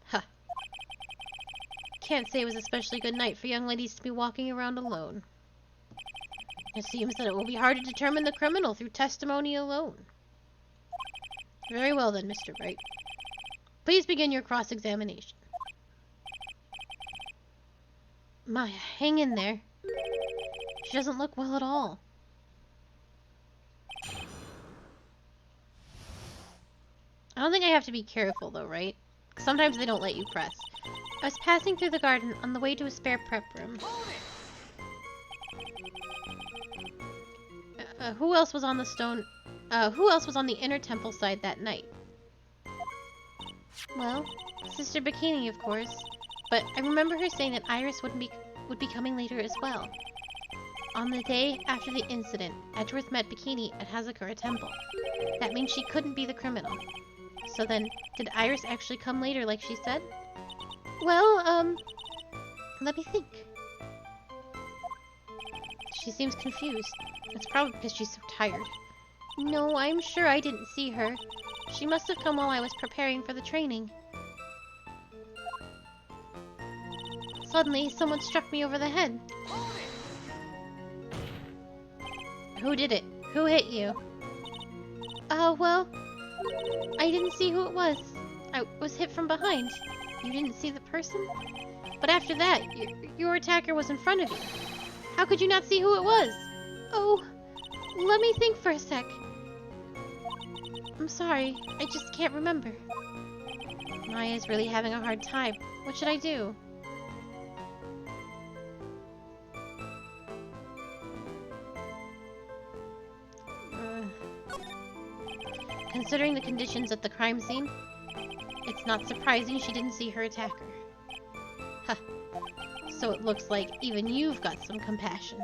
A: Huh. Can't say it was an especially good night for young ladies to be walking around alone. It seems that it will be hard to determine the criminal through testimony alone. Very well then, Mr. Wright. Please begin your cross-examination. Maya, hang in there. She doesn't look well at all. I don't think I have to be careful though, right? Sometimes they don't let you press. I was passing through the garden on the way to a spare prep room. Who else was on the inner temple side that night? Well, Sister Bikini, of course. But I remember her saying that Iris would be coming later as well. On the day after the incident, Edgeworth met Bikini at Hazakura Temple. That means she couldn't be the criminal. So then, did Iris actually come later like she said? Well, let me think. She seems confused. It's probably because she's so tired. No, I'm sure I didn't see her. She must have come while I was preparing for the training. Suddenly, someone struck me over the head. Who did it? Who hit you? Well, I didn't see who it was. I was hit from behind. You didn't see the person? But after that, your attacker was in front of you. How could you not see who it was? Oh, let me think for a sec. I'm sorry, I just can't remember. Maya's really having a hard time. What should I do? Considering the conditions at the crime scene, it's not surprising she didn't see her attacker. Huh. So it looks like even you've got some compassion.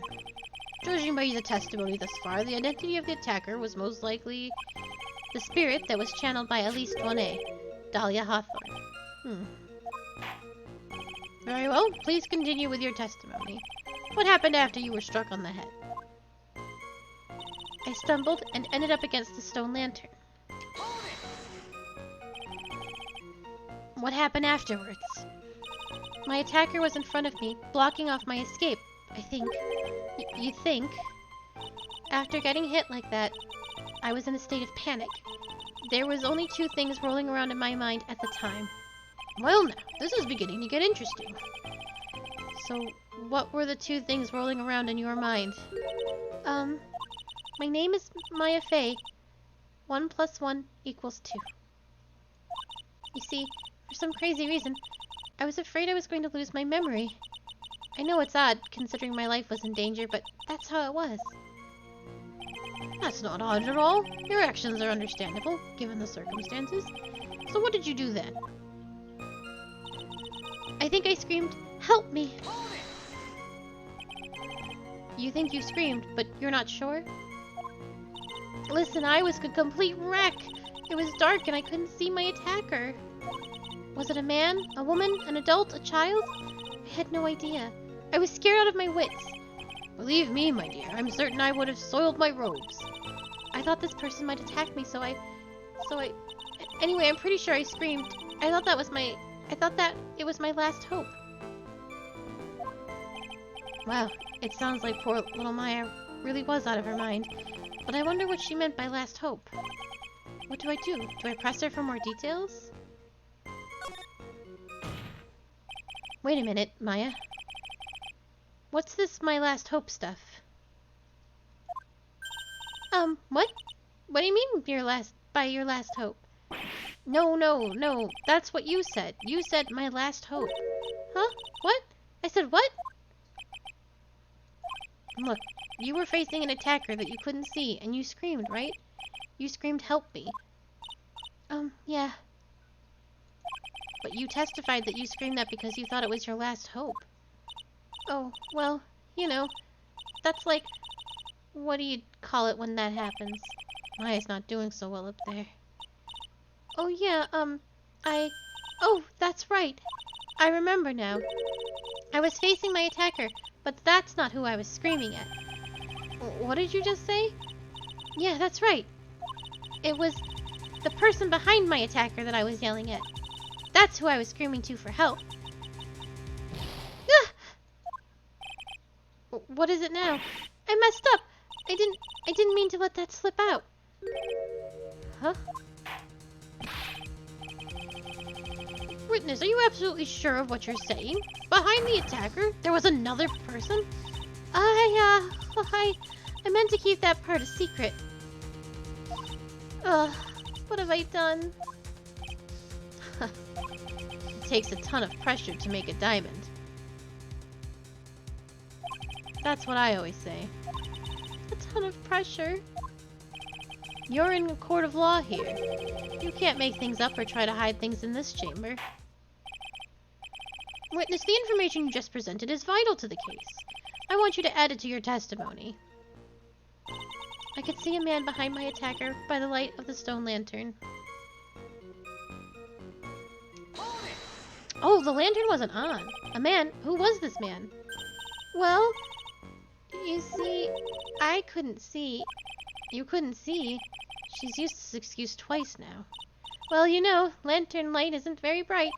A: Judging by the testimony thus far, the identity of the attacker was most likely the spirit that was channeled by at least one A, Dahlia Hawthorne. Very well, please continue with your testimony. What happened after you were struck on the head? I stumbled and ended up against the stone lantern. What happened afterwards? My attacker was in front of me, blocking off my escape, I think. You think? After getting hit like that, I was in a state of panic. There was only two things rolling around in my mind at the time. Well now, this is beginning to get interesting. So, what were the two things rolling around in your mind? My name is Maya Fey. 1 + 1 = 2. You see, for some crazy reason, I was afraid I was going to lose my memory. I know it's odd, considering my life was in danger, but that's how it was. That's not odd at all. Your actions are understandable, given the circumstances. So what did you do then? I think I screamed, "Help me!" You think you screamed, but you're not sure? Listen, I was a complete wreck. It was dark and I couldn't see my attacker. Was it a man, a woman, an adult, a child? I had no idea. I was scared out of my wits. Believe me, my dear, I'm certain I would have soiled my robes. I thought this person might attack me, so I... Anyway, I'm pretty sure I screamed. I thought that it was my last hope. Wow, it sounds like poor little Maya really was out of her mind. But I wonder what she meant by last hope. What do I do? Do I press her for more details? Wait a minute, Maya. What's this my last hope stuff? What? What do you mean your last hope? No. That's what you said. You said my last hope. Huh? What? I said what? Look, you were facing an attacker that you couldn't see, and you screamed, right? You screamed, "Help me." Yeah. But you testified that you screamed that because you thought it was your last hope. Oh, well, you know, that's like, what do you call it when that happens? Maya's not doing so well up there. Oh yeah, oh, that's right. I remember now. I was facing my attacker, but that's not who I was screaming at. What did you just say? Yeah, that's right. It was the person behind my attacker that I was yelling at. That's who I was screaming to for help. Ah! What is it now? I messed up. I didn't mean to let that slip out. Huh? Witness, are you absolutely sure of what you're saying? Behind the attacker, there was another person? I meant to keep that part a secret. What have I done? It takes a ton of pressure to make a diamond. That's what I always say. A ton of pressure? You're in a court of law here. You can't make things up or try to hide things in this chamber. Witness, the information you just presented is vital to the case.
B: I want you to add it to your testimony. I could see a man behind my attacker by the light of the stone lantern. Oh, the lantern wasn't on. A man? Who was this man? Well, you see, I couldn't see. You couldn't see. She's used this excuse twice now. Well, you know, lantern light isn't very bright.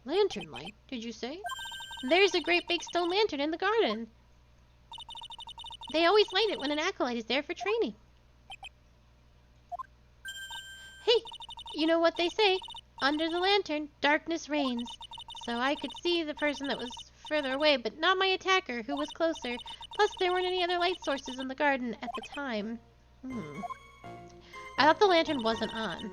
B: Lantern light, did you say? There's a great big stone lantern in the garden. They always light it when an acolyte is there for training. Hey, you know what they say? Under the lantern, darkness reigns. So I could see the person that was further away, but not my attacker, who was closer. Plus, there weren't any other light sources in the garden at the time. I thought the lantern wasn't on.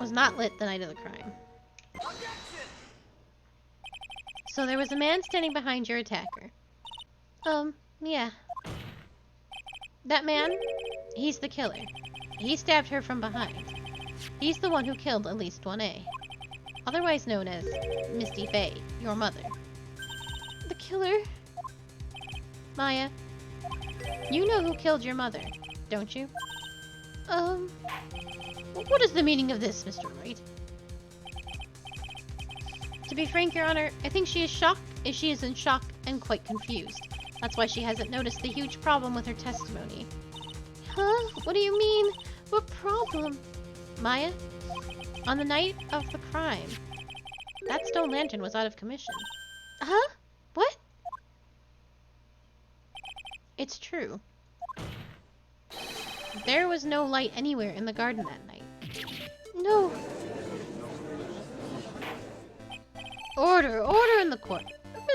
B: Was not lit the night of the crime. So there was a man standing behind your attacker. Yeah. That man, he's the killer. He stabbed her from behind. He's the one who killed Elise 1A, otherwise known as Misty Faye, your mother. The killer? Maya, you know who killed your mother, don't you? What is the meaning of this, Mr. Wright? To be frank, Your Honor, I think she is in shock and quite confused. That's why she hasn't noticed the huge problem with her testimony. Huh? What do you mean? What problem? Maya, on the night of the crime, that stone lantern was out of commission. Huh? What? It's true. There was no light anywhere in the garden that night. No. Order! Order in the court!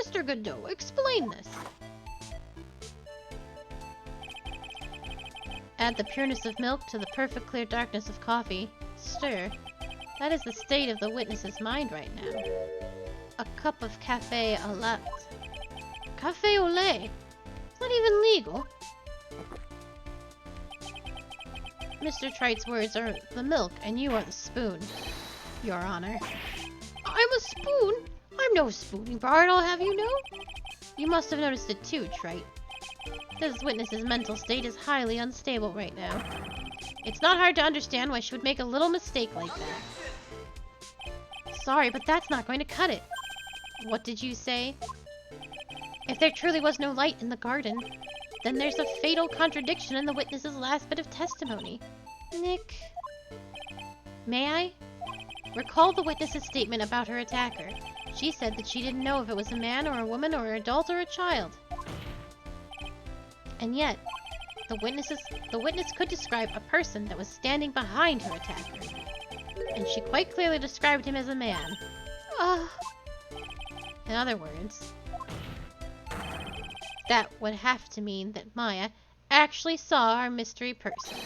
B: Mr. Godot, explain this. Add the pureness of milk to the perfect clear darkness of coffee. Stir. That is the state of the witness's mind right now. A cup of café au lait. Café au lait? It's not even legal. Mr. Tright's words are the milk, and you are the spoon, Your Honor. I'm a spoon? I'm no spooning bard, I'll have you know. You must have noticed it too, Trite. This witness's mental state is highly unstable right now. It's not hard to understand why she would make a little mistake like that. Sorry, but that's not going to cut it. What did you say? If there truly was no light in the garden, then there's a fatal contradiction in the witness's last bit of testimony. Nick... May I? Recall the witness's statement about her attacker. She said that she didn't know if it was a man or a woman or an adult or a child. And yet, the witness could describe a person that was standing behind her attacker. And she quite clearly described him as a man. In other words, that would have to mean that Maya actually saw our mystery person,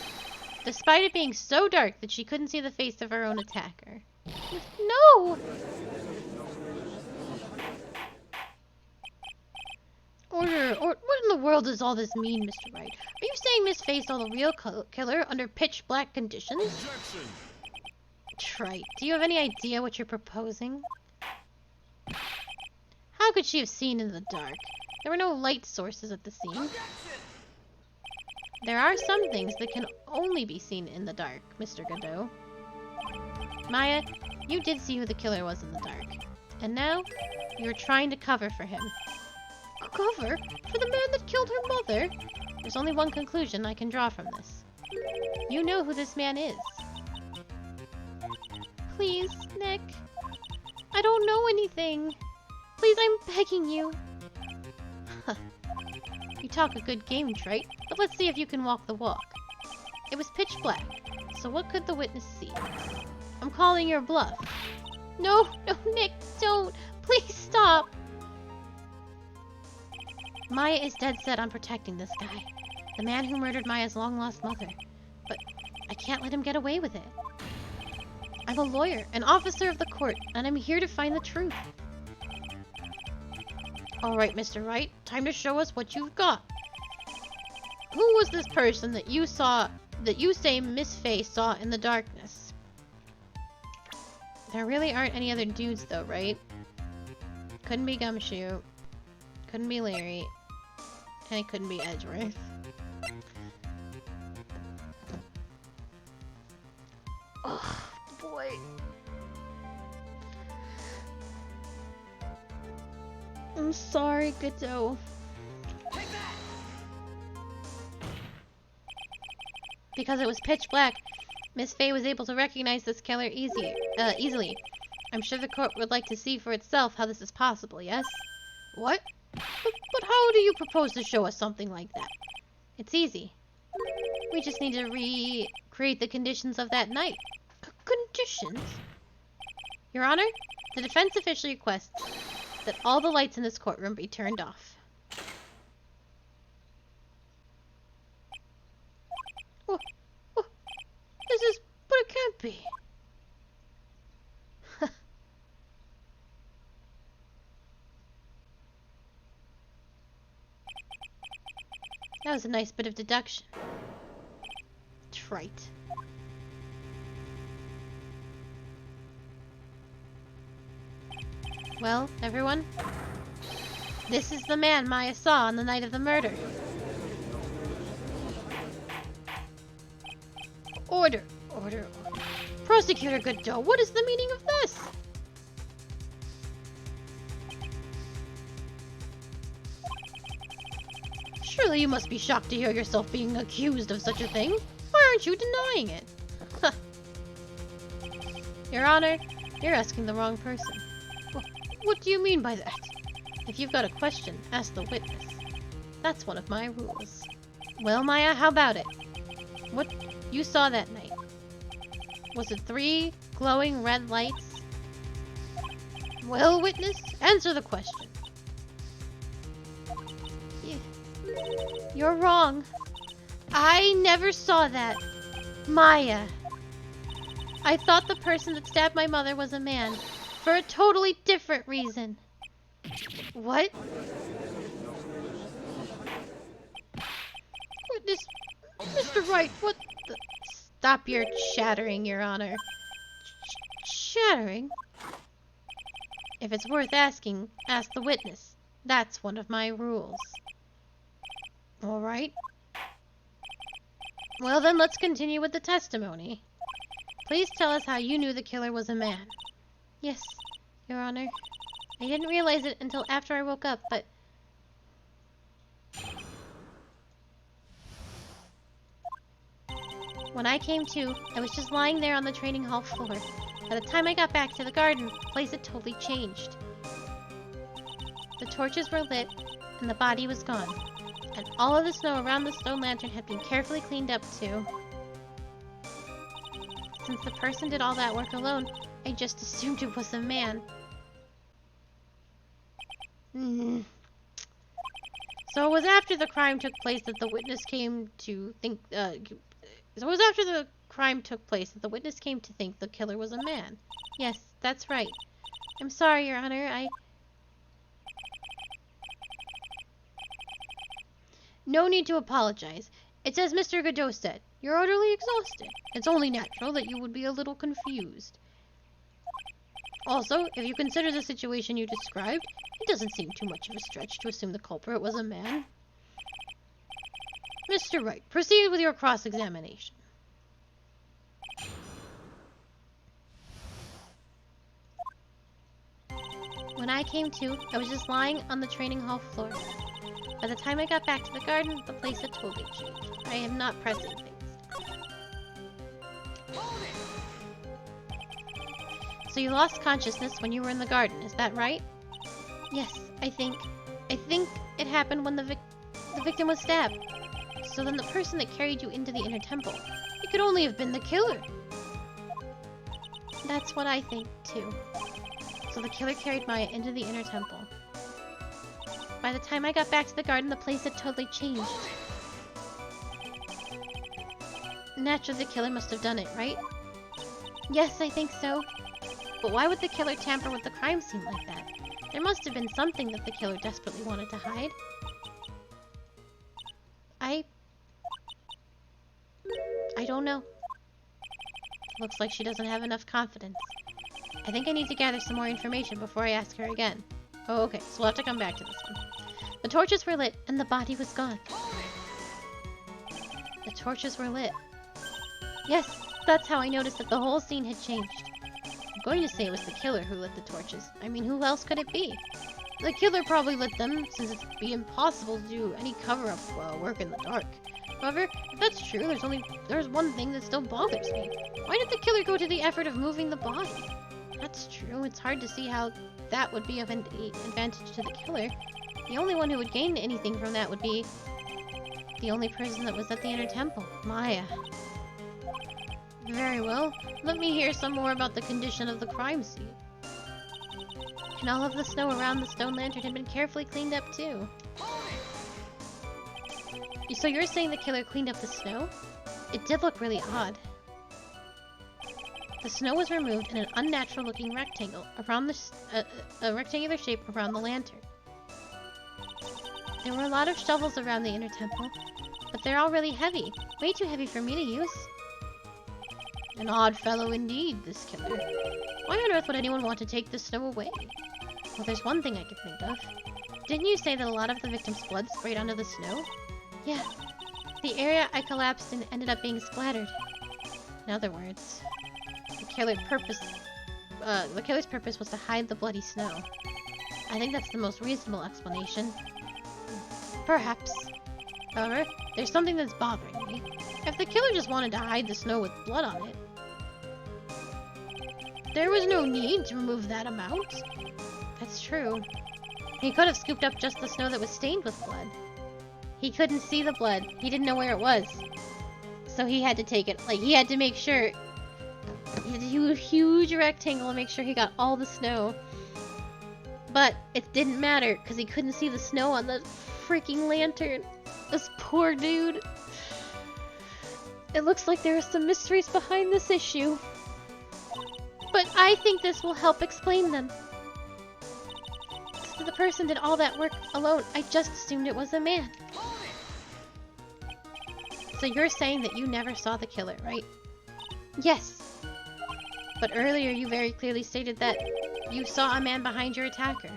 B: despite it being so dark that she couldn't see the face of her own attacker. No! Order, or what in the world does all this mean, Mr. Wright? Are you saying Miss Faye saw the real killer under pitch black conditions?
C: Objection.
B: Trite, do you have any idea what you're proposing? How could she have seen in the dark? There were no light sources at the scene. There are some things that can only be seen in the dark, Mr. Godot. Maya, you did see who the killer was in the dark. And now, you're trying to cover for him. Cover? For the man that killed her mother? There's only one conclusion I can draw from this. You know who this man is. Please, Nick. I don't know anything. Please, I'm begging you. You talk a good game, Trite, but let's see if you can walk the walk. It was pitch black, so what could the witness see? I'm calling your bluff. No, Nick, don't. Please stop. Maya is dead set on protecting this guy, the man who murdered Maya's long-lost mother. But I can't let him get away with it. I'm a lawyer, an officer of the court, and I'm here to find the truth. Alright, Mr. Wright, time to show us what you've got. Who was this person that you say Miss Faye saw in the darkness?
A: There really aren't any other dudes though, right? Couldn't be Gumshoe. Couldn't be Larry. And it couldn't be Edgeworth. Oh, boy. I'm sorry, Godot. Because it was pitch black, Miss Fey was able to recognize this killer easily. I'm sure the court would like to see for itself how this is possible, yes? What? But how do you propose to show us something like that? It's easy. We just need to recreate the conditions of that night. Conditions? Your Honor, the defense officially requests that all the lights in this courtroom be turned off. This is... but it can't be. That was a nice bit of deduction. Trite. Well, everyone, this is the man Maya saw on the night of the murder. Order, order, order. Prosecutor Godot, what is the meaning of this? Surely you must be shocked to hear yourself being accused of such a thing. Why aren't you denying it? Your Honor, you're asking the wrong person. What do you mean by that? If you've got a question, ask the witness. That's one of my rules. Well, Maya, how about it? What you saw that night? Was it 3 glowing red lights? Well, witness, answer the question. You're wrong. I never saw that. Maya. I thought the person that stabbed my mother was a man. For a totally different reason. What? Witness... Mr. Wright, what the... Stop your chattering, Your Honor. Chattering? If it's worth asking, ask the witness. That's one of my rules. Alright. Well then, let's continue with the testimony. Please tell us how you knew the killer was a man. Yes, Your Honor. I didn't realize it until after I woke up, but... When I came to, I was just lying there on the training hall floor. By the time I got back to the garden, the place had totally changed. The torches were lit, and the body was gone. And all of the snow around the stone lantern had been carefully cleaned up too. Since the person did all that work alone, I just assumed it was a man. So it was after the crime took place that the witness came to think... So it was after the crime took place that the witness came to think the killer was a man. Yes, that's right. I'm sorry, Your Honor, No need to apologize. It's as Mr. Godot said. You're utterly exhausted. It's only natural that you would be a little confused. Also, if you consider the situation you described, it doesn't seem too much of a stretch to assume the culprit was a man. Mr. Wright, proceed with your cross-examination. When I came to, I was just lying on the training hall floor. By the time I got back to the garden, the place had totally changed. I am not pressing things. So you lost consciousness when you were in the garden, is that right? Yes, I think it happened when the victim was stabbed. So then the person that carried you into the inner temple, it could only have been the killer. That's what I think, too. So the killer carried Maya into the inner temple. By the time I got back to the garden, the place had totally changed. Naturally, the killer must have done it, right? Yes, I think so. But why would the killer tamper with the crime scene like that? There must have been something that the killer desperately wanted to hide. I don't know. Looks like she doesn't have enough confidence. I think I need to gather some more information before I ask her again. Oh, okay, so we'll have to come back to this one. The torches were lit, and the body was gone. The torches were lit. Yes, that's how I noticed that the whole scene had changed. I'm going to say it was the killer who lit the torches. I mean, who else could it be? The killer probably lit them, since it'd be impossible to do any cover-up work in the dark. However, if that's true, there's one thing that still bothers me. Why did the killer go to the effort of moving the body? That's true, it's hard to see how that would be of an advantage to the killer. The only one who would gain anything from that would be the only person that was at the inner temple, Maya. Very well, let me hear some more about the condition of the crime scene. And all of the snow around the stone lantern had been carefully cleaned up too. So you're saying the killer cleaned up the snow? It did look really odd. The snow was removed in an unnatural-looking rectangle around a rectangular shape around the lantern. There were a lot of shovels around the inner temple, but they're all really heavy. Way too heavy for me to use. An odd fellow indeed, this killer. Why on earth would anyone want to take the snow away? Well, there's one thing I could think of. Didn't you say that a lot of the victim's blood sprayed onto the snow? Yeah. The area I collapsed in ended up being splattered. In other words, the killer's purpose was to hide the bloody snow. I think that's the most reasonable explanation. Perhaps. However, there's something that's bothering me. If the killer just wanted to hide the snow with blood on it, there was no need to remove that amount. That's true. He could have scooped up just the snow that was stained with blood. He couldn't see the blood. He didn't know where it was. So he had to take it. Like, he had to make sure. He had to do a huge rectangle and make sure he got all the snow. But it didn't matter because he couldn't see the snow on the freaking lantern. This poor dude. It looks like there are some mysteries behind this issue. But I think this will help explain them. So the person did all that work alone. I just assumed it was a man. So you're saying that you never saw the killer, right? Yes. But earlier you very clearly stated that you saw a man behind your attacker.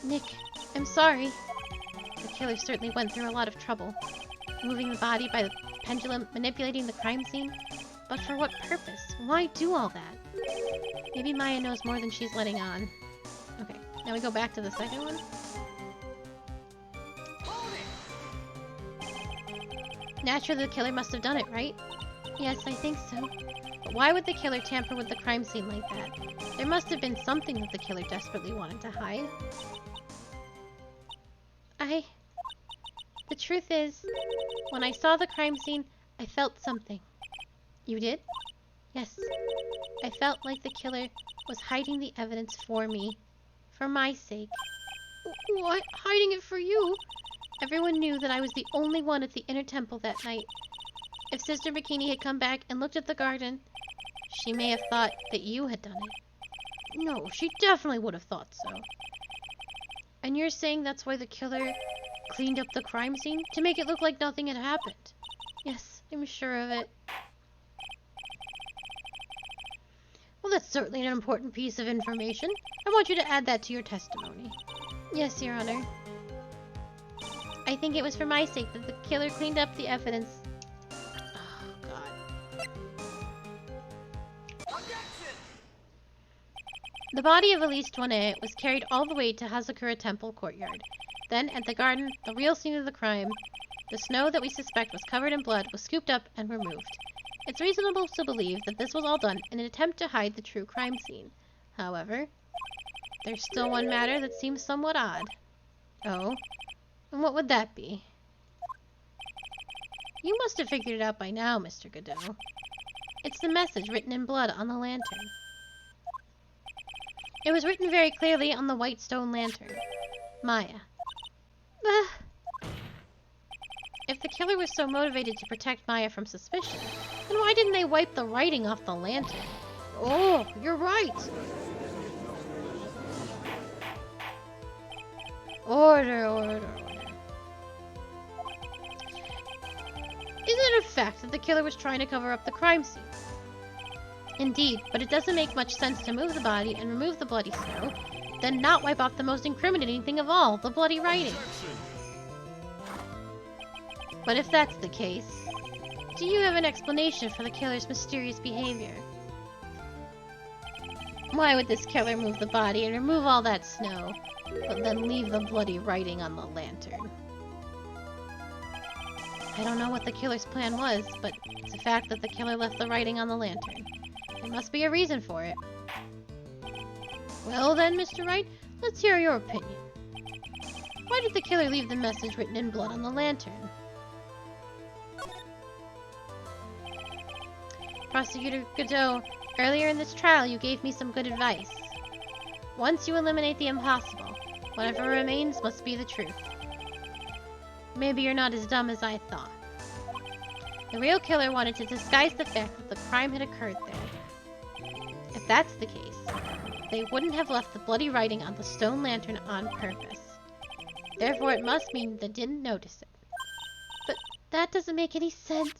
A: Nick, I'm sorry. The killer certainly went through a lot of trouble. Moving the body by the pendulum, manipulating the crime scene. But for what purpose? Why do all that? Maybe Maya knows more than she's letting on. Okay, now we go back to the second one. Naturally, the killer must have done it, right? Yes, I think so. But why would the killer tamper with the crime scene like that? There must have been something that the killer desperately wanted to hide. The truth is, when I saw the crime scene, I felt something. You did? Yes. I felt like the killer was hiding the evidence for me. For my sake. What? Hiding it for you? Everyone knew that I was the only one at the inner temple that night. If Sister Bikini had come back and looked at the garden, she may have thought that you had done it. No, she definitely would have thought so. And you're saying that's why the killer cleaned up the crime scene? To make it look like nothing had happened? Yes, I'm sure of it. Well, that's certainly an important piece of information. I want you to add that to your testimony. Yes, Your Honor. I think it was for my sake that the killer cleaned up the evidence. Oh, God.
C: Objection!
A: The body of Elise Toinette was carried all the way to Hazakura Temple courtyard. Then, at the garden, the real scene of the crime, the snow that we suspect was covered in blood was scooped up and removed. It's reasonable to believe that this was all done in an attempt to hide the true crime scene. However, there's still one matter that seems somewhat odd. Oh? And what would that be? You must have figured it out by now, Mr. Godot. It's the message written in blood on the lantern. It was written very clearly on the white stone lantern. Maya. If the killer was so motivated to protect Maya from suspicion, then why didn't they wipe the writing off the lantern? Oh, you're right! Order, order, order. Is it a fact that the killer was trying to cover up the crime scene? Indeed, but it doesn't make much sense to move the body and remove the bloody snow, then not wipe off the most incriminating thing of all, the bloody writing. But if that's the case, do you have an explanation for the killer's mysterious behavior? Why would this killer move the body and remove all that snow, but then leave the bloody writing on the lantern? I don't know what the killer's plan was, but it's a fact that the killer left the writing on the lantern. There must be a reason for it. Well then, Mr. Wright, let's hear your opinion. Why did the killer leave the message written in blood on the lantern? Prosecutor Godot, earlier in this trial you gave me some good advice. Once you eliminate the impossible, whatever remains must be the truth. Maybe you're not as dumb as I thought. The real killer wanted to disguise the fact that the crime had occurred there. If that's the case, they wouldn't have left the bloody writing on the stone lantern on purpose. Therefore, it must mean they didn't notice it. But that doesn't make any sense.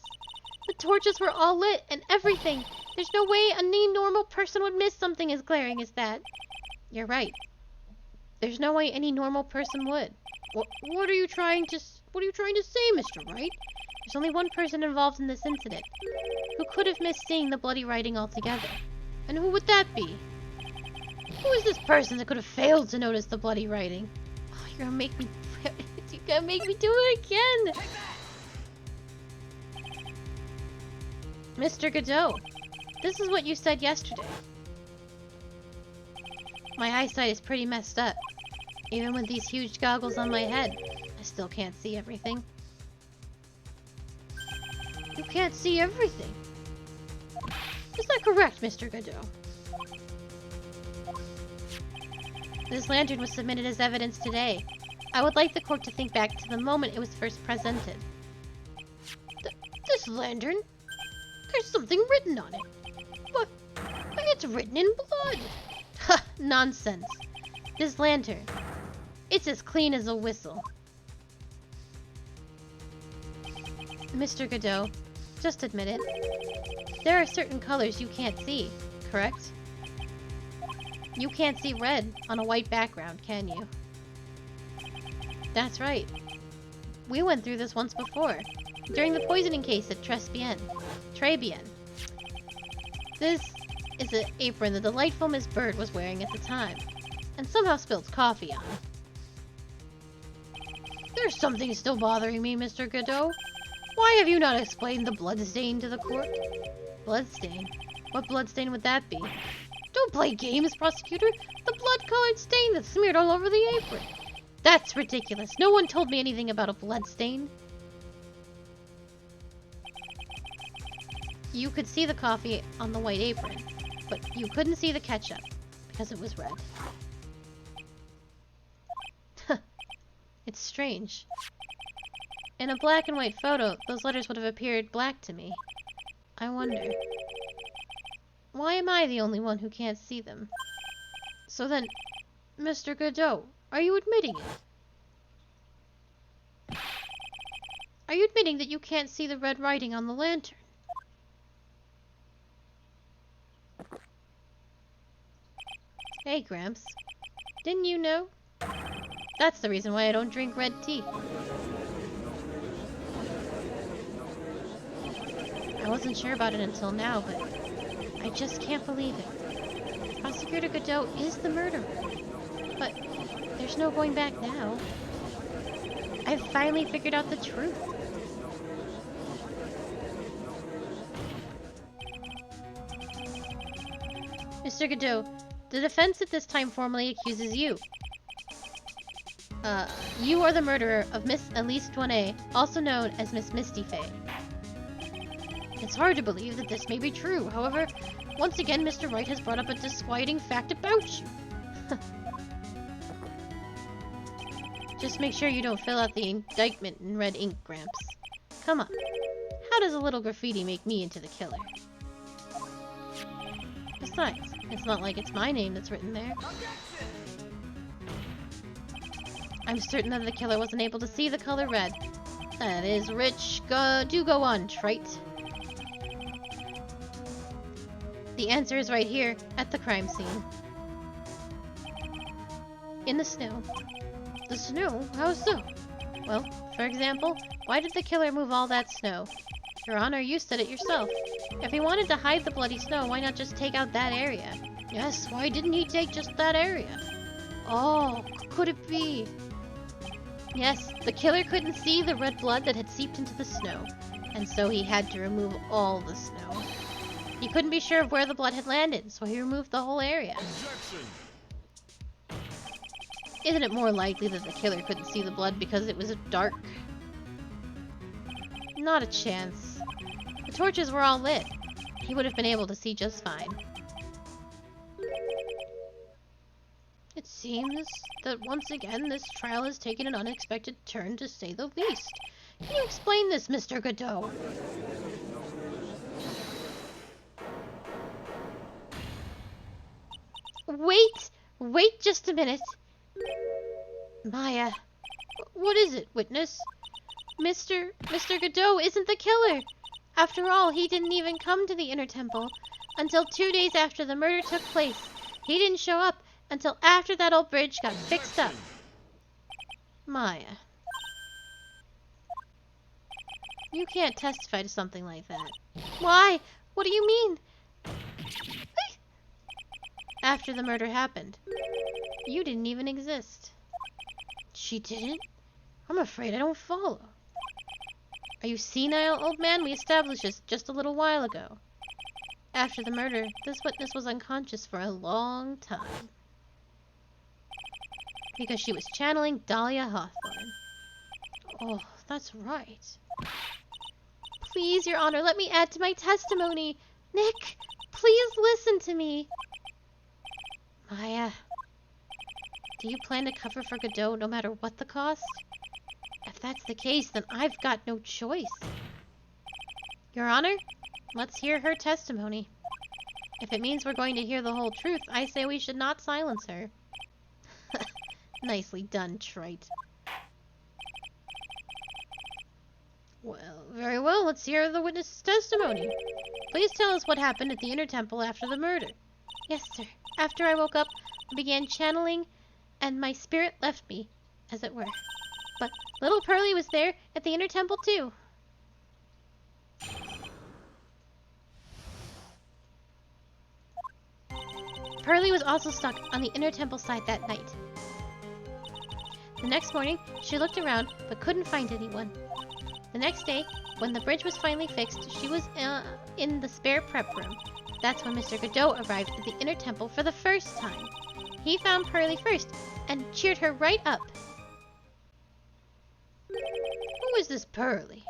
A: The torches were all lit and everything. There's no way any normal person would miss something as glaring as that. You're right. There's no way any normal person would. What are you trying to say, Mr. Wright? There's only one person involved in this incident who could have missed seeing the bloody writing altogether. And who would that be? Who is this person that could have failed to notice the bloody writing? Oh, you're gonna make me do it again! Mr. Godot, this is what you said yesterday. My eyesight is pretty messed up. Even with these huge goggles on my head, I still can't see everything. You can't see everything? Is that correct, Mr. Godot? This lantern was submitted as evidence today. I would like the court to think back to the moment it was first presented. This lantern? There's something written on it. But it's written in blood. Ha! Nonsense. This lantern. It's as clean as a whistle. Mr. Godot, just admit it. There are certain colors you can't see, correct? You can't see red on a white background, can you? That's right. We went through this once before, during the poisoning case at Tribulations. This is the apron the delightful Miss Bird was wearing at the time, and somehow spilled coffee on. There's something still bothering me, Mr. Godot. Why have you not explained the bloodstain to the court? Bloodstain? What bloodstain would that be? Don't play games, prosecutor. The blood-colored stain that's smeared all over the apron. That's ridiculous. No one told me anything about a bloodstain. You could see the coffee on the white apron, but you couldn't see the ketchup because it was red. It's strange. In a black and white photo, those letters would have appeared black to me. I wonder, why am I the only one who can't see them? So then, Mr. Godot, are you admitting it? Are you admitting that you can't see the red writing on the lantern? Hey, Gramps. Didn't you know? That's the reason why I don't drink red tea. I wasn't sure about it until now, but I just can't believe it. Prosecutor Godot is the murderer. But there's no going back now. I've finally figured out the truth. Mr. Godot, the defense at this time formally accuses you. You are the murderer of Miss Elise Douanet, also known as Miss Misty Fay. It's hard to believe that this may be true. However, once again, Mr. Wright has brought up a disquieting fact about you. Just make sure you don't fill out the indictment in red ink, Gramps. Come on. How does a little graffiti make me into the killer? Besides, it's not like it's my name that's written there. I'm certain that the killer wasn't able to see the color red. That is rich. Do go on, Trite. The answer is right here, at the crime scene. In the snow. The snow? How so? Well, for example, why did the killer move all that snow? Your Honor, you said it yourself. If he wanted to hide the bloody snow, why not just take out that area? Yes, why didn't he take just that area? Oh, could it be? Yes, the killer couldn't see the red blood that had seeped into the snow, and so he had to remove all the snow. He couldn't be sure of where the blood had landed, so he removed the whole area.
C: Objection!
A: Isn't it more likely that the killer couldn't see the blood because it was dark? Not a chance. The torches were all lit. He would have been able to see just fine. It seems that once again this trial has taken an unexpected turn, to say the least. Can you explain this, Mr. Godot? Wait just a minute. Maya, what is it, witness? Mr. Godot isn't the killer. After all, he didn't even come to the Inner Temple until 2 days after the murder took place. He didn't show up until after that old bridge got fixed up. Maya, you can't testify to something like that. Why? What do you mean? After the murder happened, you didn't even exist. She didn't? I'm afraid I don't follow. Are you senile, old man? We established this just a little while ago. After the murder, this witness was unconscious for a long time. Because she was channeling Dahlia Hawthorne. Oh, that's right. Please, Your Honor, let me add to my testimony. Nick, please listen to me. Maya, do you plan to cover for Godot no matter what the cost? If that's the case, then I've got no choice. Your Honor, let's hear her testimony. If it means we're going to hear the whole truth, I say we should not silence her. Nicely done, Trite. Well, very well, let's hear the witness's testimony. Please tell us what happened at the Inner Temple after the murder. Yes, sir. After I woke up, I began channeling, and my spirit left me, as it were. But little Pearlie was there at the Inner Temple, too. Pearlie was also stuck on the Inner Temple side that night. The next morning, she looked around, but couldn't find anyone. The next day, when the bridge was finally fixed, she was in the spare prep room. That's when Mr. Godot arrived at the Inner Temple for the first time. He found Pearlie first, and cheered her right up. Who is this Pearlie?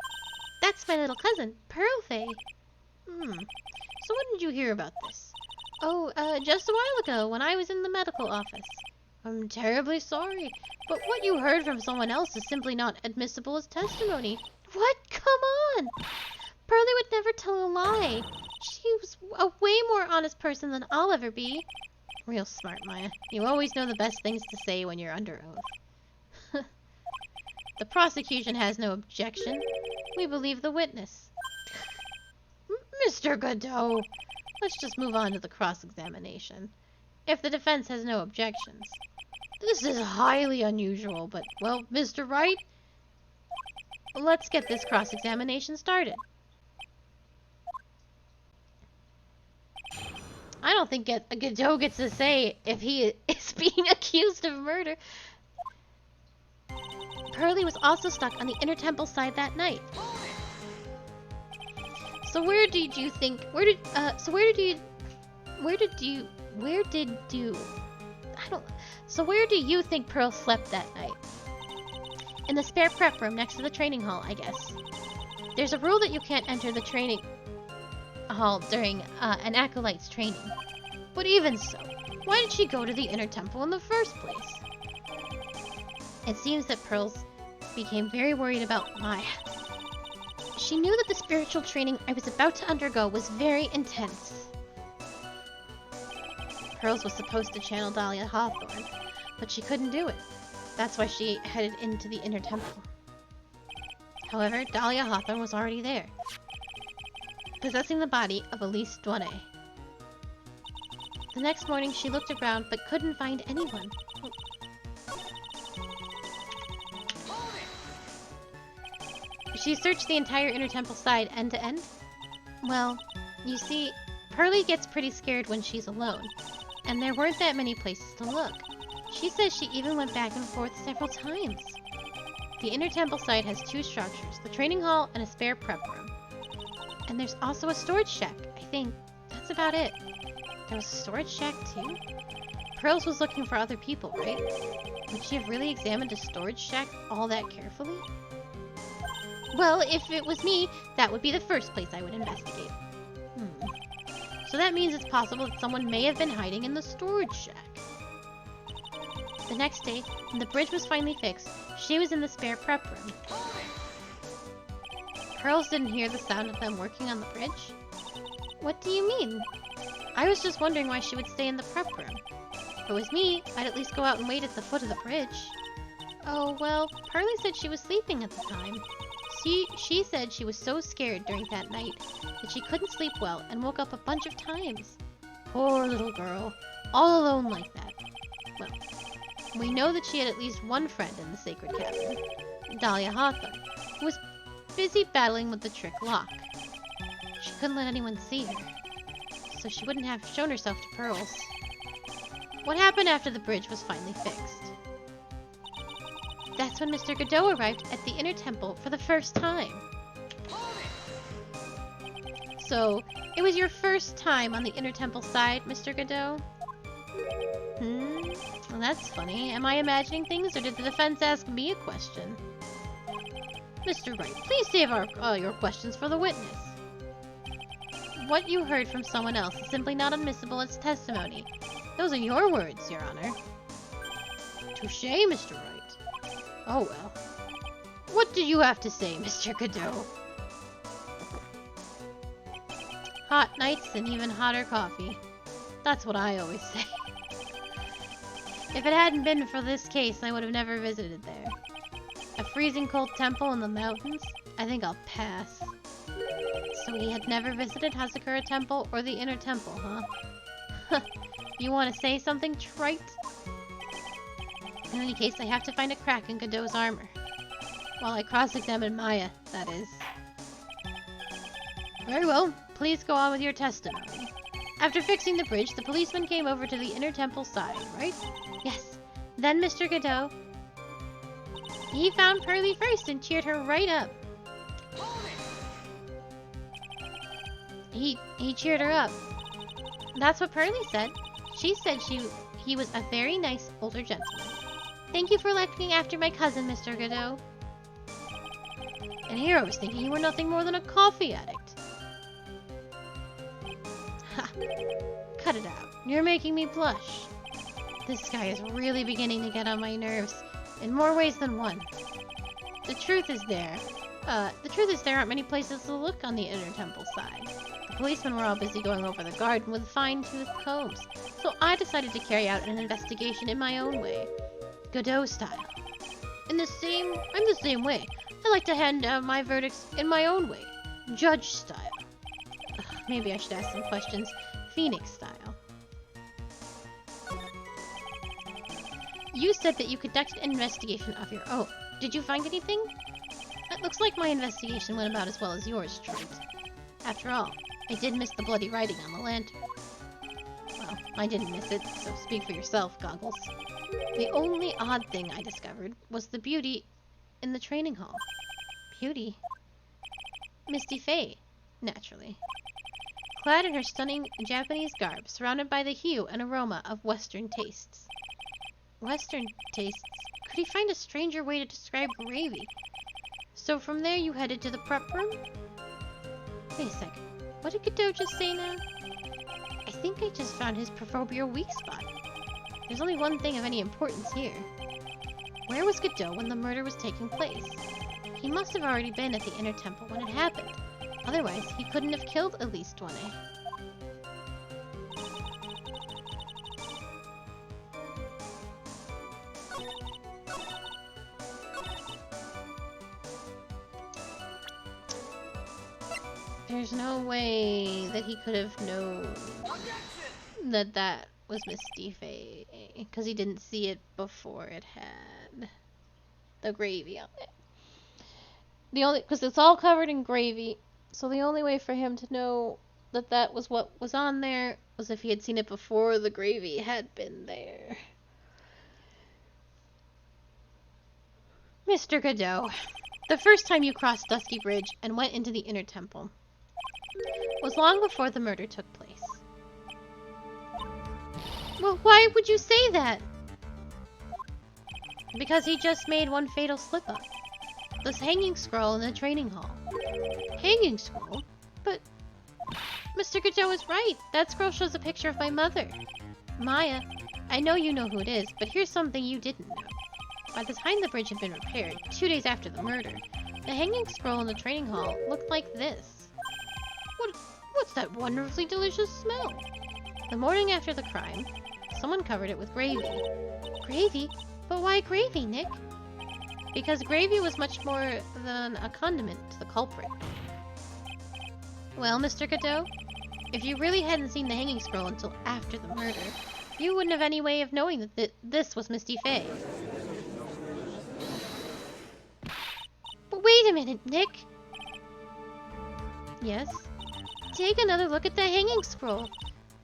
A: That's my little cousin, Pearlfay. So when did you hear about this? Oh, just a while ago, when I was in the medical office. I'm terribly sorry, but what you heard from someone else is simply not admissible as testimony. What? Come on! Pearlie would never tell a lie. She was a way more honest person than I'll ever be. Real smart, Maya. You always know the best things to say when you're under oath. The prosecution has no objection. We believe the witness. Mr. Godot, let's just move on to the cross-examination. If the defense has no objections. This is highly unusual, but, well, Mr. Wright, let's get this cross-examination started. I don't think Godot gets to say if he is being accused of murder. Pearlie was also stuck on the Inner Temple side that night. So where did you, so where do you think Pearl slept that night? In the spare prep room next to the training hall, I guess. There's a rule that you can't enter the training hall during an acolyte's training. But even so, why did she go to the Inner Temple in the first place? It seems that Pearls became very worried about Maya. She knew that the spiritual training I was about to undergo was very intense. Pearls was supposed to channel Dahlia Hawthorne, but she couldn't do it. That's why she headed into the Inner Temple. However, Dahlia Hawthorne was already there, possessing the body of Elise Douanet. The next morning, she looked around but couldn't find anyone. She searched the entire inner temple side end to end. Well, you see, Pearly gets pretty scared when she's alone, and there weren't that many places to look. She says she even went back and forth several times. The inner temple side has two structures, the training hall and a spare prep room. And there's also a storage shack, I think. That's about it. There was a storage shack too? Pearls was looking for other people, right? Would she have really examined a storage shack all that carefully? Well, if it was me, that would be the first place I would investigate. So that means it's possible that someone may have been hiding in the storage shack. The next day, when the bridge was finally fixed, she was in the spare prep room. Pearls didn't hear the sound of them working on the bridge? What do you mean? I was just wondering why she would stay in the prep room. If it was me, I'd at least go out and wait at the foot of the bridge. Oh, well, Pearly said she was sleeping at the time. She said she was so scared during that night that she couldn't sleep well and woke up a bunch of times. Poor little girl, all alone like that. Well, we know that she had at least one friend in the sacred cavern, Dahlia Hawthorne, who was busy battling with the trick lock. She couldn't let anyone see her, so she wouldn't have shown herself to Pearls. What happened after the bridge was finally fixed? That's when Mr. Godot arrived at the inner temple for the first time. So, it was your first time on the inner temple side, Mr. Godot? Well, that's funny. Am I imagining things, or did the defense ask me a question? Mr. Wright, please save your questions for the witness. What you heard from someone else is simply not admissible as testimony. Those are your words, Your Honor. Touché, Mr. Wright. Oh well. What did you have to say, Mr. Godot? Hot nights and even hotter coffee. That's what I always say. If it hadn't been for this case, I would have never visited there. A freezing cold temple in the mountains? I think I'll pass. So he had never visited Hazakura Temple or the Inner Temple, huh? You want to say something, Trite? In any case, I have to find a crack in Godot's armor. While I cross-examine Maya, that is. Very well. Please go on with your testimony. After fixing the bridge, the policeman came over to the inner temple side, right? Yes. Then Mr. Godot... He found Pearly first and cheered her right up. He cheered her up. That's what Pearly said. She said he was a very nice older gentleman. Thank you for looking after my cousin, Mr. Godot. And here I was thinking you were nothing more than a coffee addict. Ha! Cut it out. You're making me blush. This guy is really beginning to get on my nerves, in more ways than one. The truth is there aren't many places to look on the inner temple side. The policemen were all busy going over the garden with fine-toothed combs, so I decided to carry out an investigation in my own way. Godot style. I'm the same way. I like to hand down my verdicts in my own way. Judge style. Maybe I should ask some questions. Phoenix style. You said that you conducted an investigation of your own. Did you find anything? It looks like my investigation went about as well as yours, Trent. After all, I did miss the bloody writing on the lantern. Well, I didn't miss it, so speak for yourself, Goggles. The only odd thing I discovered was the beauty in the training hall. Beauty? Misty Faye, naturally. Clad in her stunning Japanese garb, surrounded by the hue and aroma of Western tastes. Western tastes? Could he find a stranger way to describe gravy? So from there you headed to the prep room? Wait a second. What did Godot just say now? I think I just found his proverbial weak spot. There's only one thing of any importance here. Where was Godot when the murder was taking place? He must have already been at the inner temple when it happened. Otherwise, he couldn't have killed Elise Douanet. There's no way that he could have known that was Misty Faye, because he didn't see it before it had the gravy on it. Because it's all covered in gravy, so the only way for him to know that that was what was on there was if he had seen it before the gravy had been there. Mr. Godot, the first time you crossed Dusky Bridge and went into the inner temple was long before the murder took place. Well, why would you say that? Because he just made one fatal slip-up. This hanging scroll in the training hall. Hanging scroll? But Mr. Godot is right. That scroll shows a picture of my mother. Maya, I know you know who it is, but here's something you didn't know. By the time the bridge had been repaired, 2 days after the murder, the hanging scroll in the training hall looked like this. What's that wonderfully delicious smell? The morning after the crime, someone covered it with gravy. Gravy? But why gravy, Nick? Because gravy was much more than a condiment to the culprit. Well, Mr. Godot, if you really hadn't seen the hanging scroll until after the murder, you wouldn't have any way of knowing that this was Misty Faye. But wait a minute, Nick! Yes? Take another look at the hanging scroll.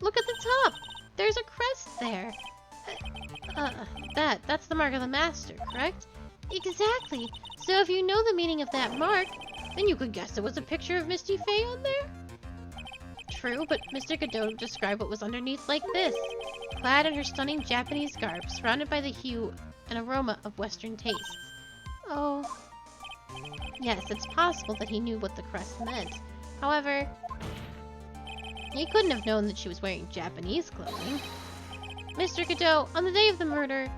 A: Look at the top! There's a crest there! That's the mark of the master, correct? Exactly! So if you know the meaning of that mark, then you could guess it was a picture of Misty Faye on there? True, but Mr. Godot described what was underneath like this. Clad in her stunning Japanese garb, surrounded by the hue and aroma of Western tastes. Oh. Yes, it's possible that he knew what the crest meant. However, he couldn't have known that she was wearing Japanese clothing. Mr. Godot, on the day of the murder,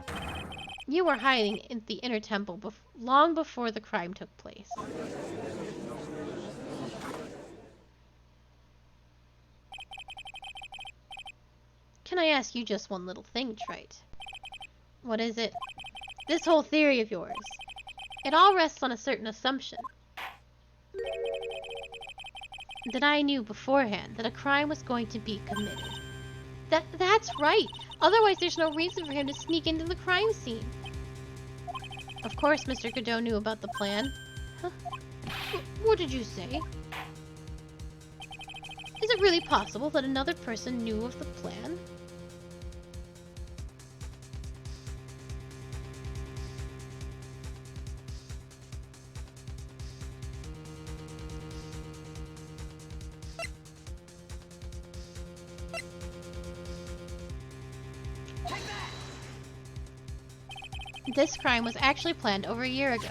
A: you were hiding in the inner temple long before the crime took place. Can I ask you just one little thing, Trite? What is it? This whole theory of yours. It all rests on a certain assumption. That I knew beforehand that a crime was going to be committed. That's right! Otherwise there's no reason for him to sneak into the crime scene. Of course Mr. Godot knew about the plan. Huh? What did you say? Is it really possible that another person knew of the plan? This crime was actually planned over a year ago.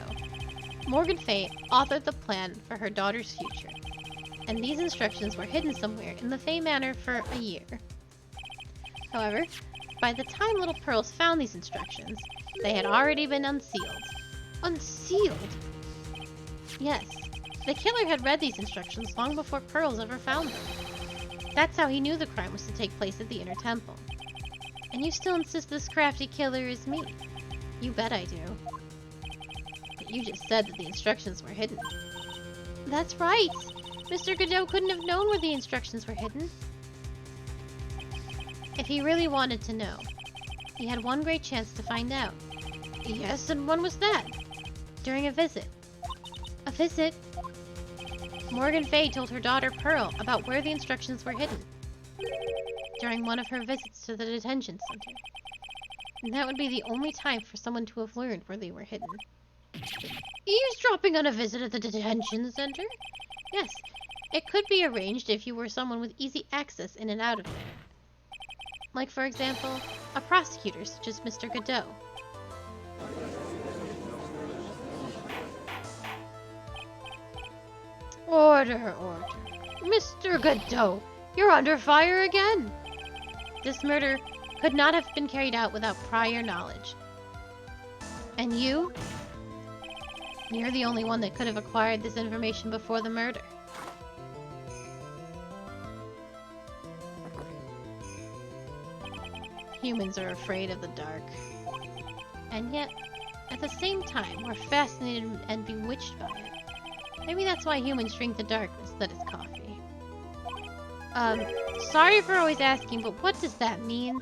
A: Morgan Fay authored the plan for her daughter's future, and these instructions were hidden somewhere in the Fay Manor for a year. However, by the time little Pearls found these instructions, they had already been unsealed. Unsealed? Yes, the killer had read these instructions long before Pearls ever found them. That's how he knew the crime was to take place at the Inner Temple. And you still insist this crafty killer is me? You bet I do. But you just said that the instructions were hidden. That's right! Mr. Godot couldn't have known where the instructions were hidden. If he really wanted to know, he had one great chance to find out. Yes, and when was that? During a visit. A visit? Morgan Fay told her daughter Pearl about where the instructions were hidden. During one of her visits to the detention center. And that would be the only time for someone to have learned where they were hidden. Eavesdropping on a visit at the detention center? Yes, it could be arranged if you were someone with easy access in and out of there. Like, for example, a prosecutor such as Mr. Godot. Order, order. Mr. Godot, you're under fire again! This murder could not have been carried out without prior knowledge. And you? You're the only one that could have acquired this information before the murder. Humans are afraid of the dark. And yet, at the same time, we're fascinated and bewitched by it. Maybe that's why humans drink the dark instead of coffee. Sorry for always asking, but what does that mean?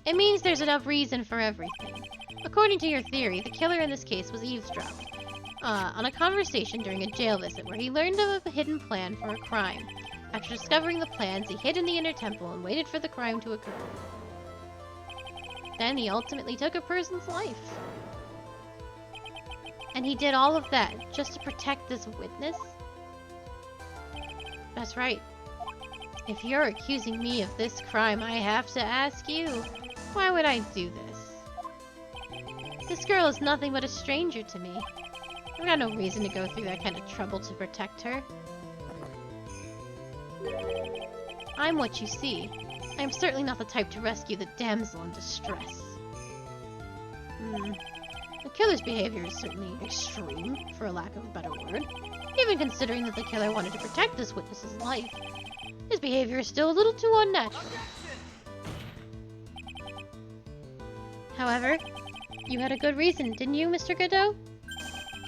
A: It means there's enough reason for everything. According to your theory, the killer in this case was eavesdropping on a conversation during a jail visit where he learned of a hidden plan for a crime. After discovering the plans, he hid in the inner temple and waited for the crime to occur. Then he ultimately took a person's life. And he did all of that just to protect this witness? That's right. If you're accusing me of this crime, I have to ask you, why would I do this? This girl is nothing but a stranger to me. I've got no reason to go through that kind of trouble to protect her. I'm what you see. I am certainly not the type to rescue the damsel in distress. The killer's behavior is certainly extreme, for a lack of a better word. Even considering that the killer wanted to protect this witness's life, his behavior is still a little too unnatural. However, you had a good reason, didn't you, Mr. Godot?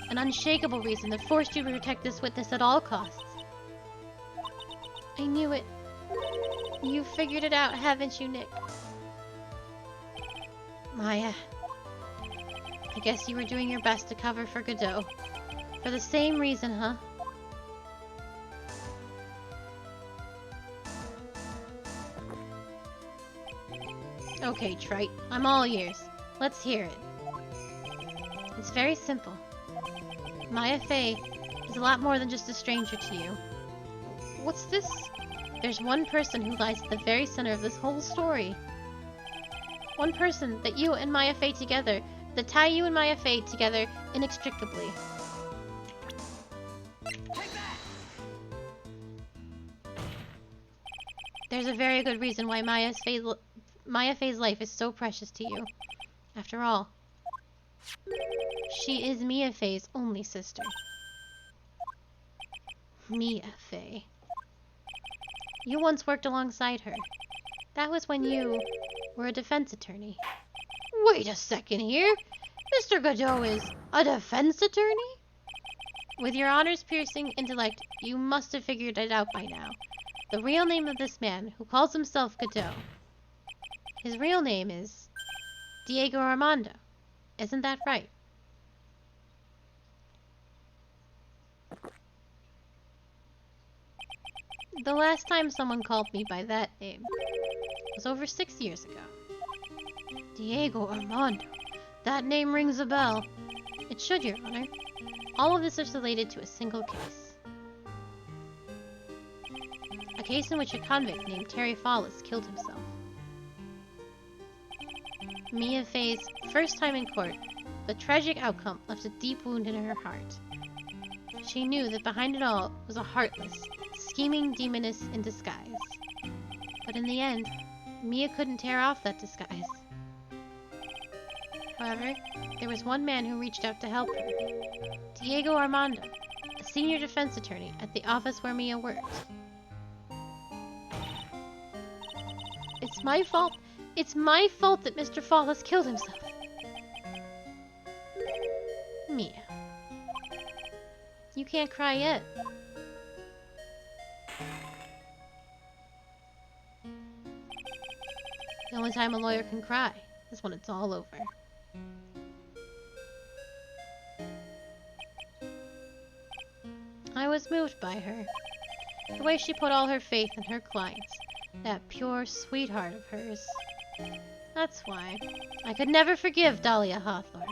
A: An unshakable reason that forced you to protect this witness at all costs. I knew it. You figured it out, haven't you, Nick? Maya. I guess you were doing your best to cover for Godot. For the same reason, huh? Okay, Trite. I'm all ears. Let's hear it. It's very simple. Maya Fey is a lot more than just a stranger to you. What's this? There's one person who lies at the very center of this whole story. One person that you and Maya Fey together, that tie you and Maya Fey together inextricably. There's a very good reason why Maya Fey's life is so precious to you. After all, she is Mia Fey's only sister. Mia Fey. You once worked alongside her. That was when you were a defense attorney. Wait a second here. Mr. Godot is a defense attorney? With your honors-piercing intellect, you must have figured it out by now. The real name of this man, who calls himself Godot. His real name is Diego Armando. Isn't that right? The last time someone called me by that name was over 6 years ago. Diego Armando. That name rings a bell. It should, Your Honor. All of this is related to a single case. A case in which a convict named Terry Fallis killed himself. Mia Fey's first time in court, the tragic outcome left a deep wound in her heart. She knew that behind it all was a heartless, scheming demoness in disguise. But in the end, Mia couldn't tear off that disguise. However, there was one man who reached out to help her. Diego Armando, a senior defense attorney at the office where Mia worked. It's my fault. It's my fault that Mr. Fallis killed himself. Mia. You can't cry yet. The only time a lawyer can cry is when it's all over. I was moved by her. The way she put all her faith in her clients. That pure sweetheart of hers. That's why I could never forgive Dahlia Hawthorne.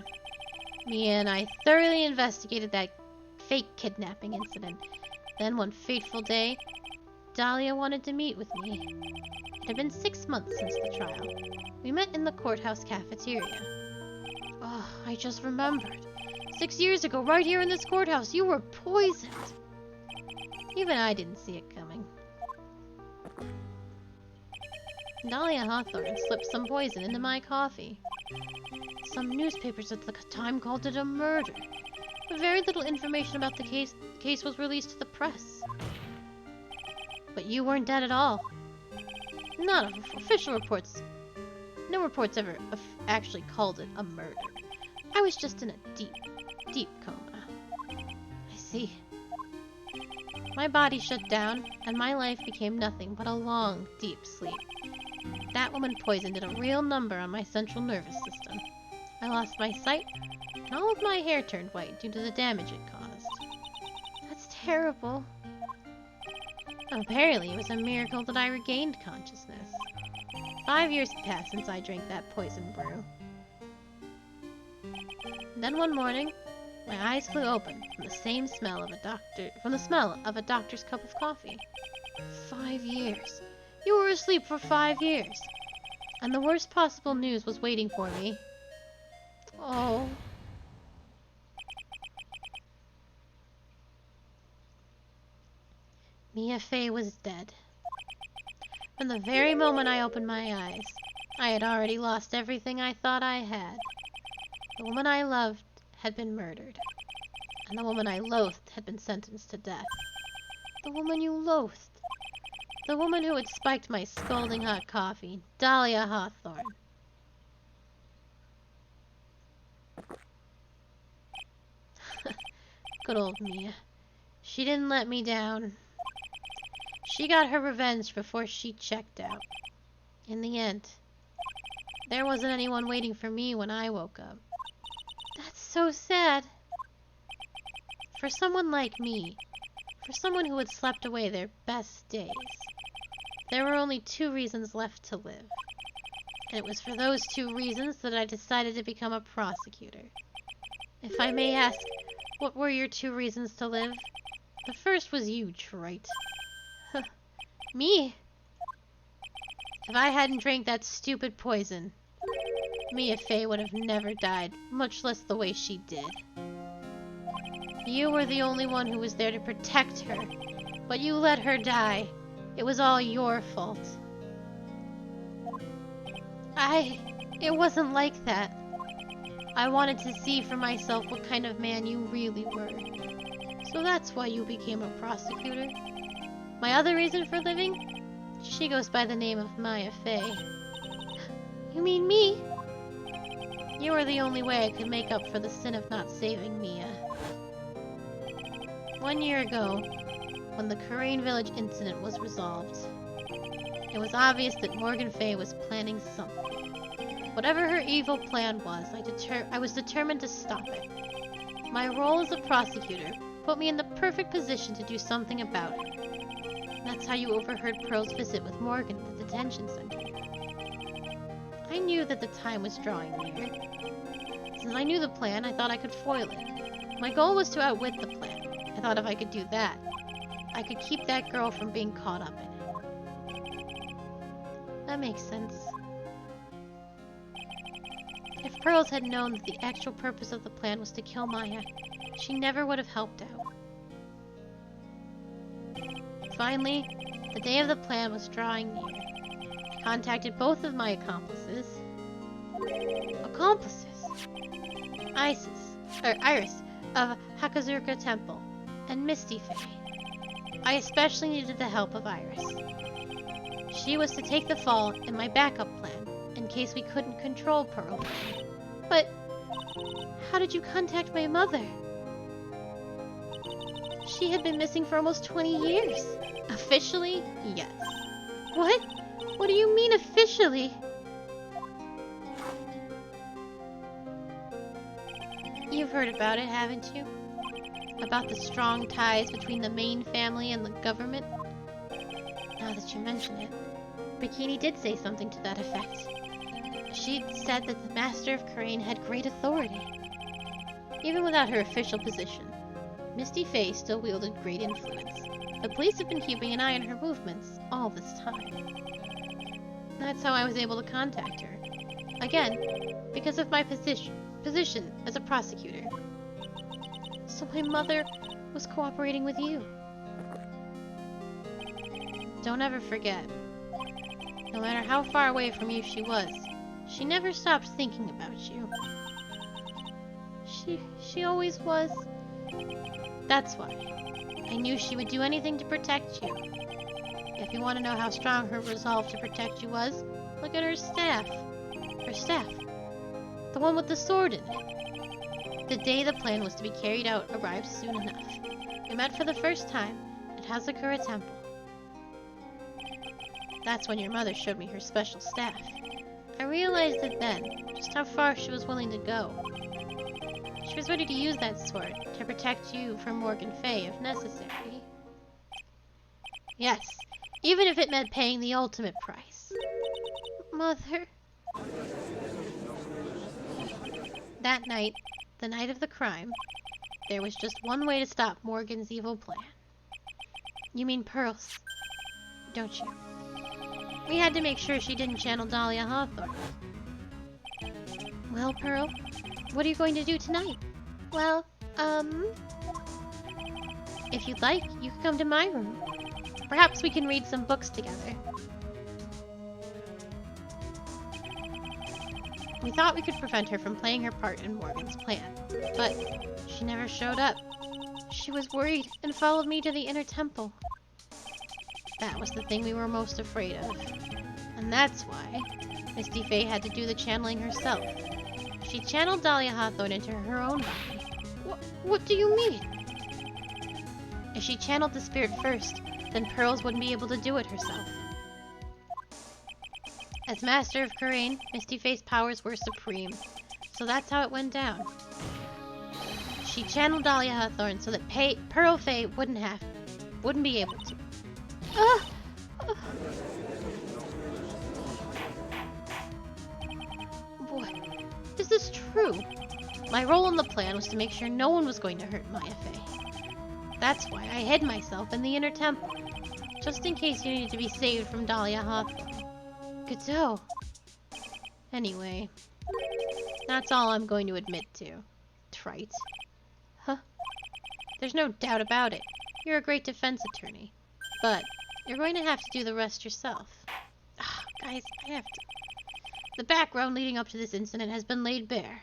A: Mia and I thoroughly investigated that fake kidnapping incident. Then one fateful day, Dahlia wanted to meet with me. It had been 6 months since the trial. We met in the courthouse cafeteria. Oh, I just remembered. 6 years ago, right here in this courthouse, you were poisoned. Even I didn't see it coming. Dahlia Hawthorne slipped some poison into my coffee. Some newspapers at the time called it a murder. But very little information about the case was released to the press. But you weren't dead at all. None of official reports. No reports ever actually called it a murder. I was just in a deep, deep coma. I see. My body shut down, and my life became nothing but a long, deep sleep. That woman poison did a real number on my central nervous system. I lost my sight, and all of my hair turned white due to the damage it caused.
B: That's terrible.
A: Apparently, it was a miracle that I regained consciousness. 5 years had passed since I drank that poison brew. Then one morning, my eyes flew open from the smell of a doctor's cup of coffee. 5 years. You were asleep for 5 years. And the worst possible news was waiting for me. Oh. Mia Fey was dead. From the very moment I opened my eyes, I had already lost everything I thought I had. The woman I loved had been murdered, and the woman I loathed had been sentenced to death. The woman you loathed. The woman who had spiked my scalding hot coffee, Dahlia Hawthorne. Good old Mia. She didn't let me down. She got her revenge before she checked out. In the end, there wasn't anyone waiting for me when I woke up.
B: That's so sad.
A: For someone like me, for someone who had slept away their best days, there were only 2 reasons left to live. And it was for those 2 reasons that I decided to become a prosecutor. If I may ask, what were your 2 reasons to live? The first was you, Wright.
B: Me?
A: If I hadn't drank that stupid poison, Mia Fey would have never died, much less the way she did. You were the only one who was there to protect her, but you let her die. It was all your fault.
B: It wasn't like that.
A: I wanted to see for myself what kind of man you really were. So that's why you became a prosecutor. My other reason for living? She goes by the name of Mia Fey.
B: You mean me?
A: You were the only way I could make up for the sin of not saving Mia. 1 year ago, when the Crane Village incident was resolved, it was obvious that Morgan Fey was planning something. Whatever her evil plan was, I was determined to stop it. My role as a prosecutor put me in the perfect position to do something about it. That's how you overheard Pearl's visit with Morgan at the detention center. I knew that the time was drawing near. Since I knew the plan, I thought I could foil it. My goal was to outwit the plan. I thought if I could do that, I could keep that girl from being caught up in it. That makes sense. If Pearls had known that the actual purpose of the plan was to kill Maya, she never would have helped out. Finally, the day of the plan was drawing near. I contacted both of my accomplices. Iris of Hakazurka Temple, and Misty Fey. I especially needed the help of Iris. She was to take the fall in my backup plan, in case we couldn't control Pearl.
B: But how did you contact my mother? She had been missing for almost 20 years.
A: Officially, yes.
B: What? What do you mean officially?
A: You've heard about it, haven't you? About the strong ties between the main family and the government? Now that you mention it, Bikini did say something to that effect. She said that the Master of Crane had great authority. Even without her official position, Misty Fey still wielded great influence. The police have been keeping an eye on her movements all this time. That's how I was able to contact her. Again, because of my position as a prosecutor.
B: So my mother was cooperating with you.
A: Don't ever forget. No matter how far away from you she was, she never stopped thinking about you.
B: She always was.
A: That's why. I knew she would do anything to protect you. If you want to know how strong her resolve to protect you was, look at her staff. Her staff. The one with the sword in it. The day the plan was to be carried out arrived soon enough. We met for the first time at Hazakura Temple. That's when your mother showed me her special staff. I realized it then, just how far she was willing to go. She was ready to use that sword to protect you from Morgan Fay if necessary. Yes, even if it meant paying the ultimate price. Mother. That night, the night of the crime, there was just one way to stop Morgan's evil plan. You mean Pearl's, don't you? We had to make sure she didn't channel Dahlia Hawthorne. Well, Pearl, what are you going to do tonight? Well, if you'd like, you can come to my room. Perhaps we can read some books together. We thought we could prevent her from playing her part in Morgan's plan, but she never showed up. She was worried and followed me to the inner temple. That was the thing we were most afraid of. And that's why Misty Fay had to do the channeling herself. She channeled Dahlia Hawthorne into her own body. What do you mean? If she channeled the spirit first, then Pearls wouldn't be able to do it herself. As Master of Kurain, Misty Fay's powers were supreme, so that's how it went down. She channeled Dahlia Hawthorne so that Pearl Fay wouldn't be able to. Boy, is this true? My role in the plan was to make sure no one was going to hurt Maya Fay. That's why I hid myself in the inner temple, just in case you needed to be saved from Dahlia Hawthorne. Godot. Anyway, that's all I'm going to admit to. Trite. Huh? There's no doubt about it. You're a great defense attorney. But you're going to have to do the rest yourself. Guys, I have to. The background leading up to this incident has been laid bare.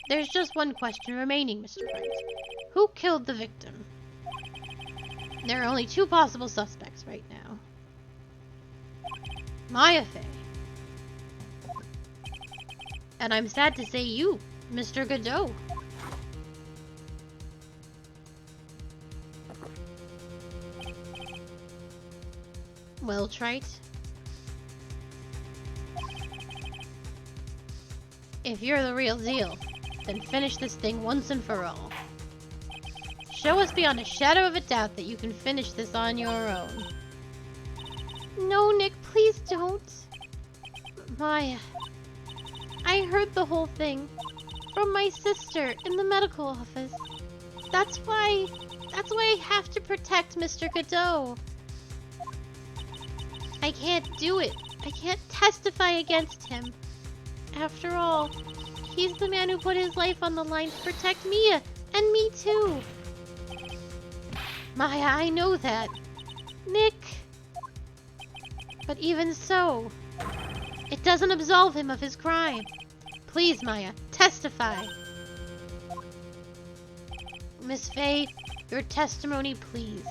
A: There's just one question remaining, Mr. Wright. Who killed the victim? There are only two possible suspects right now. Maya Fay. And I'm sad to say you, Mr. Godot. Well, Trite. If you're the real deal, then finish this thing once and for all. Show us beyond a shadow of a doubt that you can finish this on your own. No, Nick, please don't. Maya, I heard the whole thing from my sister in the medical office. That's why I have to protect Mr. Godot. I can't do it. I can't testify against him. After all, he's the man who put his life on the line to protect Mia, and me too. Maya, I know that. Nick. But even so, it doesn't absolve him of his crime. Please, Maya, testify. Miss Fay, your testimony, please.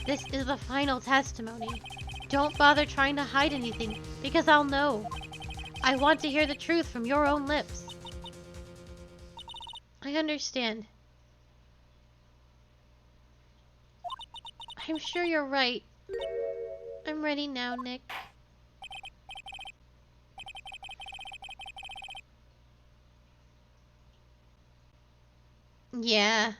A: This is the final testimony. Don't bother trying to hide anything, because I'll know. I want to hear the truth from your own lips. I understand. I'm sure you're right. I'm ready now, Nick. Yeah.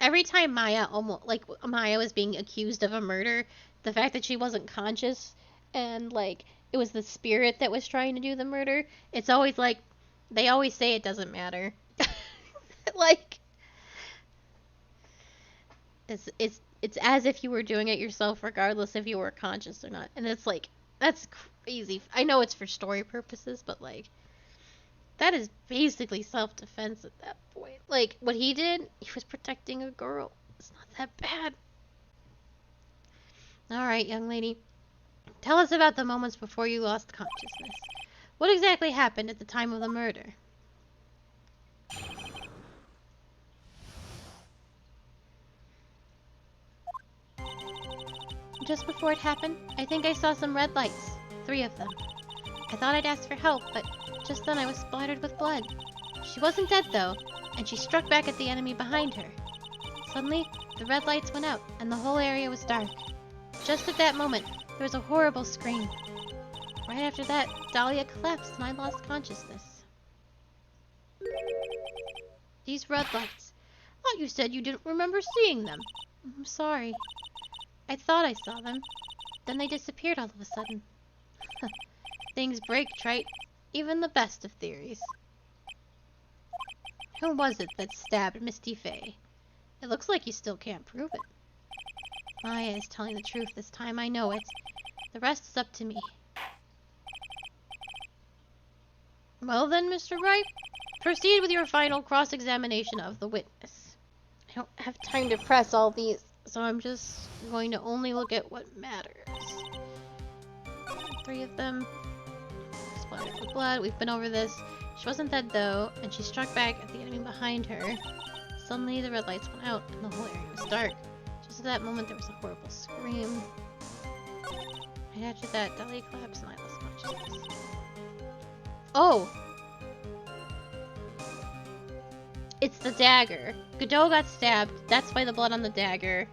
A: Every time Maya was being accused of a murder, the fact that she wasn't conscious and it was the spirit that was trying to do the murder, it's always they always say it doesn't matter. It's as if you were doing it yourself regardless if you were conscious or not. And it's that's crazy. I know it's for story purposes, but that is basically self-defense at that point. What he did, he was protecting a girl. It's not that bad. Alright, young lady. Tell us about the moments before you lost consciousness. What exactly happened at the time of the murder? Just before it happened, I think I saw some red lights. 3 of them. I thought I'd ask for help, but just then I was splattered with blood. She wasn't dead though, and she struck back at the enemy behind her. Suddenly, The red lights went out, and the whole area was dark. Just at that moment, there was a horrible scream. Right after that, Dahlia collapsed and I lost consciousness. These red lights. Thought you said you didn't remember seeing them. I'm sorry. I thought I saw them. Then they disappeared all of a sudden. Things break, Trite. Even the best of theories. Who was it that stabbed Misty Faye? It looks like you still can't prove it. Maya is telling the truth this time, I know it. The rest is up to me. Well then, Mr. Wright, proceed with your final cross-examination of the witness. I don't have time to press all these, so I'm just going to only look at what matters. 3 of them. Splattered with blood. We've been over this. She wasn't dead though, and she struck back at the enemy behind her. Suddenly the red lights went out, and the whole area was dark. Just at that moment there was a horrible scream. Right after that, Dahlia collapsed and I lost consciousness. Oh! It's the dagger. Godot got stabbed. That's why the blood on the dagger.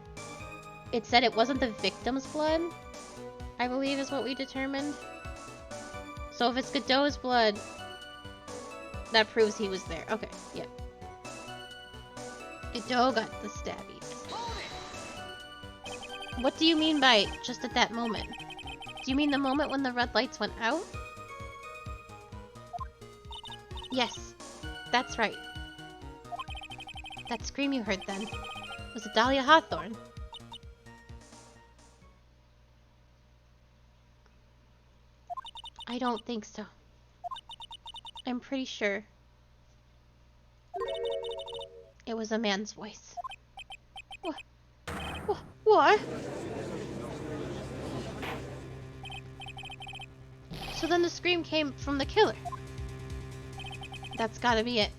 A: It said it wasn't the victim's blood, I believe is what we determined. So if it's Godot's blood, that proves he was there. Okay, yeah. Godot got the stabbies. What do you mean by just at that moment? Do you mean the moment when the red lights went out? Yes, that's right. That scream you heard then, was it Dahlia Hawthorne? I don't think so. I'm pretty sure it was a man's voice. What? So then the scream came from the killer. That's gotta be it.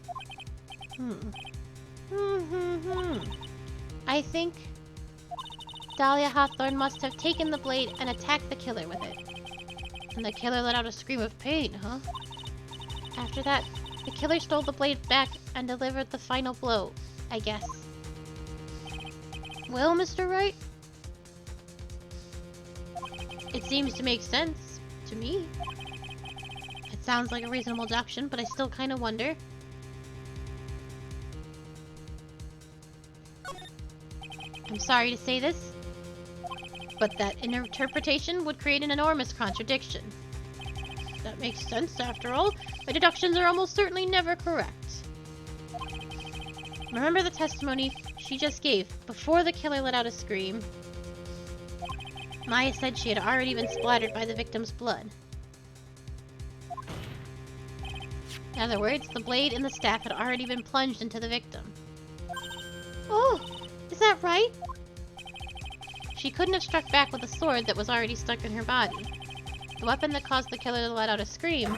A: I think Dahlia Hawthorne must have taken the blade and attacked the killer with it. And the killer let out a scream of pain, huh? After that, the killer stole the blade back and delivered the final blow, I guess. Well, Mr. Wright? It seems to make sense to me. It sounds like a reasonable deduction, but I still kind of wonder. I'm sorry to say this, but that interpretation would create an enormous contradiction. That makes sense, after all. My deductions are almost certainly never correct. Remember the testimony she just gave before the killer let out a scream? Maya said she had already been splattered by the victim's blood. In other words, the blade and the staff had already been plunged into the victim. Oh, is that right? She couldn't have struck back with a sword that was already stuck in her body. The weapon that caused the killer to let out a scream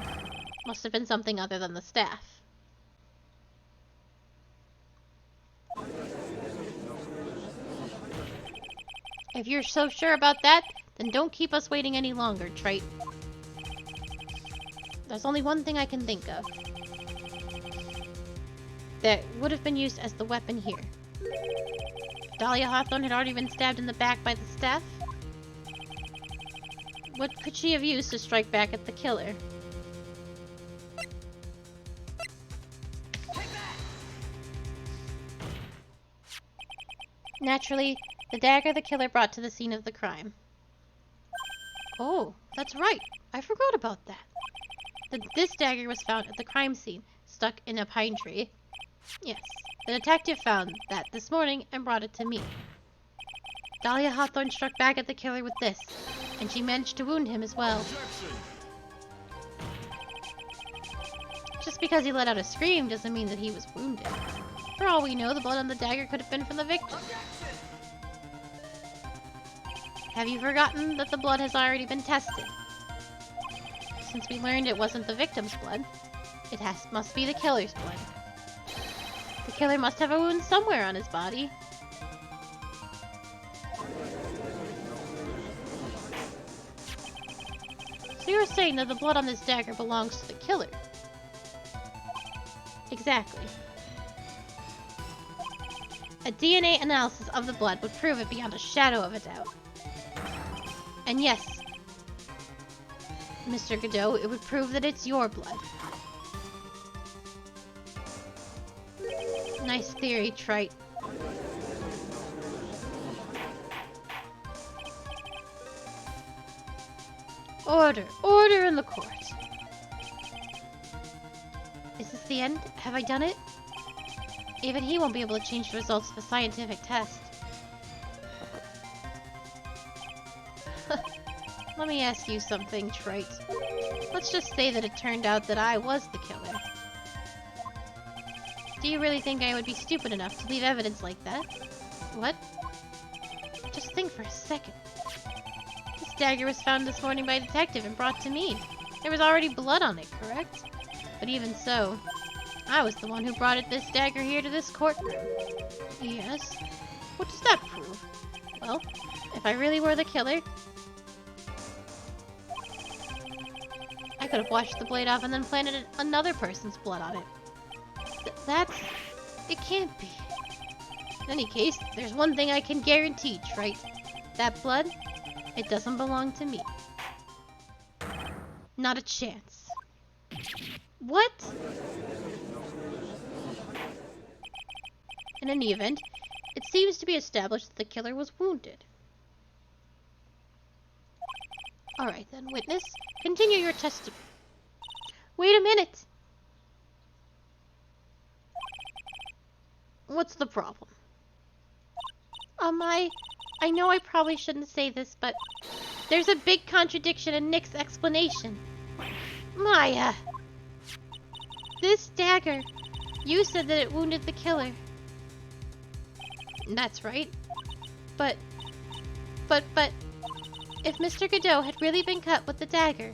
A: must have been something other than the staff. If you're so sure about that, then don't keep us waiting any longer, Trite. There's only one thing I can think of that would have been used as the weapon here. Dahlia Hawthorne had already been stabbed in the back by the staff. What could she have used to strike back at the killer? Naturally, the dagger the killer brought to the scene of the crime. Oh, that's right. I forgot about that. This dagger was found at the crime scene, stuck in a pine tree. Yes, the detective found that this morning and brought it to me. Dahlia Hawthorne struck back at the killer with this, and she managed to wound him as well. Just because he let out a scream doesn't mean that he was wounded. For all we know, the blood on the dagger could have been from the victim. Have you forgotten that the blood has already been tested? Since we learned it wasn't the victim's blood, it must be the killer's blood. The killer must have a wound somewhere on his body. So you're saying that the blood on this dagger belongs to the killer? Exactly. A DNA analysis of the blood would prove it beyond a shadow of a doubt. And yes, Mr. Godot, it would prove that it's your blood. Nice theory, Trite. Order! Order in the court! Is this the end? Have I done it? Even he won't be able to change the results of a scientific test. Let me ask you something, Trite. Let's just say that it turned out that I was the killer. Do you really think I would be stupid enough to leave evidence like that? What? Just think for a second. This dagger was found this morning by a detective and brought to me. There was already blood on it, correct? But even so, I was the one who brought this dagger here to this courtroom. Yes? What does that prove? Well, if I really were the killer, I could have washed the blade off and then planted another person's blood on it. It can't be. In any case, there's one thing I can guarantee, Trite. That blood, it doesn't belong to me. Not a chance. What? In any event, it seems to be established that the killer was wounded. Alright then, witness, continue your testimony. Wait a minute! What's the problem? I know I probably shouldn't say this, but there's a big contradiction in Nick's explanation. Maya! This dagger, you said that it wounded the killer. That's right. But, if Mr. Godot had really been cut with the dagger,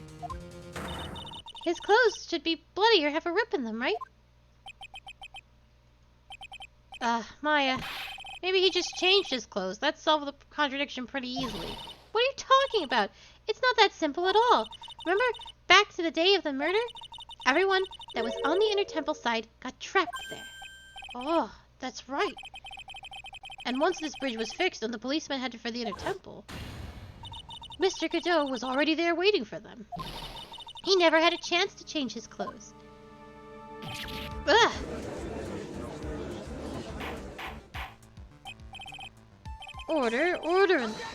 A: his clothes should be bloody or have a rip in them, right? Maya, maybe he just changed his clothes. That solved the contradiction pretty easily. What are you talking about? It's not that simple at all. Remember, back to the day of the murder? Everyone that was on the inner temple side got trapped there. Oh, that's right. And once this bridge was fixed and the policemen headed for the inner temple, Mr. Godot was already there waiting for them. He never had a chance to change his clothes. Ugh! Order, order in the court.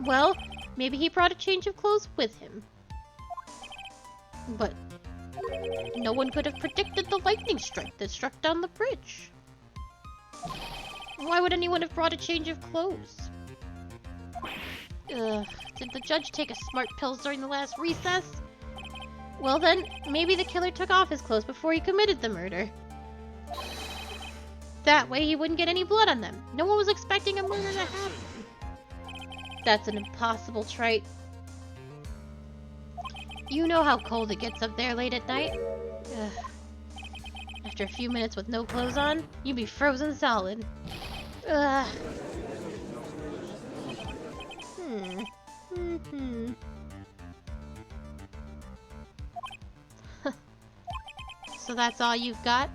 A: Well, maybe he brought a change of clothes with him. But no one could have predicted the lightning strike that struck down the bridge. Why would anyone have brought a change of clothes? Did the judge take a smart pills during the last recess? Well then, maybe the killer took off his clothes before he committed the murder. That way he wouldn't get any blood on them. No one was expecting a murder to happen. That's an impossible trait. You know how cold it gets up there late at night? Ugh. After a few minutes with no clothes on, you'd be frozen solid. Ugh. So that's all you've got?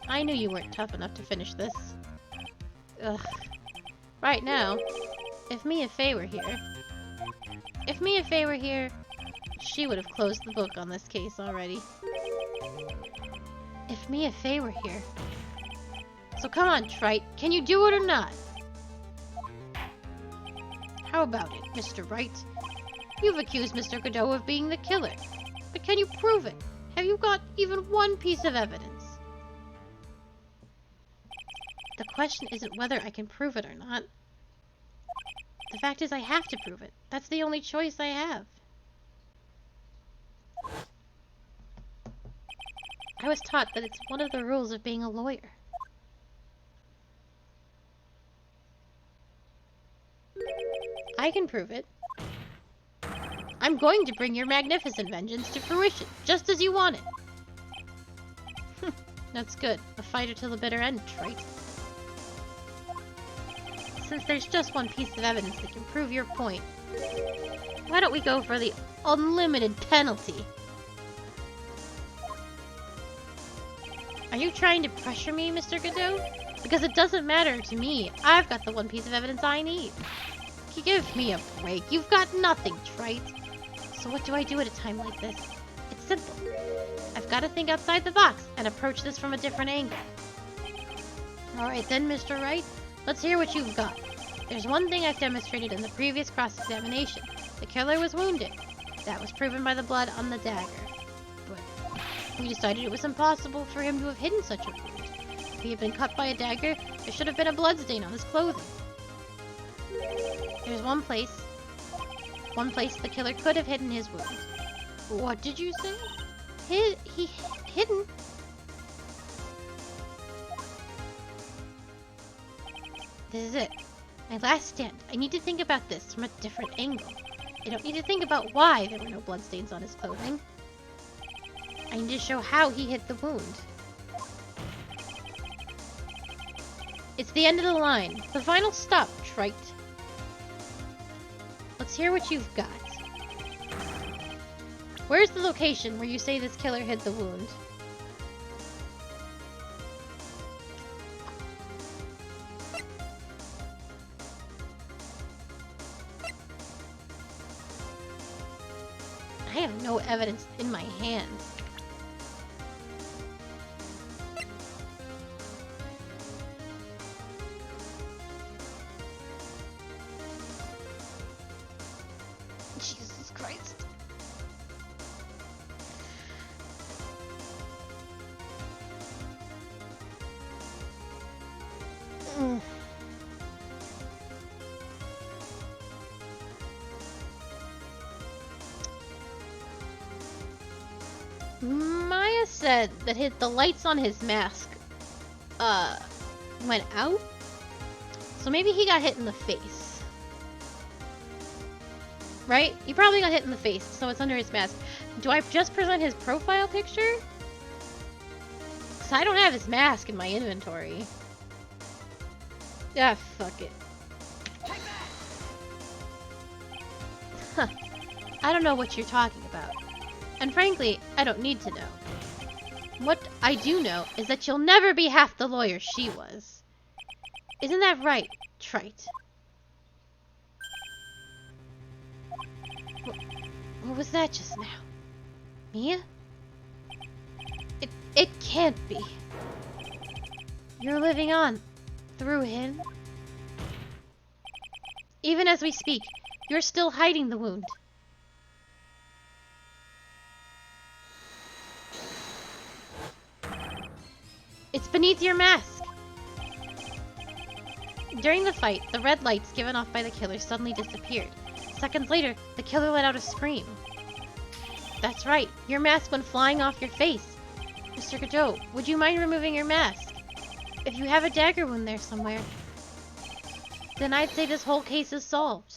A: I knew you weren't tough enough to finish this. Ugh. Right now, if Mia Fey were here... she would have closed the book on this case already. If Mia Fey were here... So come on, Trite, can you do it or not? How about it, Mr. Wright? You've accused Mr. Godot of being the killer. But can you prove it? Have you got even one piece of evidence? The question isn't whether I can prove it or not. The fact is I have to prove it. That's the only choice I have. I was taught that it's one of the rules of being a lawyer. I can prove it. I'm going to bring your magnificent vengeance to fruition, just as you want it. That's good. A fighter till the bitter end, Trite. Since there's just one piece of evidence that can prove your point, why don't we go for the unlimited penalty? Are you trying to pressure me, Mr. Godot? Because it doesn't matter to me. I've got the one piece of evidence I need. Give me a break. You've got nothing, Trite. So what do I do at a time like this? It's simple. I've got to think outside the box and approach this from a different angle. Alright then, Mr. Wright. Let's hear what you've got. There's one thing I've demonstrated in the previous cross-examination. The killer was wounded. That was proven by the blood on the dagger. But we decided it was impossible for him to have hidden such a wound. If he had been cut by a dagger, there should have been a bloodstain on his clothing. There's one place the killer could have hidden his wound. What did you say? Hidden? This is it. My last stand. I need to think about this from a different angle. I don't need to think about why there were no bloodstains on his clothing. I need to show how he hid the wound. It's the end of the line. The final stop, Trite. Let's hear what you've got. Where's the location where you say this killer hid the wound? I have no evidence in my hands. Jesus Christ. Maya said that the lights on his mask went out. So maybe he got hit in the face. Right? He probably got hit in the face, so it's under his mask. Do I just present his profile picture? Because I don't have his mask in my inventory. Ah, fuck it. Huh. I don't know what you're talking about. And frankly, I don't need to know. What I do know is that you'll never be half the lawyer she was. Isn't that right, Trite? What was that just now? Mia? It can't be. You're living on through him. Even as we speak, you're still hiding the wound. It's beneath your mask. During the fight, the red lights given off by the killer suddenly disappeared. Seconds later, the killer let out a scream. That's right, your mask went flying off your face. Mr. Godot, would you mind removing your mask? If you have a dagger wound there somewhere, then I'd say this whole case is solved.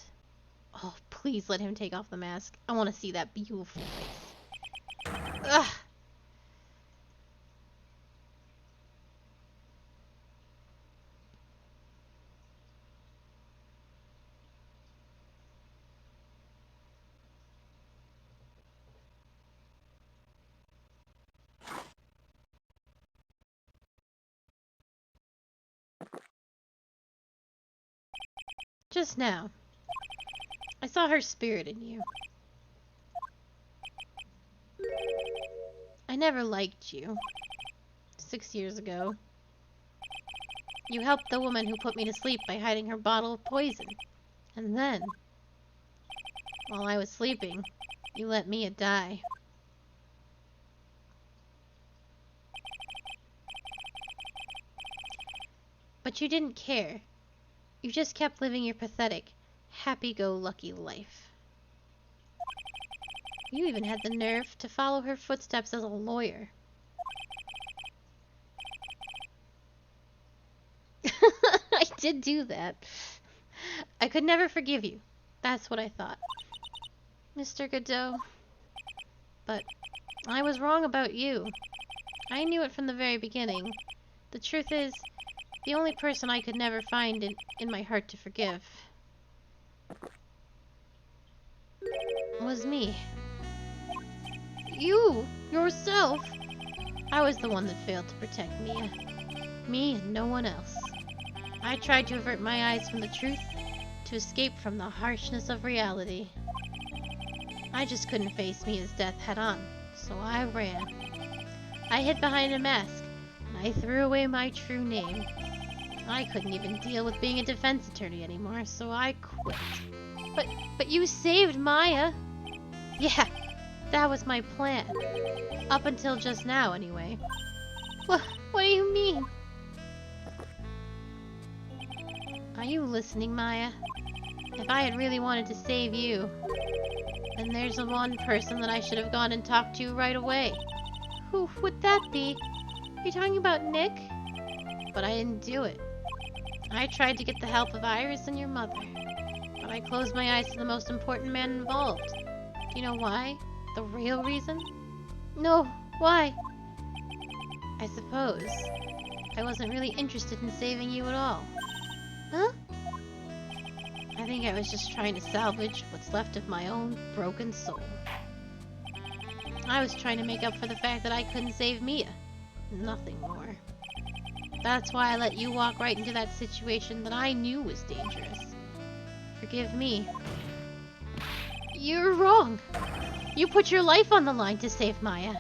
A: Oh, please let him take off the mask. I want to see that beautiful face. Ugh. Just now, I saw her spirit in you. I never liked you. 6 years ago. You helped the woman who put me to sleep by hiding her bottle of poison. And then, while I was sleeping, you let Mia die. But you didn't care. You just kept living your pathetic, happy-go-lucky life. You even had the nerve to follow her footsteps as a lawyer. I did do that. I could never forgive you. That's what I thought. Mr. Godot. But I was wrong about you. I knew it from the very beginning. The truth is, the only person I could never find in my heart to forgive was me. You! Yourself! I was the one that failed to protect Mia. Me and no one else. I tried to avert my eyes from the truth, to escape from the harshness of reality. I just couldn't face Mia's death head on, so I ran. I hid behind a mask, and I threw away my true name. I couldn't even deal with being a defense attorney anymore, so I quit.
B: But you saved Maya.
A: Yeah, that was my plan. Up until just now, anyway.
B: What do you mean?
A: Are you listening, Maya? If I had really wanted to save you, then there's the one person that I should have gone and talked to right away.
B: Who would that be? Are you talking about Nick?
A: But I didn't do it. I tried to get the help of Iris and your mother, but I closed my eyes to the most important man involved. Do you know why? The real reason?
B: No, why?
A: I suppose I wasn't really interested in saving you at all.
B: Huh?
A: I think I was just trying to salvage what's left of my own broken soul. I was trying to make up for the fact that I couldn't save Mia. Nothing more. That's why I let you walk right into that situation that I knew was dangerous. Forgive me.
B: You're wrong. You put your life on the line to save Maya.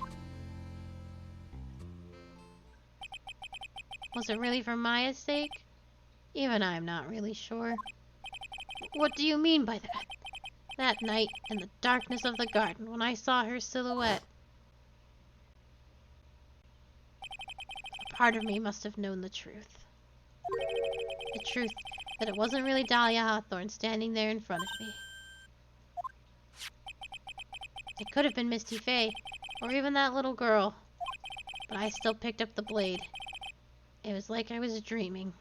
A: Was it really for Maya's sake? Even I'm not really sure.
B: What do you mean by that?
A: That night, in the darkness of the garden, when I saw her silhouette, a part of me must have known the truth. The truth that it wasn't really Dahlia Hawthorne standing there in front of me. It could have been Misty Faye, or even that little girl. But I still picked up the blade. It was like I was dreaming.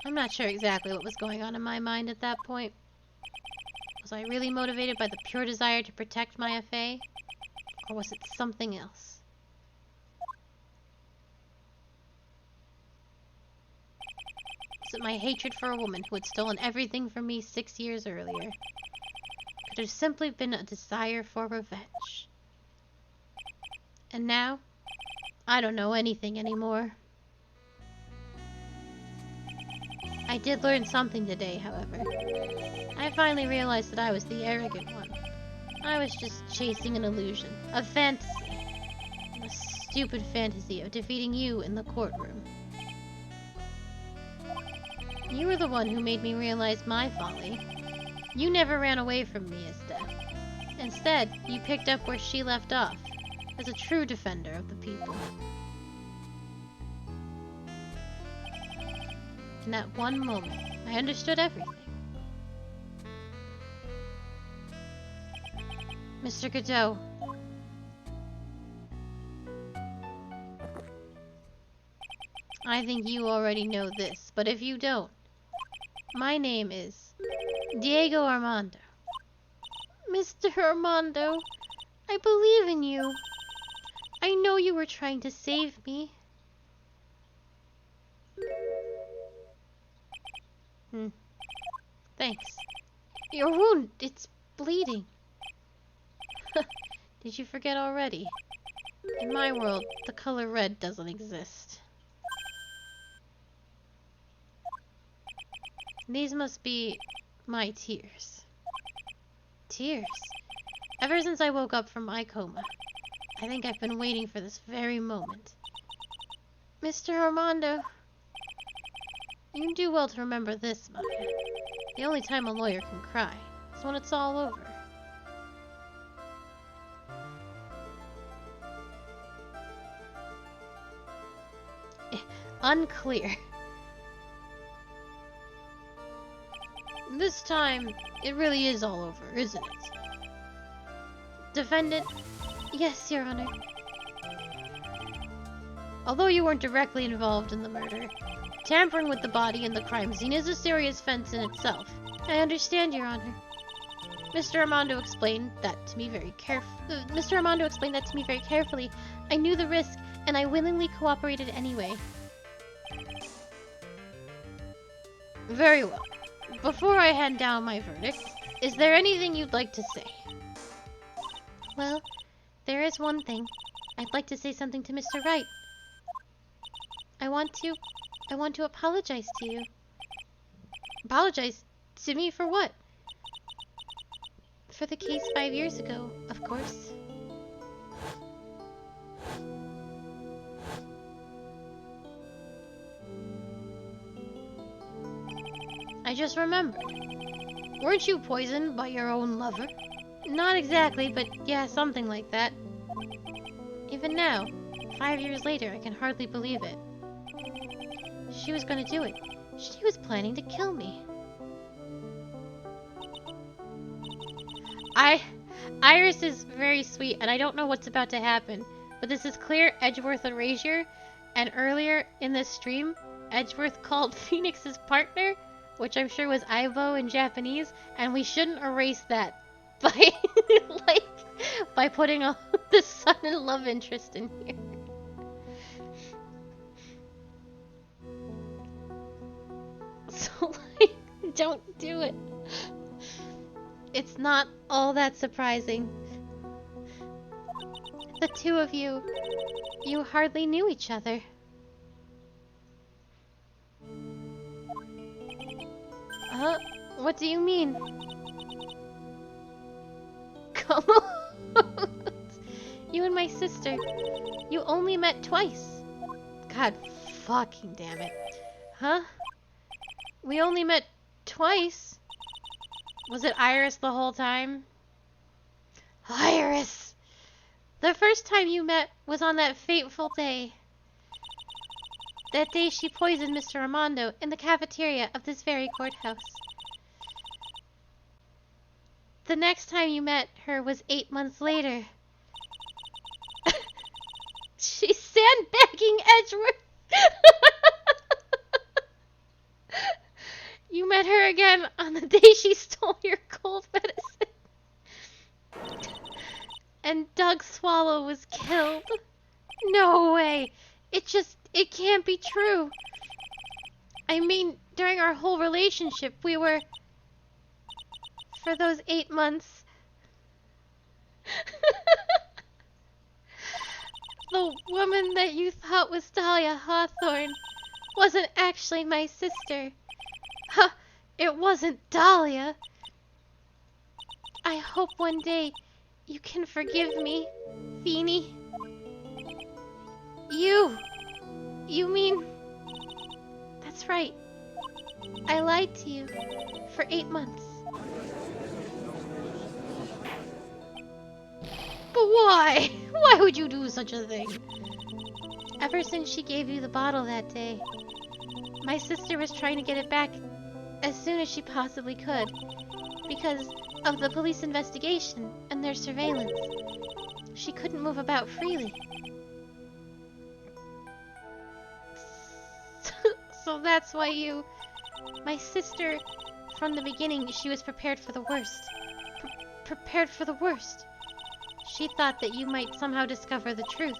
A: I'm not sure exactly what was going on in my mind at that point. Was I really motivated by the pure desire to protect Maya Faye? Or was it something else? Was it my hatred for a woman who had stolen everything from me 6 years earlier? Could it have simply been a desire for revenge? And now, I don't know anything anymore. I did learn something today, however. I finally realized that I was the arrogant one. I was just chasing an illusion, a fantasy. A stupid fantasy of defeating you in the courtroom. You were the one who made me realize my folly. You never ran away from Mia's death. Instead, you picked up where she left off, as a true defender of the people. In that one moment, I understood everything. Mr. Godot. I think you already know this, but if you don't, my name is Diego Armando.
B: Mr. Armando, I believe in you. I know you were trying to save me.
A: Thanks.
B: Your wound, it's bleeding.
A: Did you forget already? In my world, the color red doesn't exist. These must be my tears. Tears? Ever since I woke up from my coma, I think I've been waiting for this very moment.
B: Mr. Armando,
A: you do well to remember this, Maya. The only time a lawyer can cry is when it's all over. Unclear. This time, it really is all over, isn't it? Defendant?
B: yes, Your Honor.
A: Although you weren't directly involved in the murder, tampering with the body in the crime scene is a serious offense in itself.
B: I understand, Your Honor.
A: Mr. Armando explained that to me very carefully. I knew the risk, and I willingly cooperated anyway. Very well. Before I hand down my verdict, is there anything you'd like to say? Well, there is one thing. I'd like to say something to Mr. Wright. I want to apologize to you.
B: Apologize to me for what?
A: For the case 5 years ago, of course.
B: I just remembered. Weren't you poisoned by your own lover?
A: Not exactly, but yeah, something like that. Even now, 5 years later, I can hardly believe it. She was gonna do it. She was planning to kill me.
B: Iris is very sweet, and I don't know what's about to happen. But this is clear Edgeworth erasure, and earlier in this stream, Edgeworth called Phoenix's partner, which I'm sure was Aibo in Japanese, and we shouldn't erase that by by putting the son and love interest in here. So don't do it.
A: It's not all that surprising. The two of you hardly knew each other.
B: What do you mean?
A: Come on. You and my sister, you only met twice.
B: God fucking damn it.
A: Huh? We only met twice.
B: Was it Iris the whole time?
A: Iris! The first time you met was on that fateful day. That day she poisoned Mr. Armando in the cafeteria of this very courthouse. The next time you met her was 8 months later. She's sandbagging Edgeworth! You met her again on the day she stole your cold medicine. And Doug Swallow was killed. No way. It can't be true. I mean, during our whole relationship, we were... For those 8 months... The woman that you thought was Dahlia Hawthorne wasn't actually my sister. Huh, it wasn't Dahlia. I hope one day you can forgive me, Feeny. You mean... That's right. I lied to you for 8 months.
B: But why? Why would you do such a thing?
A: Ever since she gave you the bottle that day, my sister was trying to get it back as soon as she possibly could, because of the police investigation and their surveillance. She couldn't move about freely. So that's why my sister, from the beginning, she was prepared for the worst. Prepared for the worst. She thought that you might somehow discover the truth.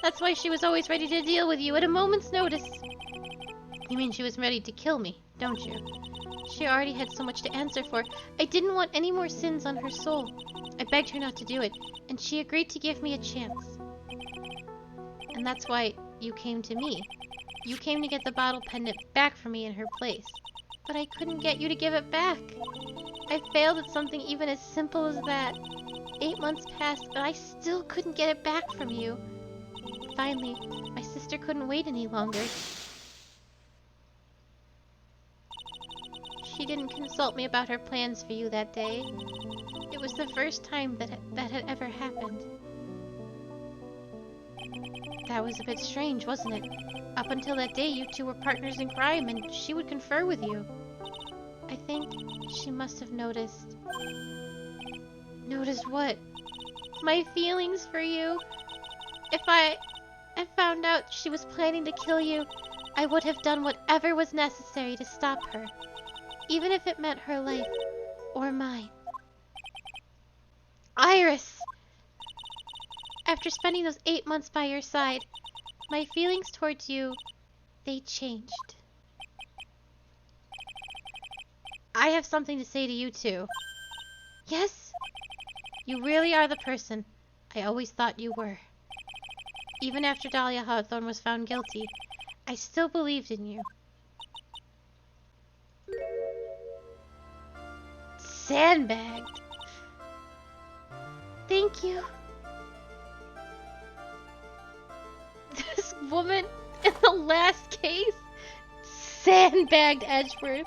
A: That's why she was always ready to deal with you at a moment's notice. You mean she was ready to kill me, don't you? She already had so much to answer for. I didn't want any more sins on her soul. I begged her not to do it, and she agreed to give me a chance. And that's why you came to me. You came to get the bottle pendant back from me in her place. But I couldn't get you to give it back. I failed at something even as simple as that. 8 months passed, but I still couldn't get it back from you. Finally, my sister couldn't wait any longer. She didn't consult me about her plans for you that day. It was the first time that had ever happened. That was a bit strange, wasn't it? Up until that day, you two were partners in crime, and she would confer with you. I think she must have noticed. Noticed what? My feelings for you. If I found out she was planning to kill you, I would have done whatever was necessary to stop her. Even if it meant her life, or mine. Iris! After spending those 8 months by your side, my feelings towards you, they changed.
B: I have something to say to you too.
A: Yes? You really are the person I always thought you were. Even after Dahlia Hawthorne was found guilty, I still believed in you. Sandbagged. Thank you. This woman in the last case sandbagged Edgeworth.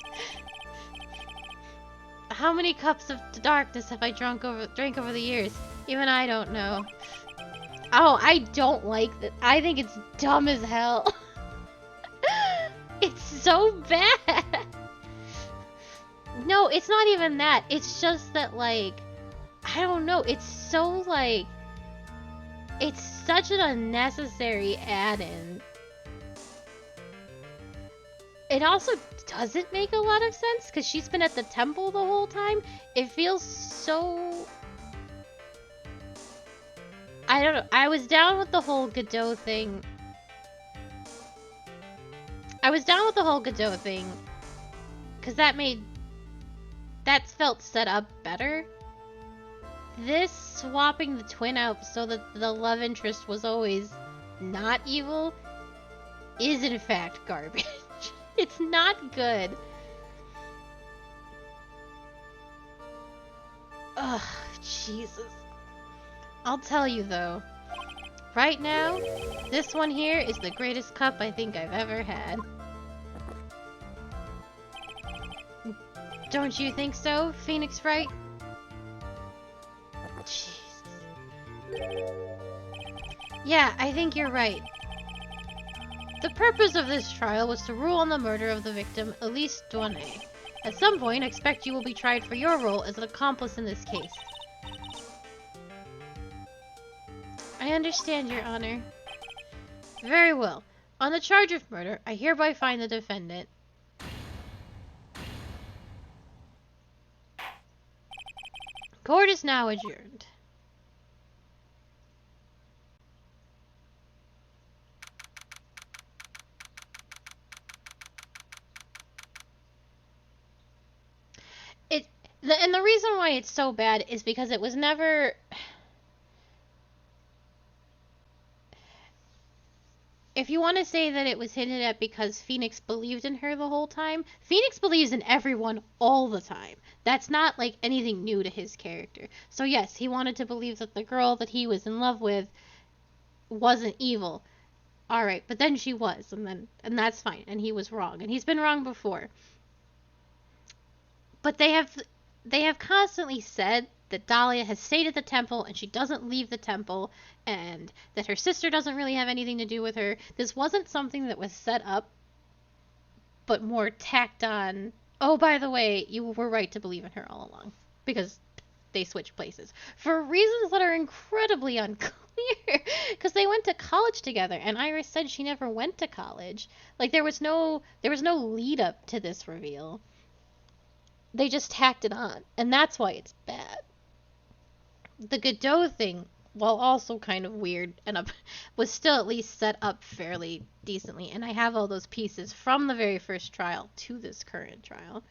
A: How many cups of darkness have I drank over the years? Even I don't know. Oh, I don't like that. I think it's dumb as hell. It's so bad. No, it's not even that. It's just that, like, I don't know. It's so, like, it's such an unnecessary add-in. It also doesn't make a lot of sense because she's been at the temple the whole time. It feels so... I don't know. I was down with the whole Godot thing. Because that felt set up better. This swapping the twin out so that the love interest was always not evil is in fact garbage. It's not good. Ugh, Jesus. I'll tell you though. Right now, this one here is the greatest cup I think I've ever had. Don't you think so, Phoenix Wright? Jesus. Yeah, I think you're right. The purpose of this trial was to rule on the murder of the victim, Elise Douanet. At some point, I expect you will be tried for your role as an accomplice in this case. I understand, Your Honor. Very well. On the charge of murder, I hereby find the defendant. Court is now adjourned. And the reason why it's so bad is because it was never... If you want to say that it was hinted at because Phoenix believed in her the whole time, Phoenix believes in everyone all the time. That's not like anything new to his character. So yes, he wanted to believe that the girl that he was in love with wasn't evil. Alright, but then she was, and that's fine, and he was wrong, and he's been wrong before. But they have constantly said that Dahlia has stayed at the temple and she doesn't leave the temple and that her sister doesn't really have anything to do with her. This wasn't something that was set up, but more tacked on. Oh, by the way, you were right to believe in her all along because they switched places for reasons that are incredibly unclear because they went to college together and Iris said she never went to college. Like there was no lead up to this reveal. They just tacked it on, and that's why it's bad. The Godot thing, while also kind of weird, was still at least set up fairly decently, and I have all those pieces from the very first trial to this current trial.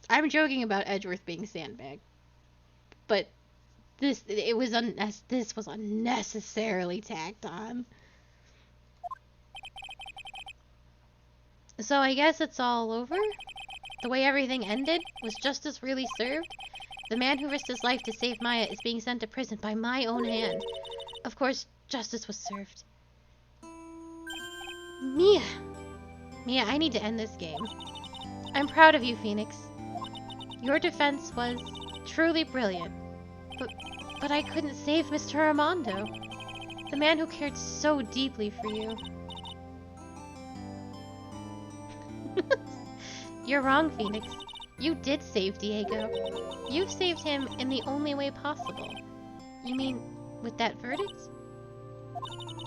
A: I'm joking about Edgeworth being sandbagged, but this was unnecessarily tacked on. So I guess it's all over? The way everything ended? Was justice really served? The man who risked his life to save Maya is being sent to prison by my own hand. Of course, justice was served. Mia! Mia, I need to end this game. I'm proud of you, Phoenix. Your defense was truly brilliant. But I couldn't save Mr. Armando. The man who cared so deeply for you. You're wrong, Phoenix. You did save Diego. You've saved him in the only way possible. You mean, with that verdict?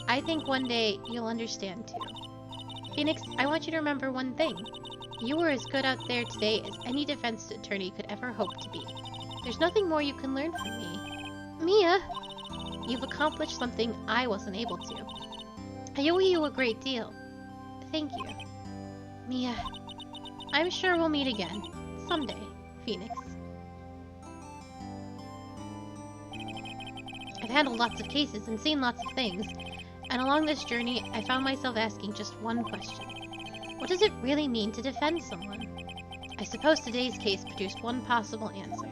A: I think one day you'll understand too. Phoenix, I want you to remember one thing. You were as good out there today as any defense attorney could ever hope to be. There's nothing more you can learn from me. Mia! You've accomplished something I wasn't able to. I owe you a great deal. Thank you. Mia, I'm sure we'll meet again. Someday, Phoenix. I've handled lots of cases and seen lots of things, and along this journey, I found myself asking just one question. What does it really mean to defend someone? I suppose today's case produced one possible answer.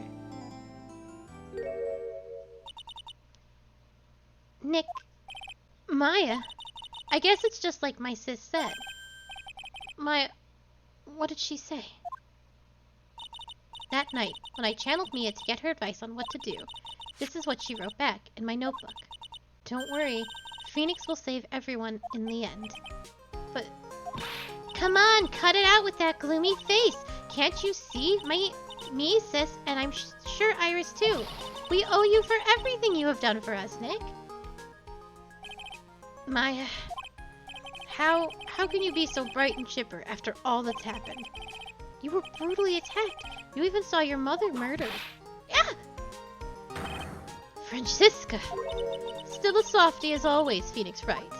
A: Nick, Maya, I guess it's just like my sis said. Maya, what did she say? That night, when I channeled Mia to get her advice on what to do, this is what she wrote back in my notebook. Don't worry, Phoenix will save everyone in the end. But, come on, cut it out with that gloomy face. Can't you see? Me, sis, and I'm sure Iris too. We owe you for everything you have done for us, Nick. Maya, how can you be so bright and chipper after all that's happened? You were brutally attacked. You even saw your mother murdered. Yeah! Francisca! Still a softie as always, Phoenix Wright.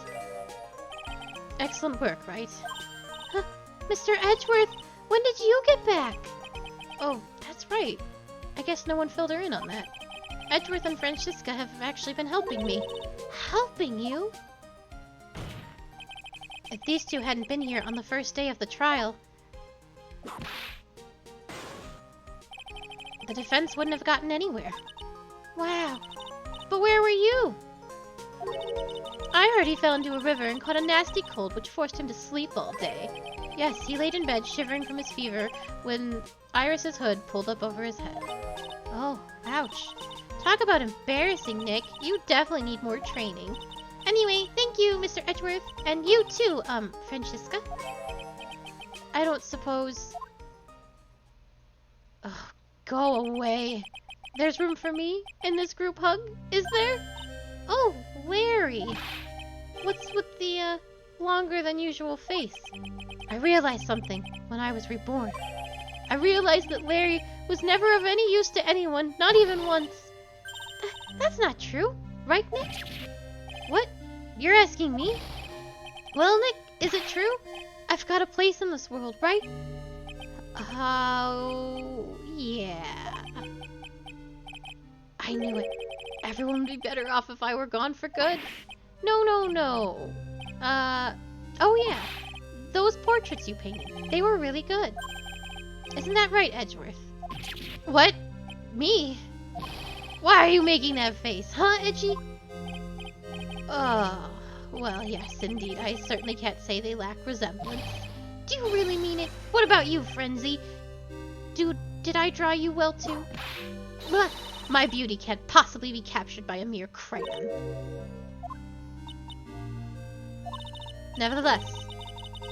A: Excellent work, Wright. Huh, Mr. Edgeworth, when did you get back? Oh, that's right. I guess no one filled her in on that. Edgeworth and Francisca have actually been helping me. Helping you? If these two hadn't been here on the first day of the trial, the defense wouldn't have gotten anywhere. Wow. But where were you? I heard he fell into a river and caught a nasty cold which forced him to sleep all day. Yes, he laid in bed shivering from his fever when Iris's hood pulled up over his head. Oh, ouch. Talk about embarrassing, Nick. You definitely need more training. Anyway, thank you, Mr. Edgeworth. And you too, Francisca. I don't suppose... Oh, go away. There's room for me in this group hug, is there? Oh, Larry. What's with the, longer than usual face? I realized something when I was reborn. I realized that Larry was never of any use to anyone, not even once. That's not true, right, Nick? What? You're asking me? Well, Nick, is it true? I've got a place in this world, right? Oh, yeah. I knew it. Everyone would be better off if I were gone for good. No. Oh yeah. Those portraits you painted, they were really good. Isn't that right, Edgeworth? What? Me? Why are you making that face, huh, Edgy? Oh, well, yes, indeed. I certainly can't say they lack resemblance. Do you really mean it? What about you, Frenzy? Did I draw you well, too? Blah, my beauty can't possibly be captured by a mere crayon. Nevertheless,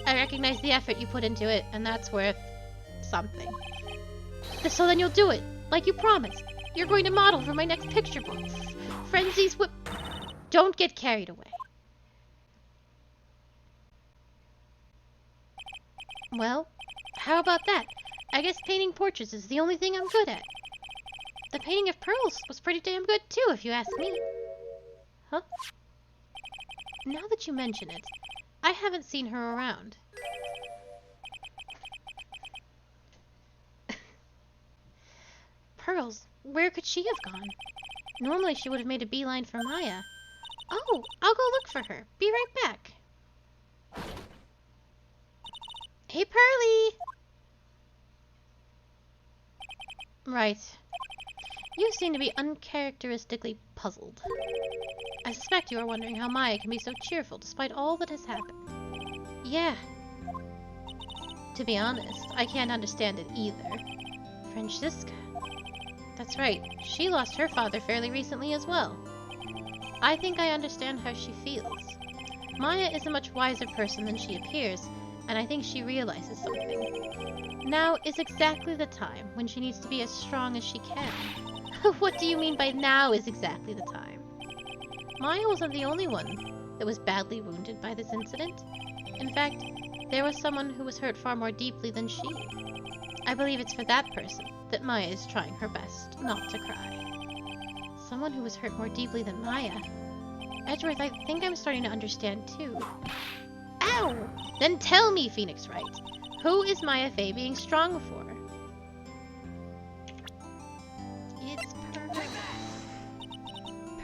A: I recognize the effort you put into it, and that's worth something. So then you'll do it, like you promised. You're going to model for my next picture book. Frenzy's whip... Don't get carried away. Well, how about that? I guess painting portraits is the only thing I'm good at. The painting of pearls was pretty damn good too, if you ask me. Huh? Now that you mention it, I haven't seen her around. Pearls? Where could she have gone? Normally she would have made a beeline for Maya. Oh, I'll go look for her. Be right back. Hey, Pearly! Right. You seem to be uncharacteristically puzzled. I suspect you are wondering how Maya can be so cheerful despite all that has happened. Yeah. To be honest, I can't understand it either. Francisca. That's right. She lost her father fairly recently as well. I think I understand how she feels. Maya is a much wiser person than she appears, and I think she realizes something. Now is exactly the time when she needs to be as strong as she can. What do you mean by now is exactly the time? Maya wasn't the only one that was badly wounded by this incident. In fact, there was someone who was hurt far more deeply than she. I believe it's for that person that Maya is trying her best not to cry. Someone who was hurt more deeply than Maya. Edgeworth, I think I'm starting to understand too. Ow! Then tell me, Phoenix Wright, who is Maya Fey being strong for? It's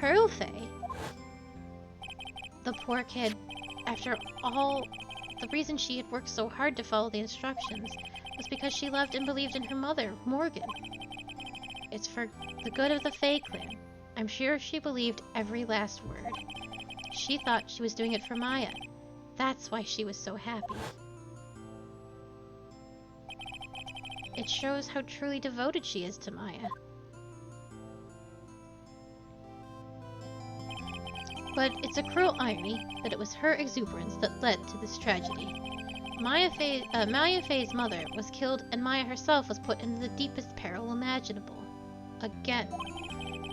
A: Pearl Faye? The poor kid, after all, the reason she had worked so hard to follow the instructions was because she loved and believed in her mother, Morgan. It's for the good of the Faye clan. I'm sure she believed every last word. She thought she was doing it for Maya. That's why she was so happy. It shows how truly devoted she is to Maya. But it's a cruel irony that it was her exuberance that led to this tragedy. Maya Faye's mother was killed and Maya herself was put into the deepest peril imaginable. Again.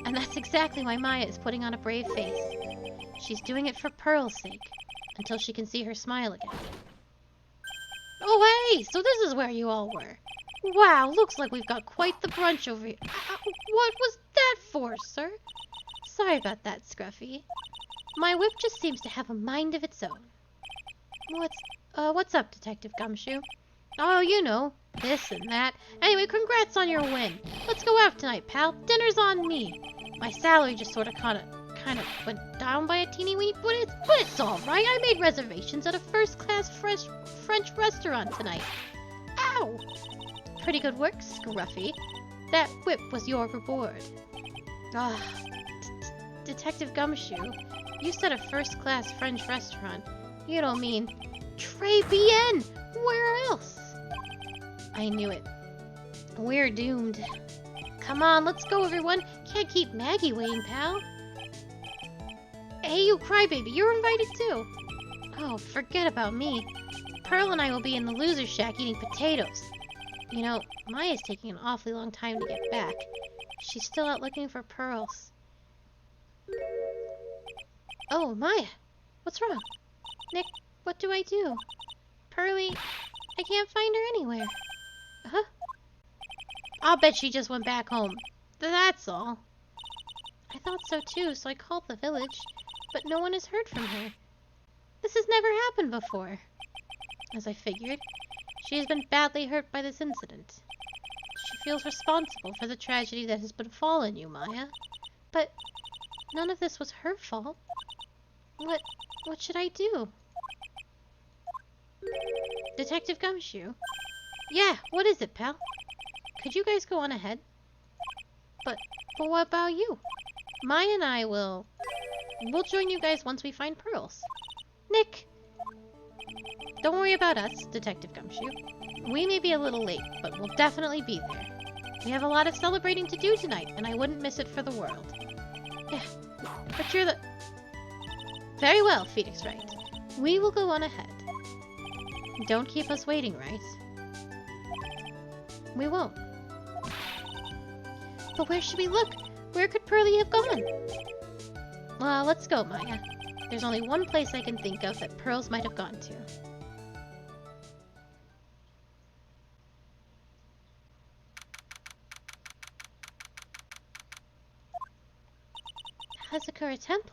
A: And that's exactly why Maya is putting on a brave face. She's doing it for Pearl's sake, until she can see her smile again. Oh hey, so this is where you all were. Wow, looks like we've got quite the brunch over here. What was that for, sir? Sorry about that, Scruffy. My whip just seems to have a mind of its own. What's up, Detective Gumshoe? Oh, you know, this and that. Anyway, congrats on your win. Let's go out tonight, pal. Dinner's on me. My salary just sort of kind of went down by a teeny weeny, but it's all right. I made reservations at a first-class French restaurant tonight. Ow! Pretty good work, Scruffy. That whip was your reward. Ah, Detective Gumshoe, you said a first-class French restaurant. You don't mean Tribulations? Where else? I knew it. We're doomed. Come on, let's go, everyone. Can't keep Maggie waiting, pal. Hey, you crybaby, you're invited too. Oh, forget about me. Pearl and I will be in the loser shack eating potatoes. You know, Maya's taking an awfully long time to get back. She's still out looking for pearls. Oh, Maya. What's wrong? Nick, what do I do? Pearly, I can't find her anywhere. Huh? I'll bet she just went back home. That's all. I thought so too, so I called the village, but no one has heard from her. This has never happened before. As I figured, she has been badly hurt by this incident. She feels responsible for the tragedy that has befallen you, Maya. But none of this was her fault. What should I do? Detective Gumshoe? Yeah, what is it, pal? Could you guys go on ahead? But what about you? Maya and I we'll join you guys once we find pearls. Nick! Don't worry about us, Detective Gumshoe. We may be a little late, but we'll definitely be there. We have a lot of celebrating to do tonight, and I wouldn't miss it for the world. Yeah, but you're the... Very well, Phoenix Wright. We will go on ahead. Don't keep us waiting, right? We won't. But where should we look? Where could Pearly have gone? Well, let's go, Maya. There's only one place I can think of that pearls might have gone to. Hazakura Temple.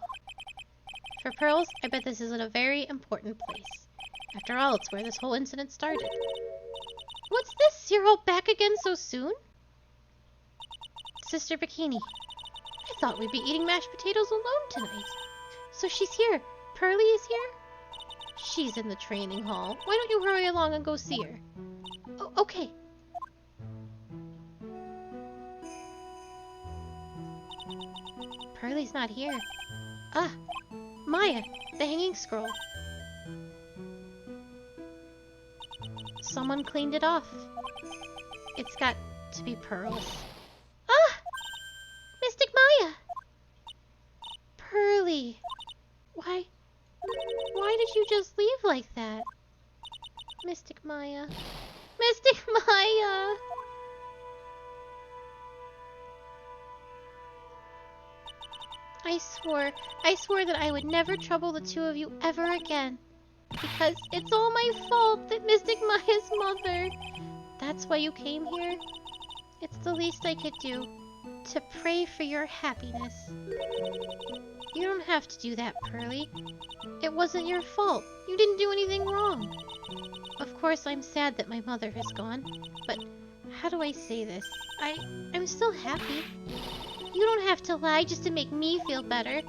A: For pearls, I bet this is a very important place. After all, it's where this whole incident started. What's this? You're all back again so soon? Sister Bikini, I thought we'd be eating mashed potatoes alone tonight. So she's here. Pearly is here? She's in the training hall. Why don't you hurry along and go see her? Oh, okay. Pearly's not here. Ah, Maya, the hanging scroll. Someone cleaned it off. It's got to be pearls. Ah! Mystic Maya! Pearly! Why did you just leave like that? Mystic Maya. Mystic Maya! I swore that I would never trouble the two of you ever again. Because it's all my fault that Mystic Maya's mother... That's why you came here? It's the least I could do. To pray for your happiness. You don't have to do that, Pearly. It wasn't your fault. You didn't do anything wrong. Of course, I'm sad that my mother has gone. But how do I say this? I'm still happy.
B: You don't have to lie just to make me feel better.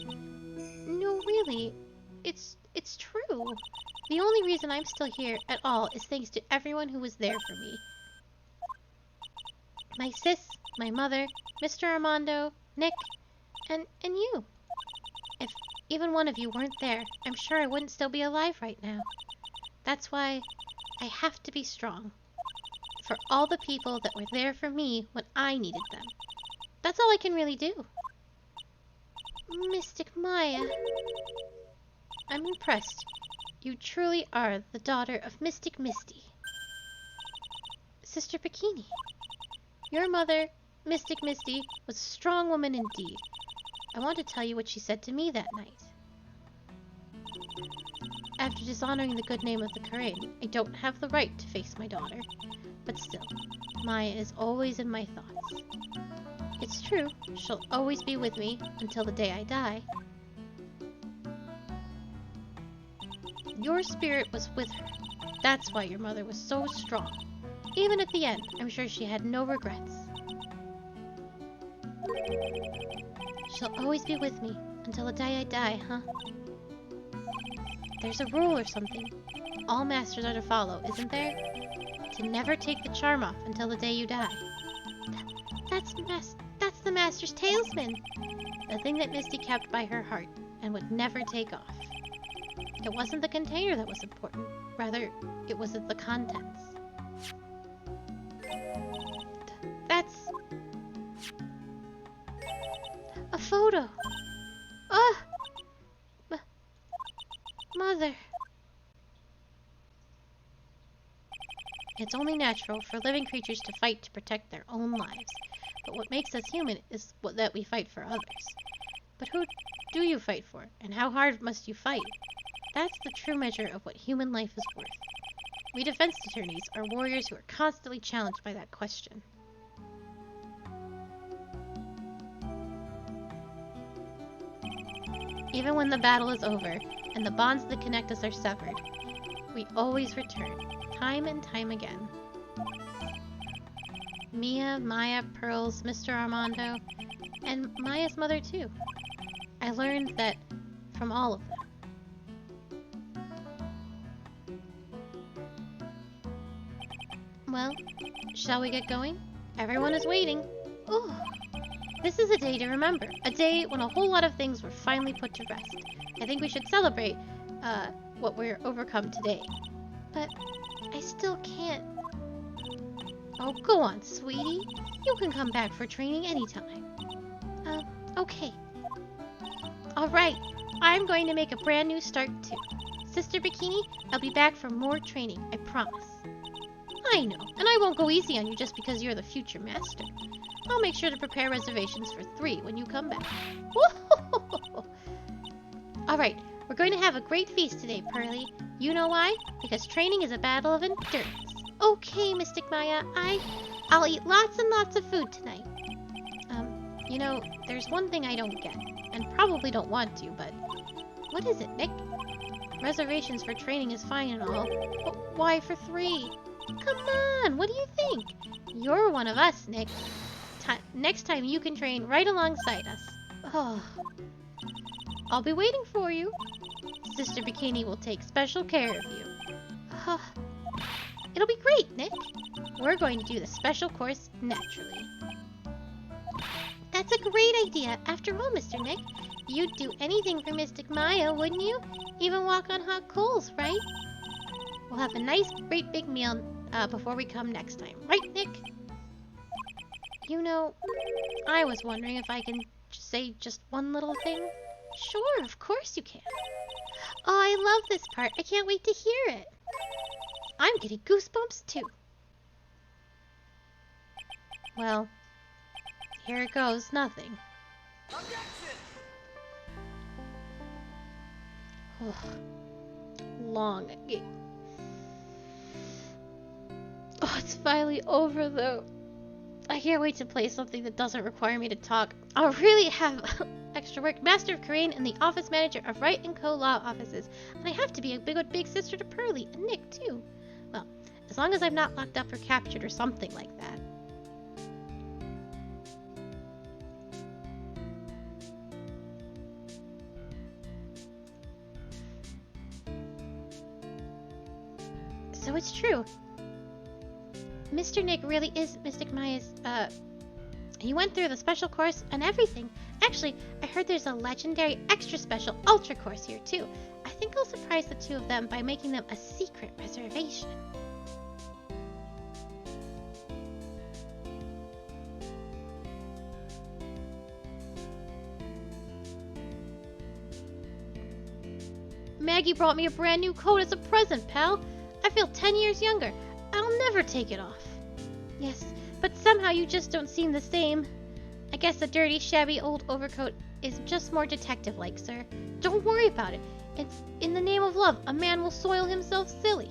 B: No, really. It's true. The only reason I'm still here at all is thanks to everyone who was there for me. My sis, my mother, Mr. Armando, Nick, and you. If even one of you weren't there, I'm sure I wouldn't still be alive right now. That's why I have to be strong. For all the people that were there for me when I needed them. That's all I can really do. Mystic Maya. I'm impressed. You truly are the daughter of Mystic Misty. Sister Bikini. Your mother, Mystic Misty, was a strong woman indeed. I want to tell you what she said to me that night. After dishonoring the good name of the Karain, I don't have the right to face my daughter. But still, Maya is always in my thoughts. It's true, she'll always be with me until the day I die. Your spirit was with her. That's why your mother was so strong. Even at the end, I'm sure she had no regrets. She'll always be with me until the day I die, huh? There's a rule or something. All masters are to follow, isn't there? To never take the charm off until the day you die. That's the master's talisman. The thing that Misty kept by her heart and would never take off. It wasn't the container that was important. Rather, it was the contents. That's a photo. Oh, Mother. It's only natural for living creatures to fight to protect their own lives. But what makes us human is that we fight for others. But who do you fight for? And how hard must you fight? That's the true measure of what human life is worth. We defense attorneys are warriors who are constantly challenged by that question. Even when the battle is over and the bonds that connect us are severed, we always return, time and time again. Mia, Maya, Pearls, Mr. Armando, and Maya's mother too. I learned that from all of them. Well, shall we get going? Everyone is waiting. Ooh. This is a day to remember. A day when a whole lot of things were finally put to rest. I think we should celebrate what we're overcome today. But I still can't. Oh, go on, sweetie. You can come back for training anytime. Okay. Alright, I'm going to make a brand new start too. Sister Bikini, I'll be back for more training, I promise. I know, and I won't go easy on you just because you're the future master. I'll make sure to prepare reservations for 3 when you come back. Alright, we're going to have a great feast today, Pearly. You know why? Because training is a battle of endurance. Okay, Mystic Maya, I'll eat lots and lots of food tonight. You know, there's one thing I don't get, and probably don't want to, but... What is it, Nick? Reservations for training is fine and all, but why for 3? Come on, what do you think? You're one of us, Nick. Next time you can train right alongside us. Oh. I'll be waiting for you. Sister Bikini will take special care of you. It'll be great, Nick. We're going to do the special course naturally. That's a great idea. After all, Mr. Nick, you'd do anything for Mystic Maya, wouldn't you? Even walk on hot coals, right? We'll have a nice, great big meal before we come next time. Right, Nick? You know, I was wondering if I can say just one little thing. Sure, of course you can. Oh, I love this part. I can't wait to hear it. I'm getting goosebumps too. Well, here it goes. Nothing. Long. Oh, it's finally over though. I can't wait to play something that doesn't require me to talk. I'll really have extra work. Master of Karain and the office manager of Wright & Co. Law Offices. And I have to be a big sister to Pearly and Nick too. Well, as long as I'm not locked up or captured or something like that.
A: So it's true. Mr. Nick really is Mystic Maya's, he went through the special course and everything. Actually, I heard there's a legendary extra special ultra course here too. I think I'll surprise the two of them by making them a secret reservation. Maggie brought me a brand new coat as a present, pal. I feel 10 years younger. I'll never take it off. Yes, but somehow you just don't seem the same. I guess a dirty, shabby old overcoat is just more detective-like, sir. Don't worry about it. It's in the name of love. A man will soil himself silly.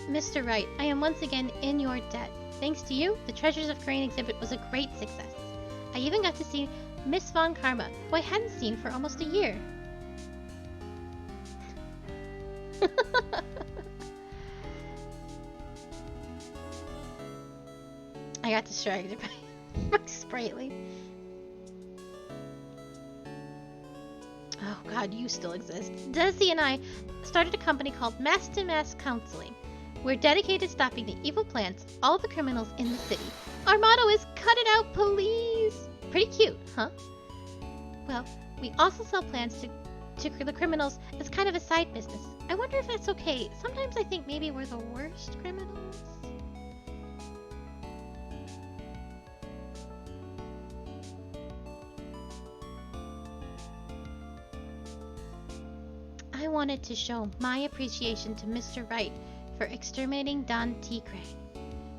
A: Mr. Wright, I am once again in your debt. Thanks to you, the Treasures of Crane exhibit was a great success. I even got to see Miss Von Karma, who I hadn't seen for almost a year. I got distracted by Sprightly. Oh god, you still exist. Desi and I started a company called Mass to Mass Counseling. We're dedicated to stopping the evil plans of all the criminals in the city. Our motto is cut it out, police! Pretty cute, huh? Well, we also sell plans to the criminals as kind of a side business. I wonder if that's okay. Sometimes I think maybe we're the worst criminals. I wanted to show my appreciation to Mr. Wright for exterminating Don T. Crane.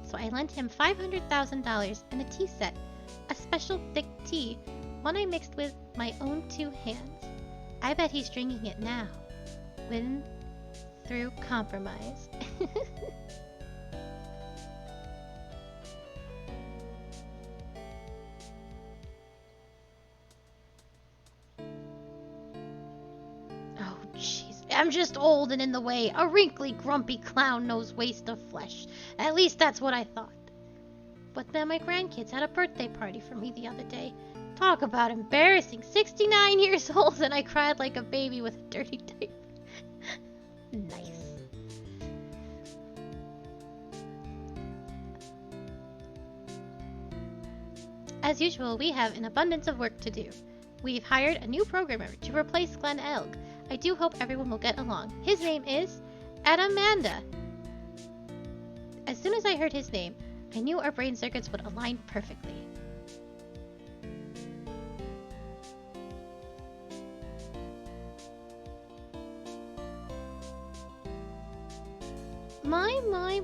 A: So I lent him $500,000 and a tea set, a special thick tea, one I mixed with my own 2 hands. I bet he's drinking it now. Win through compromise. Oh, jeez. I'm just old and in the way. A wrinkly, grumpy clown-nosed waste of flesh. At least that's what I thought. But then my grandkids had a birthday party for me the other day. Talk about embarrassing. 69 years old and I cried like a baby with a dirty diaper. Nice. As usual, we have an abundance of work to do. We've hired a new programmer to replace Glenn Elg. I do hope everyone will get along. His name is Adamanda. As soon as I heard his name, I knew our brain circuits would align perfectly.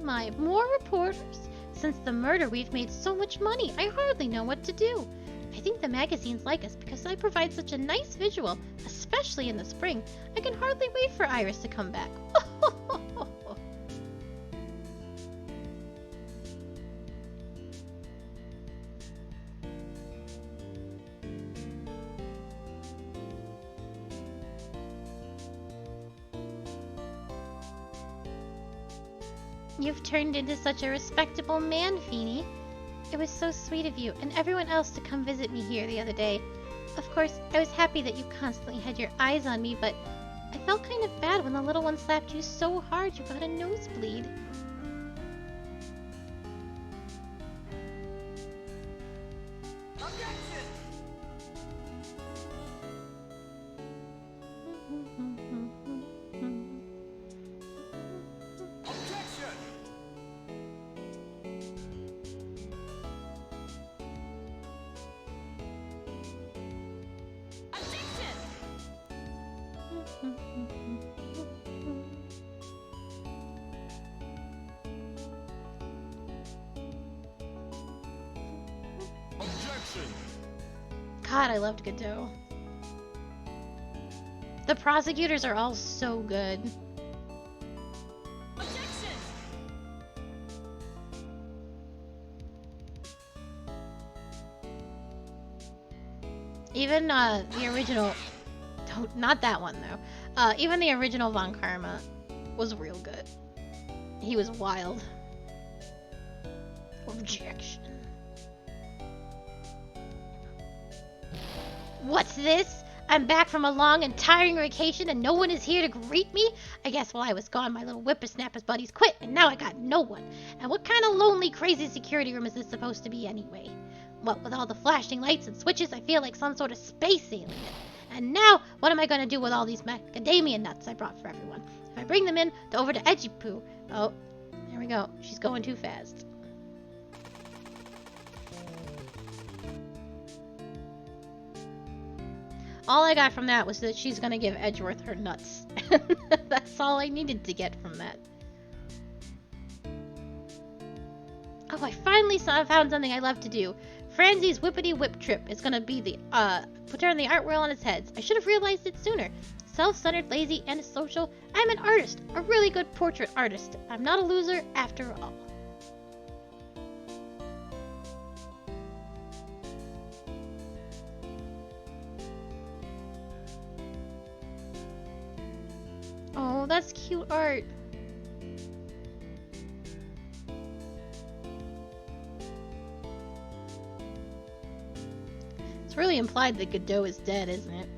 A: My, more reporters. Since the murder, we've made so much money, I hardly know what to do. I think the magazines like us because I provide such a nice visual, especially in the spring. I can hardly wait for Iris to come back. You've turned into such a respectable man, Feeny. It was so sweet of you and everyone else to come visit me here the other day. Of course, I was happy that you constantly had your eyes on me, but I felt kind of bad when the little one slapped you so hard you got a nosebleed. God, I loved Godot. The prosecutors are all so good.
B: Objection!
A: Even the original, not that one though. Even the original Von Karma was real good. He was wild. Objection.
B: What's this? I'm back from a long and tiring vacation and no one is here to greet me? I guess while I was gone, my little whippersnapper's buddies quit and now I got no one. And what kind of lonely, crazy security room is this supposed to be anyway? What with all the flashing lights and switches, I feel like some sort of space alien. And now, what am I going to do with all these macadamia nuts I brought for everyone? If I bring them over to Edgipoo... Oh, there we go. She's going too fast. All I got from that was that she's going to give Edgeworth her nuts. That's all I needed to get from that. Oh, I finally found something I love to do. Franzie's Whippity Whip Trip is going to be the, turn the art world on its heads. I should have realized it sooner. Self-centered, lazy, and social. I'm an artist. A really good portrait artist. I'm not a loser after all. Oh, that's cute art. It's really implied that Godot is dead, isn't it?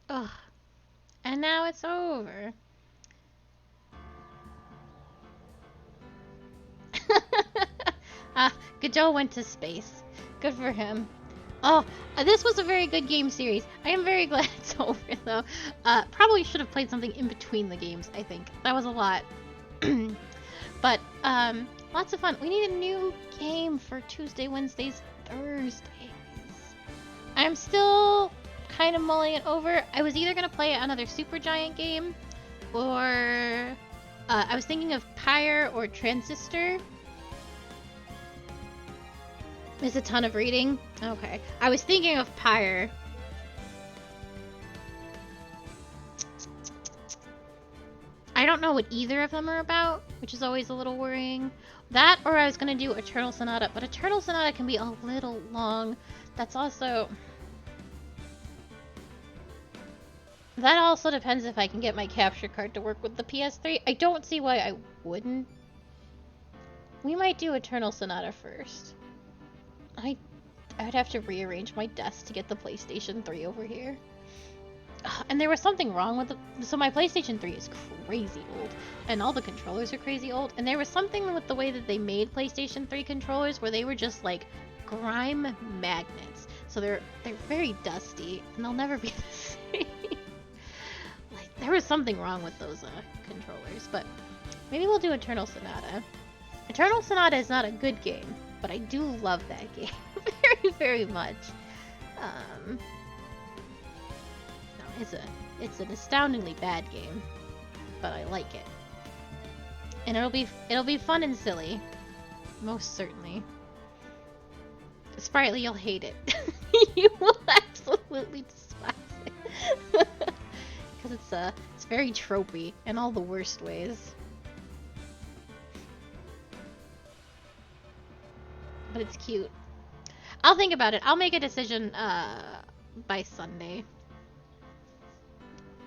B: Ugh. And now it's over. Godot went to space. Good for him. Oh, this was a very good game series. I am very glad it's over, though. Probably should have played something in between the games, I think. That was a lot. But, lots of fun. We need a new game for Tuesday, Wednesdays, Thursdays. I'm still kind of mulling it over. I was either going to play another Supergiant game, or I was thinking of Pyre or Transistor. There's a ton of reading. Okay. I was thinking of Pyre. I don't know what either of them are about, which is always a little worrying. That, or I was going to do Eternal Sonata, but Eternal Sonata can be a little long. That's also... That also depends if I can get my capture card to work with the PS3. I don't see why I wouldn't. We might do Eternal Sonata first. I would have to rearrange my desk to get the PlayStation 3 over here. And there was something wrong with so my PlayStation 3 is crazy old, and all the controllers are crazy old, and there was something with the way that they made PlayStation 3 controllers where they were just like grime magnets. So they're very dusty, and they'll never be the same. Like, there was something wrong with those controllers, but maybe we'll do Eternal Sonata. Eternal Sonata is not a good game, but I do love that game very, very much. No, it's an astoundingly bad game, but I like it, and it'll be fun and silly, most certainly. Sprightly, you'll hate it. You will absolutely despise it because it's very tropey in all the worst ways. But it's cute. I'll think about it. I'll make a decision by Sunday.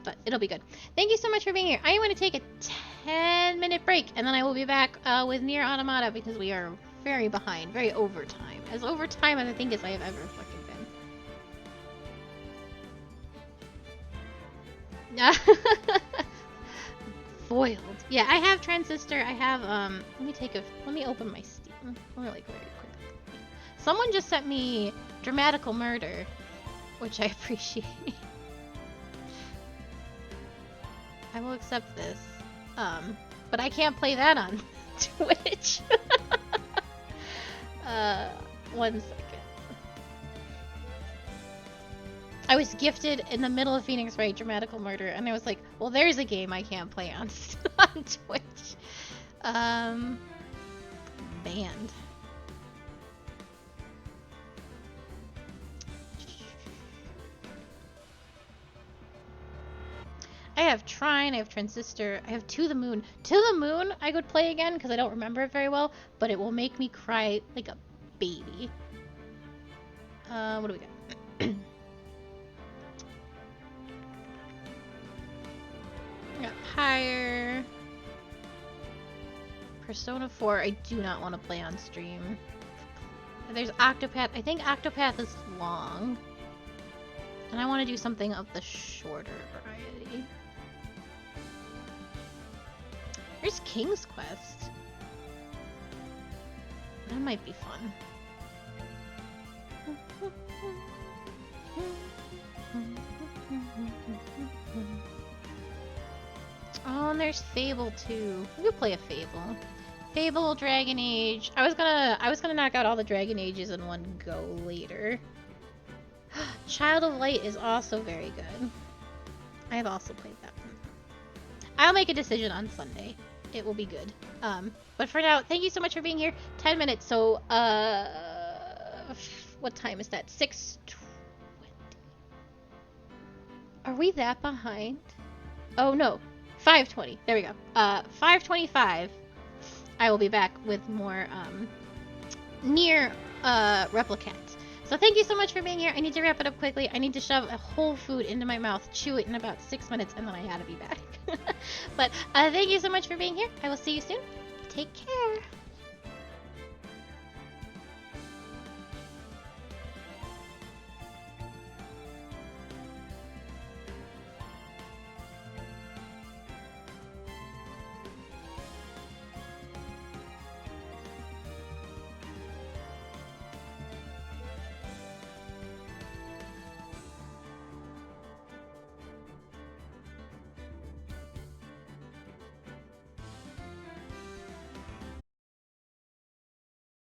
B: But it'll be good. Thank you so much for being here. I am going to take a 10-minute break, and then I will be back with Nier Automata because we are very behind, very overtime. As overtime as I think as I have ever fucking been. Foiled. Yeah, I have Transistor. I have let me open my Steam really quick. Someone just sent me Dramatical Murder, which I appreciate. I will accept this. But I can't play that on Twitch. 1 second. I was gifted in the middle of Phoenix Wright Dramatical Murder, and I was like, well, there's a game I can't play on Twitch. Banned. I have Trine, I have Transistor, I have To the Moon. To the Moon I could play again because I don't remember it very well, but it will make me cry like a baby.
A: What do we got? We got Pyre. Persona 4, I do not want to play on stream. There's Octopath. I think Octopath is long. And I want to do something of the shorter variety. There's King's Quest. That might be fun. Oh, and there's Fable too. We could play a Fable. Fable, Dragon Age. I was gonna knock out all the Dragon Ages in one go later. Child of Light is also very good. I have also played that one. I'll make a decision on Sunday. It will be good. But for now, thank you so much for being here. 10 minutes, so what time is that? 6:20. Are we that behind? Oh no. 5:20. There we go. 5:25. I will be back with more near Replicant. So thank you so much for being here. I need to wrap it up quickly. I need to shove a whole food into my mouth, chew it in about 6 minutes, and then I gotta be back. But thank you so much for being here. I will see you soon. Take care.